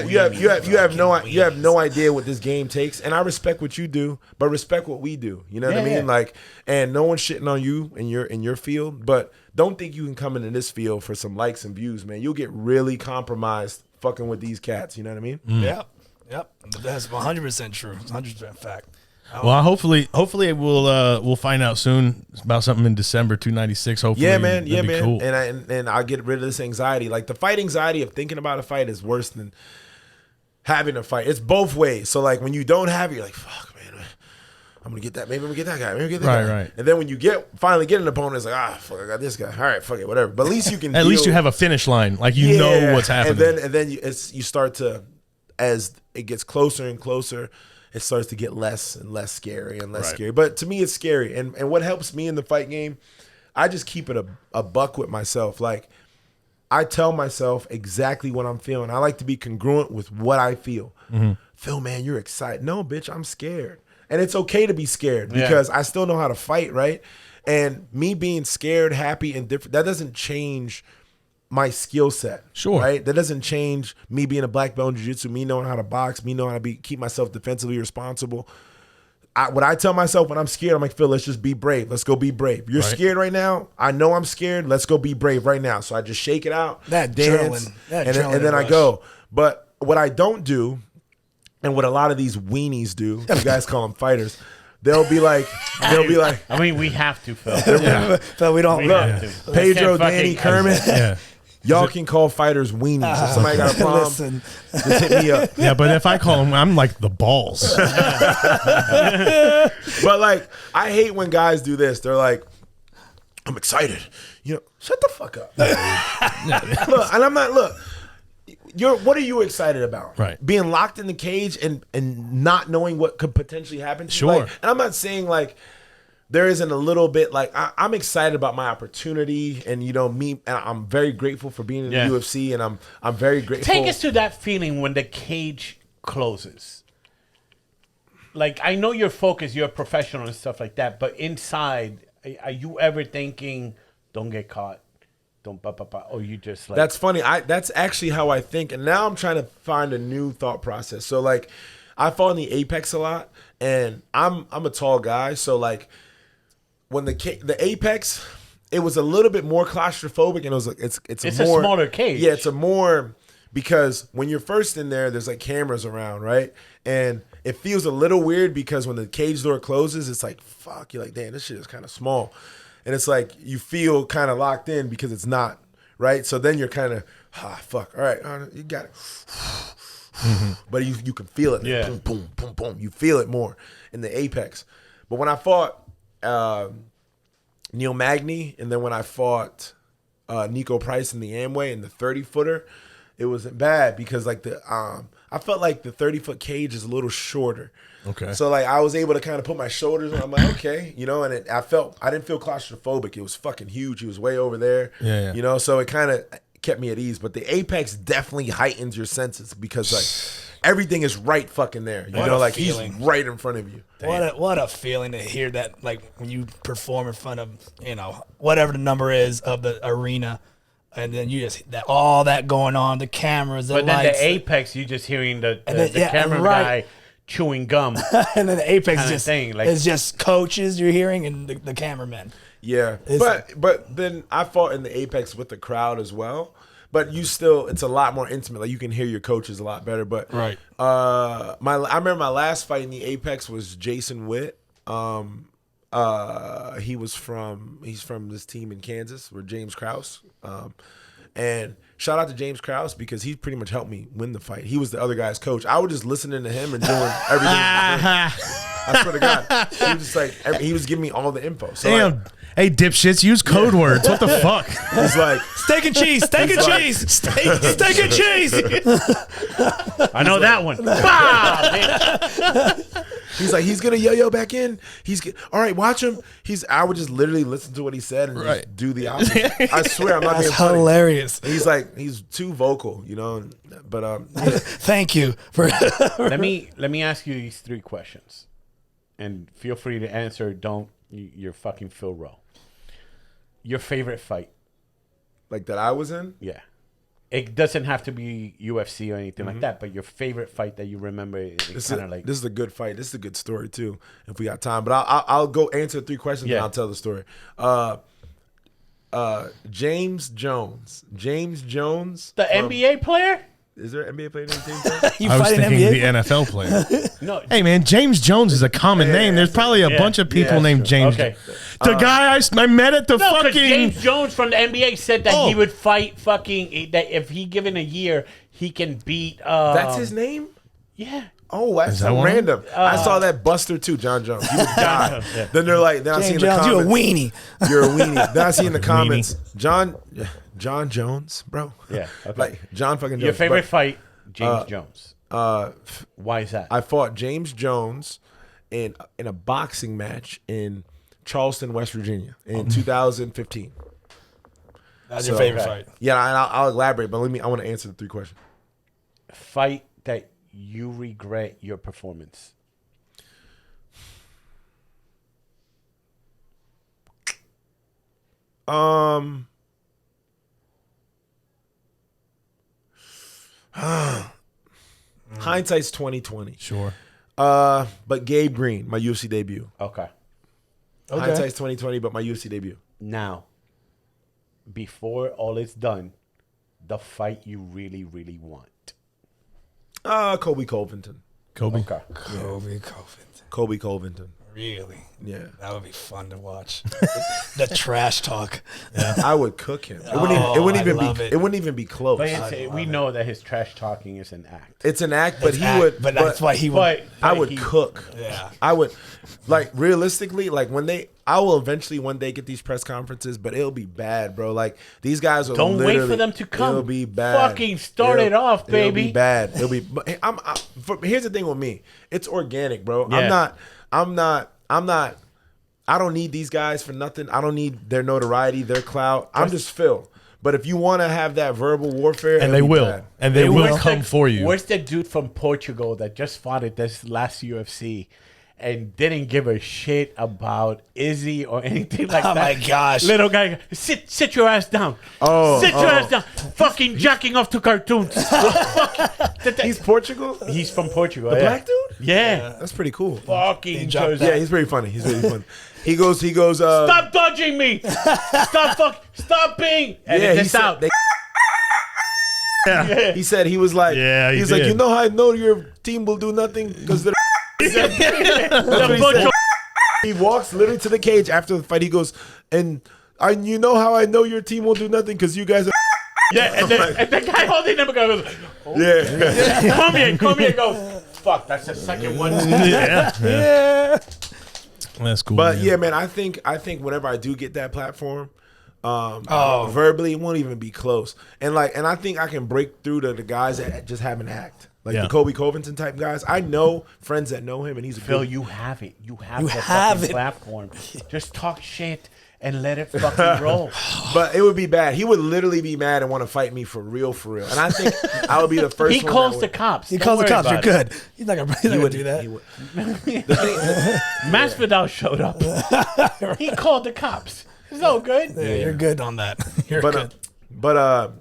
have no idea what this game takes. And I respect what you do, but respect what we do. You know what I mean? Like, and no one's shitting on you in your field, but don't think you can come into this field for some likes and views, man. You'll get really compromised fucking with these cats. You know what I mean? Yep. That's 100% true. 100% fact. Well, hopefully we'll find out soon about something in December 296. Hopefully, yeah, man. Cool. And I'll get rid of this anxiety. Like, the fight anxiety of thinking about a fight is worse than having a fight. It's both ways. So like, when you don't have it, you're like, fuck, man, I'm gonna get that. Maybe I'm gonna get that guy. Maybe get that guy. Right. And then when you finally get an opponent, it's like, fuck, I got this guy. All right, fuck it, whatever. But at least you can. At least you have a finish line. Like, you know what's happening. And then you start to, as it gets closer and closer, it starts to get less and less scary and less scary. But to me, it's scary. And what helps me in the fight game, I just keep it a buck with myself. Like, I tell myself exactly what I'm feeling. I like to be congruent with what I feel. Mm-hmm. Phil, man, you're excited. No, bitch, I'm scared. And it's okay to be scared because I still know how to fight, right? And me being scared, happy, and different, that doesn't change my skill set. Sure. Right? That doesn't change me being a black belt in jiu-jitsu, me knowing how to box, me knowing how to keep myself defensively responsible. what I tell myself when I'm scared, I'm like, Phil, let's just be brave. Let's go be brave. You're scared right now. I know I'm scared. Let's go be brave right now. So I just shake it out, That dance, adrenaline and then I rush. go. But what I don't do, and what a lot of these weenies do, you guys call them fighters. They'll be like. I mean, we have to, Phil. So we don't We look. have to. Pedro, Let's get Danny, fucking- Kermit. Yeah. Y'all can call fighters weenies. If somebody got a problem, Listen, just hit me up. Yeah, but if I call him, I'm like the balls. But like, I hate when guys do this. They're like, I'm excited. You know, shut the fuck up. Look, and I'm not. Look, what are you excited about? Right. Being locked in the cage and not knowing what could potentially happen to you. Sure. Like, and I'm not saying like there isn't a little bit like I'm excited about my opportunity, and you know me, and I'm very grateful for being in the UFC, and I'm very grateful. Take us to that feeling when the cage closes. Like, I know you're focused, you're a professional and stuff like that, but inside, are you ever thinking, don't get caught? Don't or you just like... That's funny. That's actually how I think, and now I'm trying to find a new thought process. So like, I fall in the apex a lot, and I'm a tall guy, so like when the apex, it was a little bit more claustrophobic, and it was like it's a more, smaller cage. Yeah, it's a more, because when you're first in there, there's like cameras around, right? And it feels a little weird because when the cage door closes, it's like, fuck, you're like, damn, this shit is kind of small. And it's like you feel kind of locked in because it's not, right? So then you're kind of, fuck, all right, you got it. But you can feel it. Yeah. Boom, boom, boom, boom. You feel it more in the apex. But when I fought Neil Magny, and then when I fought Nico Price in the Amway in the 30-footer, it wasn't bad because like I felt like the 30-foot cage is a little shorter. Okay. So like I was able to kind of put my shoulders on. I'm like, okay, you know, and I didn't feel claustrophobic. It was fucking huge. He was way over there. Yeah. You know, so it kind of kept me at ease. But the apex definitely heightens your senses because like everything is right fucking there. You know, like feeling. he's right in front of you. What a feeling to hear that, like when you perform in front of, you know, whatever the number is of the arena, and then you just all that going on, the cameras, the But then lights, the apex, you just hearing the then- yeah, camera right. guy chewing gum. and then the apex kinda just thing, like- is just coaches you're hearing and the cameramen. Yeah, but then I fought in the apex with the crowd as well. But you still, it's a lot more intimate. Like you can hear your coaches a lot better. But Right. I remember my last fight in the apex was Jason Witt. He's from this team in Kansas, with James Krause. And shout out to James Krause because he pretty much helped me win the fight. He was the other guy's coach. I was just listening to him and doing everything. I swear to God, he was just like he was giving me all the info. So Damn. like, Hey, dipshits, use code words. What the fuck? he's like, Steak and cheese, steak and cheese, steak and cheese. I know that one. Bah! he's like, he's gonna yo-yo back in. All right, watch him. I would just literally listen to what he said and just do the opposite. I swear, I'm not being That's funny. hilarious. He's too vocal, you know. But Thank you for. let me ask you these 3 questions, and feel free to answer. You're fucking Phil Rowe. Your favorite fight? like that I was in. Yeah. It doesn't have to be UFC or anything like that, but your favorite fight that you remember, This kind of like... This is a good fight. This is a good story too. If we got time, but I'll go answer 3 questions and I'll tell the story. James Jones. The NBA player? Is there an NBA player named James Jones? You I was fight an thinking NBA? the NFL player. No. Hey, man, James Jones is a common name. There's probably a bunch of people that's named true. James. Okay. The guy I met at the No, because fucking... James Jones from the NBA said that he Oh. would fight fucking... That if he given a year, he can beat... That's his name? Yeah. Oh, that's Is that so one? random. I saw that Buster too, John Jones. You would die. Then they're like, then I see in James the Jones, you a comments, weenie. you're a weenie. Then I see in the comments, John Jones, bro. Yeah, okay. Like John fucking Jones. Your favorite But, fight, James Jones. Why is that? I fought James Jones in a boxing match in Charleston, West Virginia in 2015. That's your favorite fight. Yeah, and I'll elaborate, but I want to answer the 3 questions. Fight that you regret your performance. Hindsight's 20/20. Sure. But Gabe Green, my UFC debut. Okay. Hindsight's 2020, but my UFC debut. Now, before all is done, the fight you really, really want. Kobe Covington. Kobe. Okay. Kobe Covington. Kobe Covington. Really? Yeah. That would be fun to watch. The trash talk. I would cook him. It wouldn't even be close. But we know that his trash talking is an act. It's an act, but but that's why he would. I would cook. Yeah. I would, like, realistically, like, I will eventually one day get these press conferences, but it'll be bad, bro. Like, these guys will Don't wait for them to come. It'll be bad. Fucking start it off, baby. It'll be bad. It'll be. Here's the thing with me. It's organic, bro. Yeah. I'm not. I don't need these guys for nothing. I don't need their notoriety, their clout. I'm just Phil. But if you want to have that verbal warfare, And they will. And they will come for you. Where's the dude from Portugal that just fought at this last UFC and didn't give a shit about Izzy or anything like that? Oh my gosh. Little guy, sit your ass down. Sit your ass down. Fucking jacking off to cartoons. He's Portugal. He's from Portugal. The black dude. Yeah. That's pretty cool. Fucking dropped Yeah, he's pretty funny. He's really funny. He goes. Stop dodging me. Stop being. Edit this out. He said he was like. Yeah, he's like, you know how I know your team will do nothing because they're. He walks literally to the cage after the fight. He goes, and you know how I know your team will do nothing because you guys are. Yeah, and the guy holding him goes, Yeah. come here, go. Fuck, that's the second one. Yeah. That's cool. But yeah, man, I think whenever I do get that platform, verbally, it won't even be close. And I think I can break through to the guys that just have an act. Like the Kobe Covington type guys. I know friends that know him, and he's a Phil, good. you have it. You have the fucking platform. Just talk shit and let it fucking roll. But it would be bad. He would literally be mad and want to fight me for real. And I think I would be the first. He calls the cops. He calls the cops. You're good. He's not gonna do that. Masvidal showed up. He called the cops. It's all good. Yeah, you're good on that. You're good. But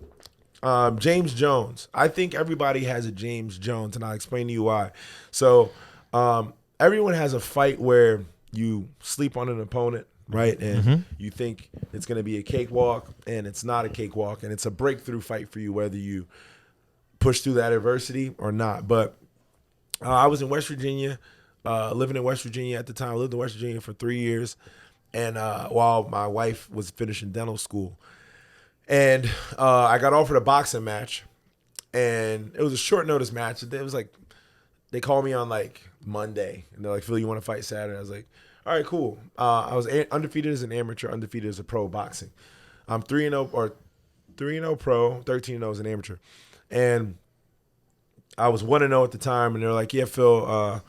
James Jones. I think everybody has a James Jones, and I'll explain to you why. So everyone has a fight where you sleep on an opponent, right? And you think it's going to be a cakewalk, and it's not a cakewalk, and it's a breakthrough fight for you, whether you push through that adversity or not. But I was in West Virginia, living in West Virginia at the time. I lived in West Virginia for 3 years, and while my wife was finishing dental school. And I got offered a boxing match, and it was a short notice match. It was like, they called me on like Monday, and they're like, Phil, you want to fight Saturday? I was like, all right, cool. I was undefeated as an amateur, undefeated as a pro boxing. I'm 3-0 or 3-0 pro, 13-0 as an amateur. And I was 1-0 at the time, and they're like, yeah, Phil,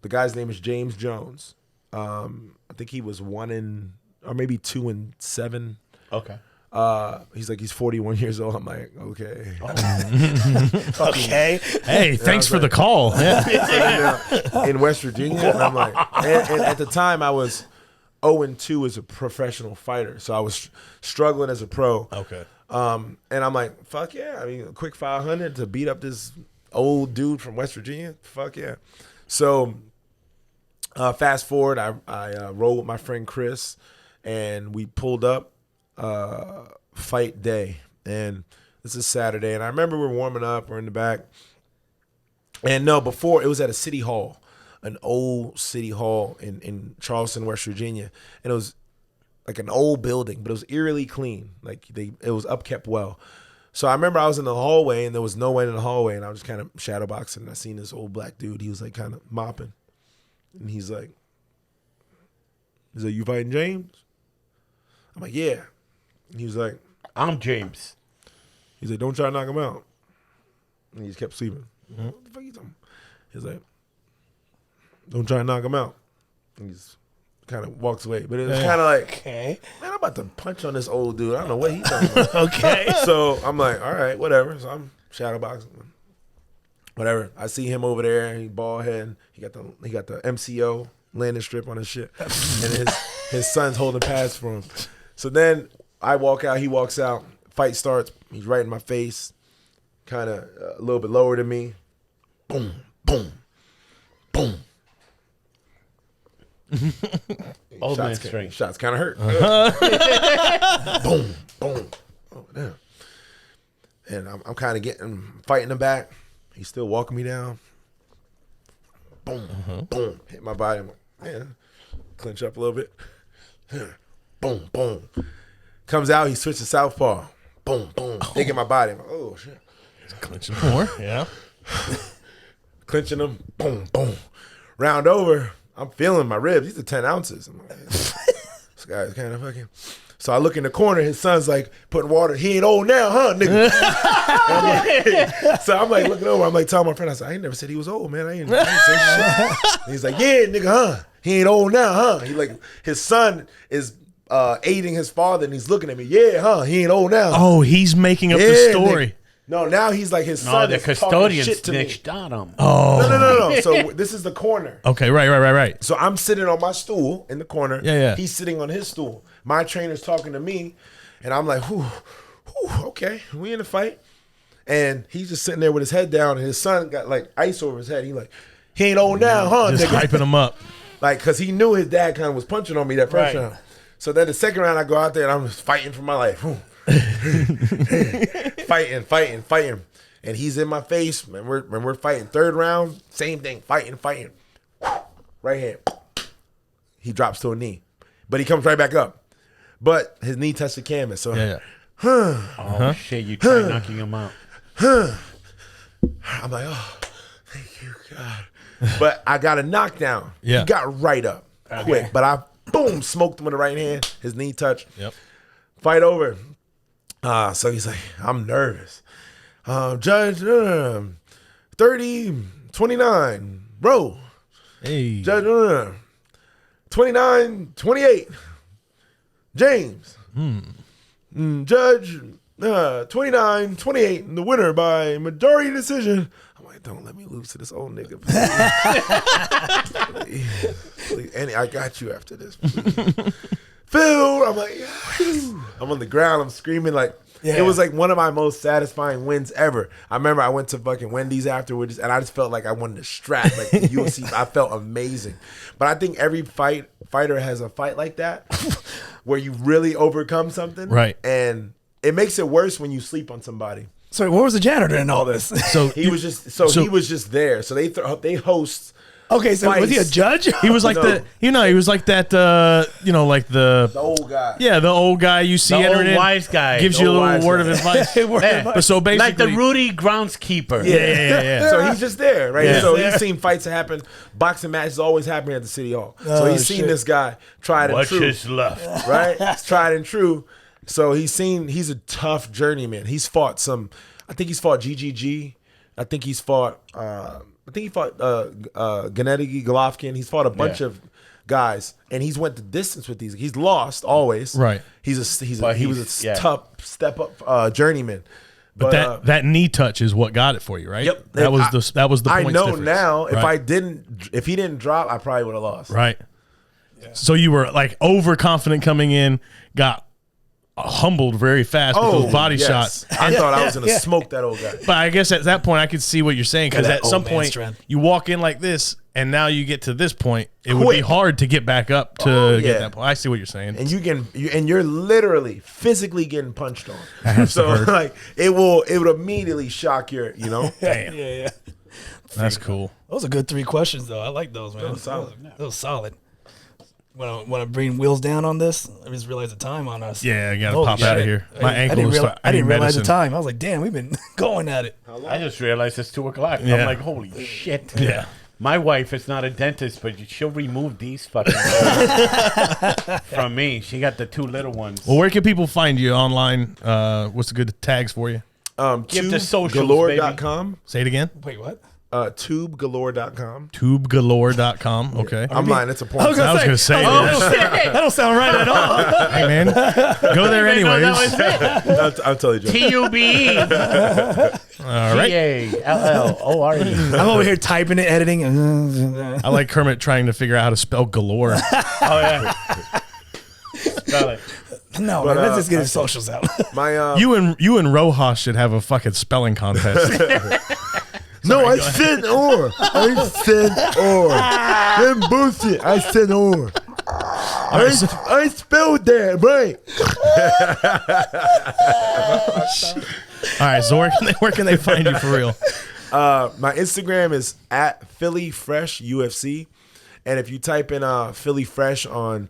the guy's name is James Jones. I think he was 1 or maybe 2-7. Okay. He's like, he's 41 years old. I'm like, okay. Okay. Hey, thanks for the call. Yeah. In West Virginia. And I'm like, and at the time I was 0-2 as a professional fighter. So I was struggling as a pro. Okay. And I'm like, fuck yeah. I mean, a quick 500 to beat up this old dude from West Virginia. Fuck yeah. So fast forward, I rolled with my friend Chris, and we pulled up. Fight day, and this is Saturday, and I remember we're warming up, we're in the back, and before it was at a city hall, an old city hall in Charleston, West Virginia, and it was like an old building, but it was eerily clean, like it was upkept well. So I remember I was in the hallway, and there was no one in the hallway, and I was just kind of shadowboxing, and I seen this old black dude. He was like kind of mopping, and he's like, you fighting James? I'm like, yeah. And he was like, I'm James. He's like, don't try to knock him out. And he just kept sleeping. What the fuck you talking about? He's like, don't try to knock him out. And he just kind of walks away. But it was kind of like, Okay. man, I'm about to punch on this old dude. I don't know what he's talking about. Okay. So I'm like, all right, whatever. So I'm shadowboxing. Whatever. I see him over there. He bald head. He got the MCO landing strip on his shit. And his son's holding pads for him. So then I walk out, he walks out, fight starts, he's right in my face, kind of a little bit lower than me. Boom, boom, boom. Old man strength. Shots kind of hurt. Boom, boom. Oh, damn. And I'm kind of fighting him back. He's still walking me down. Boom, boom. Hit my body. I'm like, man, clinch up a little bit. Boom, boom. Comes out, he switches southpaw. Boom, boom. They get my body. I'm like, oh, shit. Clinching more. Yeah. Clinching them. Boom, boom. Round over. I'm feeling my ribs. These are 10 ounces. I'm like, this guy's kind of fucking. So I look in the corner. His son's like putting water. He ain't old now, huh, nigga? So I'm like looking over. I'm like telling my friend, I said, I ain't never said he was old, man. I ain't say shit. And he's like, yeah, nigga, huh? He ain't old now, huh? He like, his son is aiding his father, and he's looking at me. Yeah, huh? He ain't old now. Oh, he's making up the story. Nigga. No, now he's like his son. The is talking custodian shit to me. snitched on him. Oh. No. So this is the corner. Okay, right. So I'm sitting on my stool in the corner. Yeah. He's sitting on his stool. My trainer's talking to me, and I'm like, whew, okay, we in the fight. And he's just sitting there with his head down, and his son got like ice over his head. He ain't old now, huh, Just nigga? hyping him up. Like, because he knew his dad kind of was punching on me that first round. So then the second round, I go out there, and I'm just fighting for my life. fighting. And he's in my face. When we're fighting third round, same thing, fighting. Right hand. He drops to a knee. But he comes right back up. But his knee touched the canvas. So Oh, shit, you try knocking him out. I'm like, oh, thank you, God. But I got a knockdown. Yeah. He got right up quick. But I, boom, smoked him with the right hand. His knee touched. Yep. Fight over. So he's like, I'm nervous. Judge, 30, 29, Rowe. Hey. Judge, 29, 28, James. Judge, 29, 28, the winner by majority decision. I'm like, don't let me lose to this old nigga. Please. And I got you after this. Phil, I'm like, yes. I'm on the ground, I'm screaming like, it was like one of my most satisfying wins ever. I remember I went to fucking Wendy's afterwards, and I just felt like I wanted to strap like the UFC. I felt amazing. But I think every fighter has a fight like that where you really overcome something. Right. And it makes it worse when you sleep on somebody. So where was the janitor in all this? So He was just he was just there. So they host. Okay, so was he a judge? he was like No. he was like that, like The old guy. yeah, the old guy you see The old entering in, wise guy. gives The you a old little wise word guy. of advice. Yeah. But so basically, Like the Rudy groundskeeper. yeah. So he's just there, right? Yeah. So he's seen fights happen. Boxing matches always happening at the city hall. So he's seen shit. this guy tried and What's true, his left? right? It's tried and true. So he's a tough journeyman. He's fought I think he's fought GGG. I think he fought Gennady Golovkin. He's fought a bunch of guys, and he's went the distance with these. He's lost always. Right. He was a yeah. tough step up journeyman. But that knee touch is what got it for you, right? Yep. That was the I points know difference. now Right. if he didn't drop, I probably would have lost. Right. So you were like overconfident coming in, got humbled very fast with those body shots. I thought I was gonna smoke that old guy. But I guess at that point I could see what you're saying, because that at some old man point strength. you walk in like this, and now you get to this point, it would be hard to get back up to get that point. I see what you're saying. And you're literally physically getting punched on. So like it would immediately shock your, Damn. Yeah. That's cool. Those are good 3 questions, though. I like those, man. That was solid. Want to bring wheels down on this? I just realized the time on us. Yeah, I gotta Holy pop out of shit. here. My ankle is I didn't realize the medicine. time. I was like, damn, we've been going at it. I just realized it's 2:00. Yeah. I'm like, holy shit. Yeah. My wife is not a dentist, but she'll remove these fucking from me. She got the 2 little ones. Well, where can people find you online? What's the good tags for you? Give the socials, tubegalore.com. Say it again. Wait, what? Tubegalore.com. Tubegalore.com. Okay. I'm lying. It's a porn. I was gonna say. That don't sound right at all. Hey man, go there anyways. I'll tell you, Joe. TUBE. All right. GALLORE. I'm over here typing it, editing. I like Kermit trying to figure out how to spell galore. Oh yeah. Spell it. No, But, man, let's just get his socials out. My You and Rojas should have a fucking spelling contest. No, Sorry, I go ahead. said or. I said or. Then bullshit. I said or. I spelled that right. All right, so where can they find you for real? My Instagram is at Philly Fresh UFC, and if you type in Philly Fresh on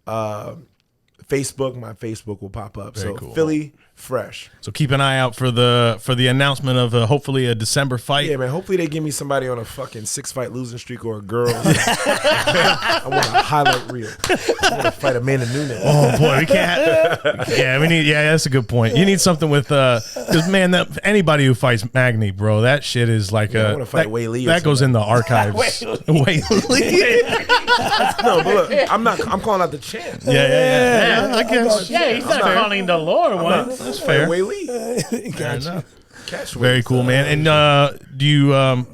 Facebook, my Facebook will pop up. Very so cool. Philly Fresh. So keep an eye out for the announcement of hopefully a December fight. Yeah, man. Hopefully they give me somebody on a fucking 6-fight losing streak or a girl. I want a highlight reel. I want to fight Amanda Nunes. Oh boy, we can't. Yeah, we need. Yeah, that's a good point. You need something with because man, anybody who fights Magni, bro, that shit is like I want to fight Wei Lee. that goes in the archives. Wei Lee. No, but look, I'm calling out the champ. Yeah. I guess. Yeah, he's not calling the lore one. That's fair. Wei Lee. Fair enough. Catch Very cool, man. And do you, an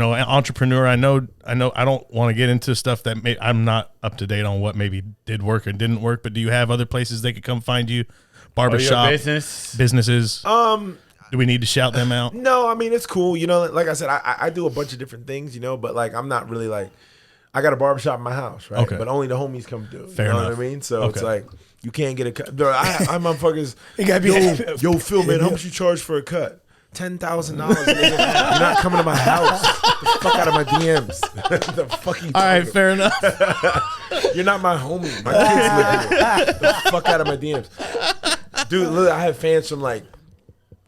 entrepreneur? I know. I don't want to get into stuff that I'm not up to date on what maybe did work or didn't work. But do you have other places they could come find you? Barbershop, businesses. Do we need to shout them out? No, I mean it's cool. You know, like I said, I do a bunch of different things. You know, but like I'm not really like. I got a barbershop in my house, right? Okay. But only the homies come through. Fair you know enough. what I mean? So Okay. it's like you can't get a cut. I motherfuckers. You gotta be Yo, Phil, man, how much you charge for a cut? $10,000. You're not coming to my house. Get the fuck out of my DMs. The fuck you All right, talking fair enough. about? You're not my homie. My kids live here. The fuck out of my DMs. Dude, look, I have fans from like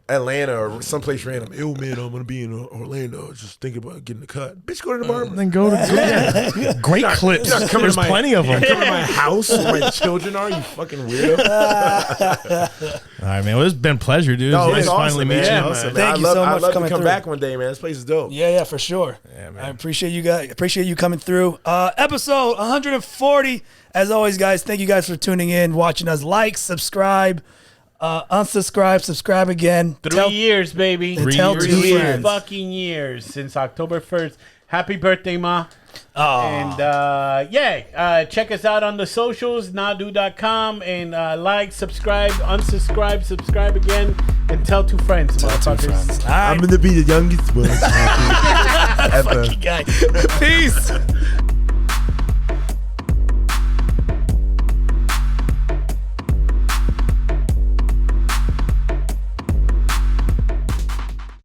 Atlanta or someplace random. Yo, man, I'm gonna be in Orlando. Just thinking about getting a cut. Bitch, go to the barber. Then go to great clips. You're not coming There's to my, plenty of them. You're coming to my house where my children are. You fucking weirdo. All right, man. Well, it's been a pleasure, dude. No, Nice it's to finally awesome, meet man. you. Yeah, Awesome, man. Thank you so much I'd for love coming to come through. back one day, man. This place is dope. Yeah, for sure. Yeah, man. I appreciate you guys. Appreciate you coming through. Episode 140. As always, guys, thank you guys for tuning in, watching us. Like, subscribe, unsubscribe, subscribe again. 3 years, baby. Tell 3 two years. friends. Fucking years since October 1st. Happy birthday, Ma. Oh. And check us out on the socials, nadu.com, and like, subscribe, unsubscribe, subscribe again, and tell 2 friends. Motherfuckers. All right. I'm gonna be the youngest one. Ever. Fucking guy. Peace.